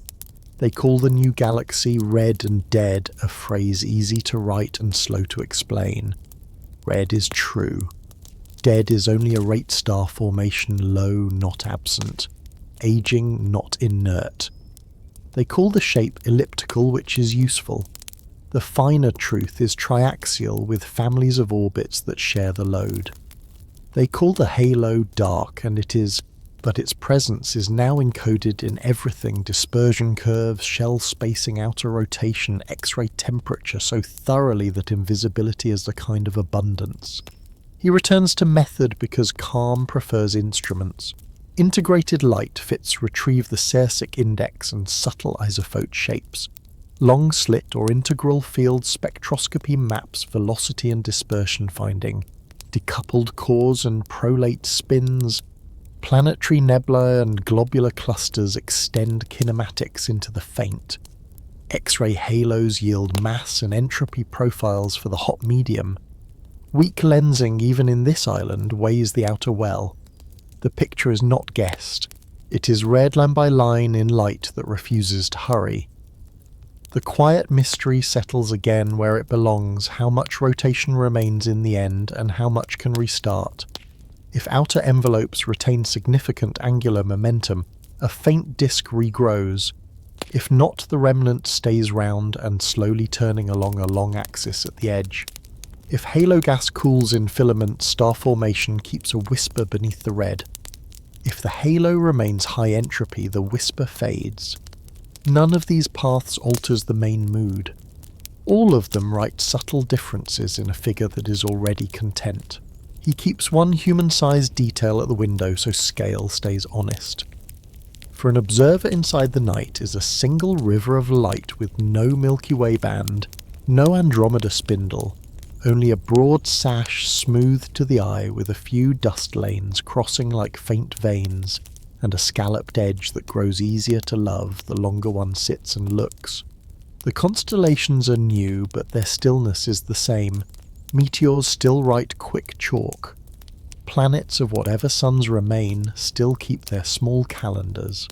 They call the new galaxy red and dead, a phrase easy to write and slow to explain. Red is true. Dead is only a rate star formation, low, not absent. Aging, not inert. They call the shape elliptical, which is useful. The finer truth is triaxial, with families of orbits that share the load. They call the halo dark, and it is, but its presence is now encoded in everything: dispersion curves, shell spacing, outer rotation, X-ray temperature, so thoroughly that invisibility is a kind of abundance. He returns to method because calm prefers instruments. Integrated light fits retrieve the Cercic index and subtle isophote shapes. Long slit or integral field spectroscopy maps velocity and dispersion finding. decoupled cores and prolate spins. Planetary nebulae and globular clusters extend kinematics into the faint. X-ray halos yield mass and entropy profiles for the hot medium. Weak lensing even in this island weighs the outer well. The picture is not guessed. It is red line by line in light that refuses to hurry. The quiet mystery settles again where it belongs, how much rotation remains in the end and how much can restart. If outer envelopes retain significant angular momentum, a faint disk regrows. If not, the remnant stays round and slowly turning along a long axis at the edge. If halo gas cools in filament, star formation keeps a whisper beneath the red. If the halo remains high entropy, the whisper fades. None of these paths alters the main mood. All of them write subtle differences in a figure that is already content. He keeps one human-sized detail at the window so scale stays honest. For an observer inside the night is a single river of light with no Milky Way band, no Andromeda spindle, only a broad sash smoothed to the eye with a few dust lanes crossing like faint veins, and a scalloped edge that grows easier to love the longer one sits and looks. The constellations are new, but their stillness is the same. Meteors still write quick chalk. Planets of whatever suns remain still keep their small calendars.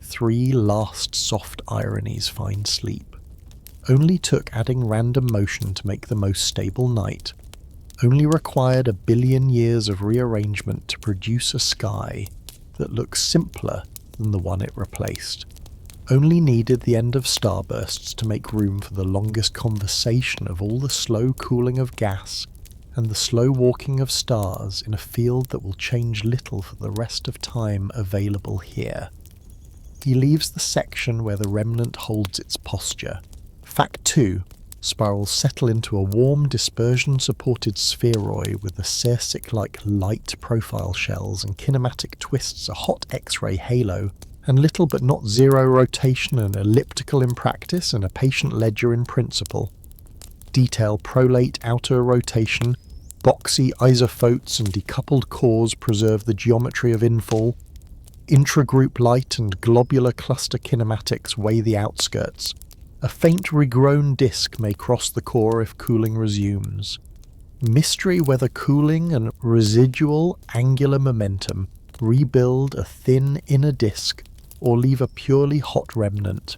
3 last soft ironies find sleep. Only took adding random motion to make the most stable night. Only required 1 billion years of rearrangement to produce a sky that looks simpler than the one it replaced. Only needed the end of starbursts to make room for the longest conversation of all the slow cooling of gas and the slow walking of stars in a field that will change little for the rest of time available here. He leaves the section where the remnant holds its posture. Fact 2. Spirals settle into a warm dispersion-supported spheroid with a Cirsic-like light profile shells and kinematic twists, a hot X-ray halo, and little but not zero rotation, and elliptical in practice and a patient ledger in principle. Detail prolate outer rotation, boxy isophotes and decoupled cores preserve the geometry of infall. Intragroup light and globular cluster kinematics weigh the outskirts. A faint regrown disk may cross the core if cooling resumes. Mystery whether cooling and residual angular momentum rebuild a thin inner disk or leave a purely hot remnant.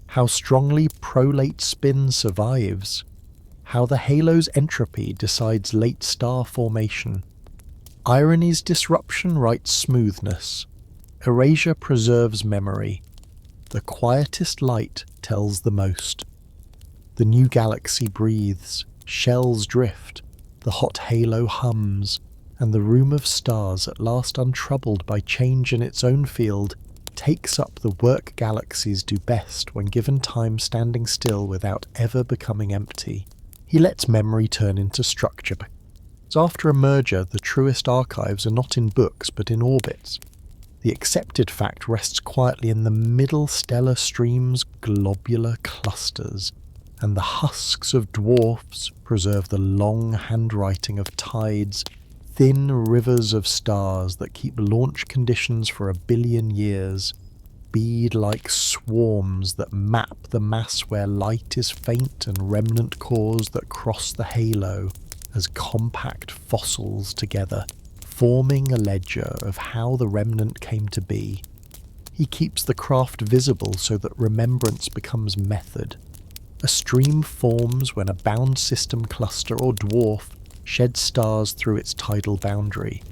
How strongly prolate spin survives. How the halo's entropy decides late star formation. Irony's disruption writes smoothness. Erasure preserves memory. The quietest light tells the most. The new galaxy breathes, shells drift, the hot halo hums, and the room of stars, at last untroubled by change in its own field, takes up the work galaxies do best when given time standing still without ever becoming empty. He lets memory turn into structure. After a merger, the truest archives are not in books but in orbits. The accepted fact rests quietly in the middle stellar stream's globular clusters, and the husks of dwarfs preserve the long handwriting of tides, thin rivers of stars that keep launch conditions for 1 billion years, bead-like swarms that map the mass where light is faint and remnant cores that cross the halo as compact fossils together, forming a ledger of how the remnant came to be. He keeps the craft visible so that remembrance becomes method. A stream forms when a bound system cluster or dwarf sheds stars through its tidal boundary.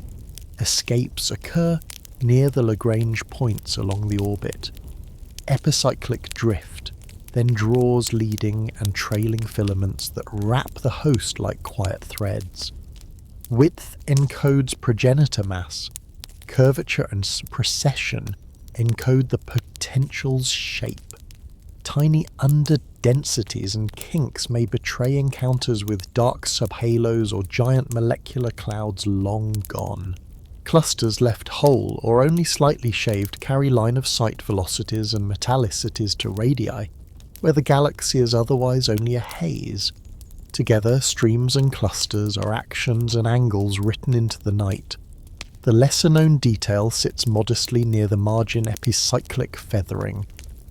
Escapes occur near the Lagrange points along the orbit. Epicyclic drift, then draws leading and trailing filaments that wrap the host like quiet threads. Width encodes progenitor mass. Curvature and precession encode the potential's shape. Tiny underdensities and kinks may betray encounters with dark subhalos or giant molecular clouds long gone. Clusters left whole or only slightly shaved carry line-of-sight velocities and metallicities to radii, where the galaxy is otherwise only a haze. Together, streams and clusters are actions and angles written into the night. The lesser-known detail sits modestly near the margin epicyclic feathering.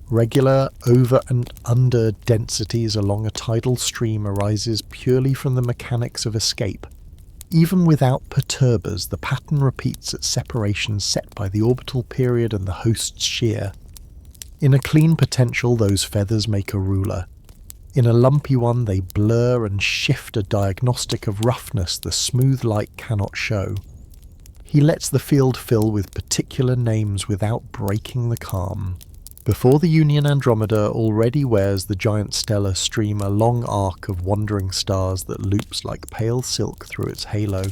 Regular over and under densities along a tidal stream arises purely from the mechanics of escape. Even without perturbers, the pattern repeats at separations set by the orbital period and the host's shear. In a clean potential, those feathers make a ruler. In a lumpy one, they blur and shift, a diagnostic of roughness the smooth light cannot show. He lets the field fill with particular names without breaking the calm. Before the Union Andromeda already wears the giant stellar stream a long arc of wandering stars that loops like pale silk through its halo.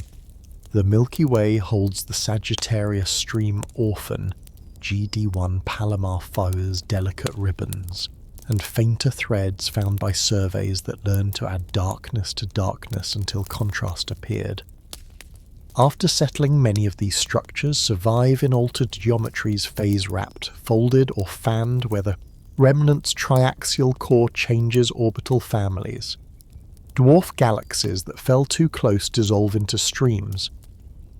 The Milky Way holds the Sagittarius stream orphan, GD1 Palomar Fowler's delicate ribbons, and fainter threads found by surveys that learned to add darkness to darkness until contrast appeared. After settling, many of these structures survive in altered geometries phase-wrapped, folded or fanned, where the remnant's triaxial core changes orbital families. Dwarf galaxies that fell too close dissolve into streams.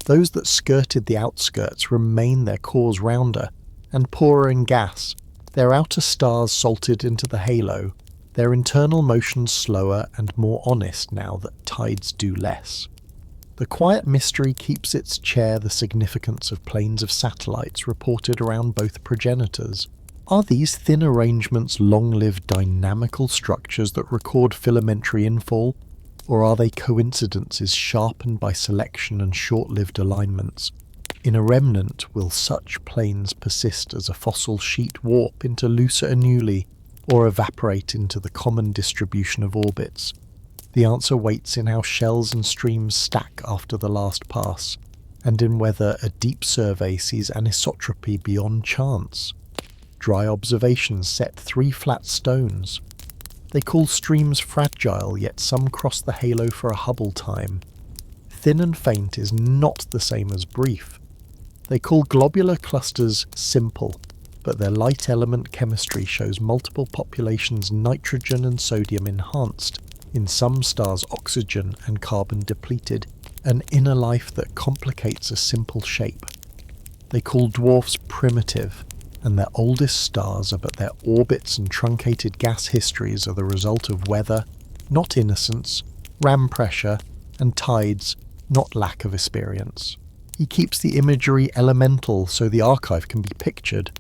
Those that skirted the outskirts remain their cores rounder and poorer in gas, their outer stars salted into the halo, their internal motions slower and more honest now that tides do less. The quiet mystery keeps its chair the significance of planes of satellites reported around both progenitors. Are these thin arrangements long-lived dynamical structures that record filamentary infall, or are they coincidences sharpened by selection and short-lived alignments? In a remnant, will such planes persist as a fossil sheet warp into looser annuli, or evaporate into the common distribution of orbits? The answer waits in how shells and streams stack after the last pass, and in whether a deep survey sees anisotropy beyond chance. Dry observations set 3 flat stones. They call streams fragile, yet some cross the halo for a Hubble time. Thin and faint is not the same as brief. They call globular clusters simple, but their light element chemistry shows multiple populations nitrogen and sodium enhanced, in some stars oxygen and carbon depleted, an inner life that complicates a simple shape. They call dwarfs primitive, and their oldest stars are but their orbits and truncated gas histories are the result of weather, not innocence, ram pressure, and tides, not lack of experience. He keeps the imagery elemental so the archive can be pictured.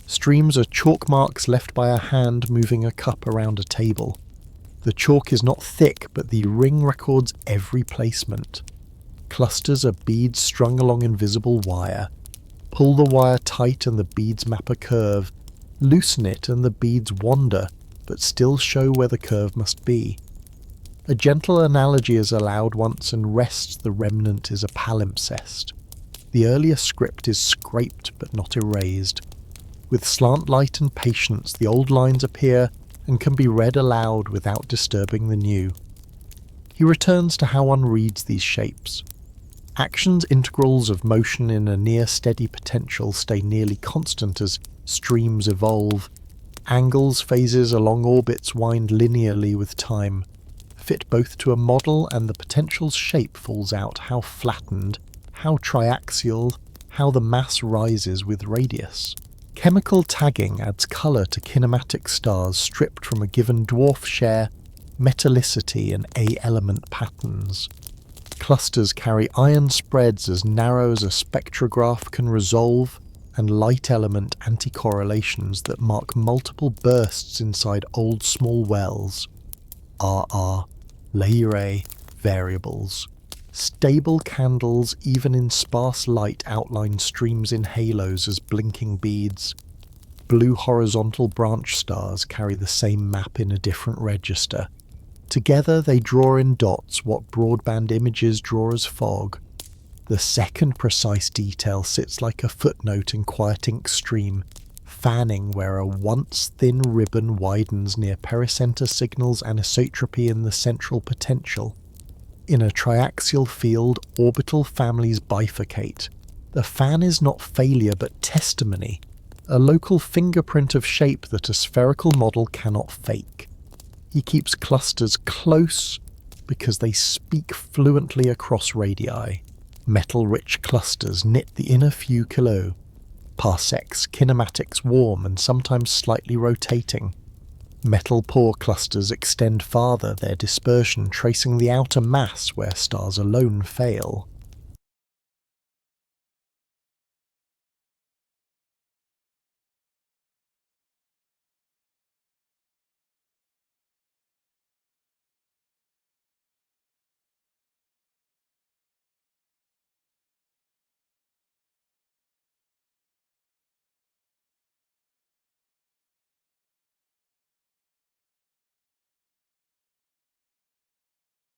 Streams are chalk marks left by a hand moving a cup around a table. The chalk is not thick, but the ring records every placement. Clusters are beads strung along invisible wire. Pull the wire tight and the beads map a curve. Loosen it and the beads wander, but still show where the curve must be. A gentle analogy is allowed once, and rests the remnant is a palimpsest. The earlier script is scraped but not erased. With slant light and patience, the old lines appear and can be read aloud without disturbing the new. He returns to how one reads these shapes. Actions integrals of motion in a near-steady potential stay nearly constant as streams evolve. Angles, phases along orbits wind linearly with time, fit both to a model, and the potential's shape falls out, how flattened, how triaxial, how the mass rises with radius. Chemical tagging adds colour to kinematic stars stripped from a given dwarf share, metallicity and A-element patterns. Clusters carry ion spreads as narrow as a spectrograph can resolve, and light element anticorrelations that mark multiple bursts inside old small wells. RR, Lyrae, variables. Stable candles, even in sparse light, outline streams in halos as blinking beads. Blue horizontal branch stars carry the same map in a different register. Together they draw in dots what broadband images draw as fog. The second precise detail sits like a footnote in quiet ink stream, fanning where a once thin ribbon widens near pericenter signals anisotropy in the central potential. In a triaxial field, orbital families bifurcate. The fan is not failure but testimony, a local fingerprint of shape that a spherical model cannot fake. He keeps clusters close, because they speak fluently across radii. Metal-rich clusters knit the inner few kilo, parsecs, kinematics warm and sometimes slightly rotating. Metal-poor clusters extend farther, their dispersion tracing the outer mass where stars alone fail.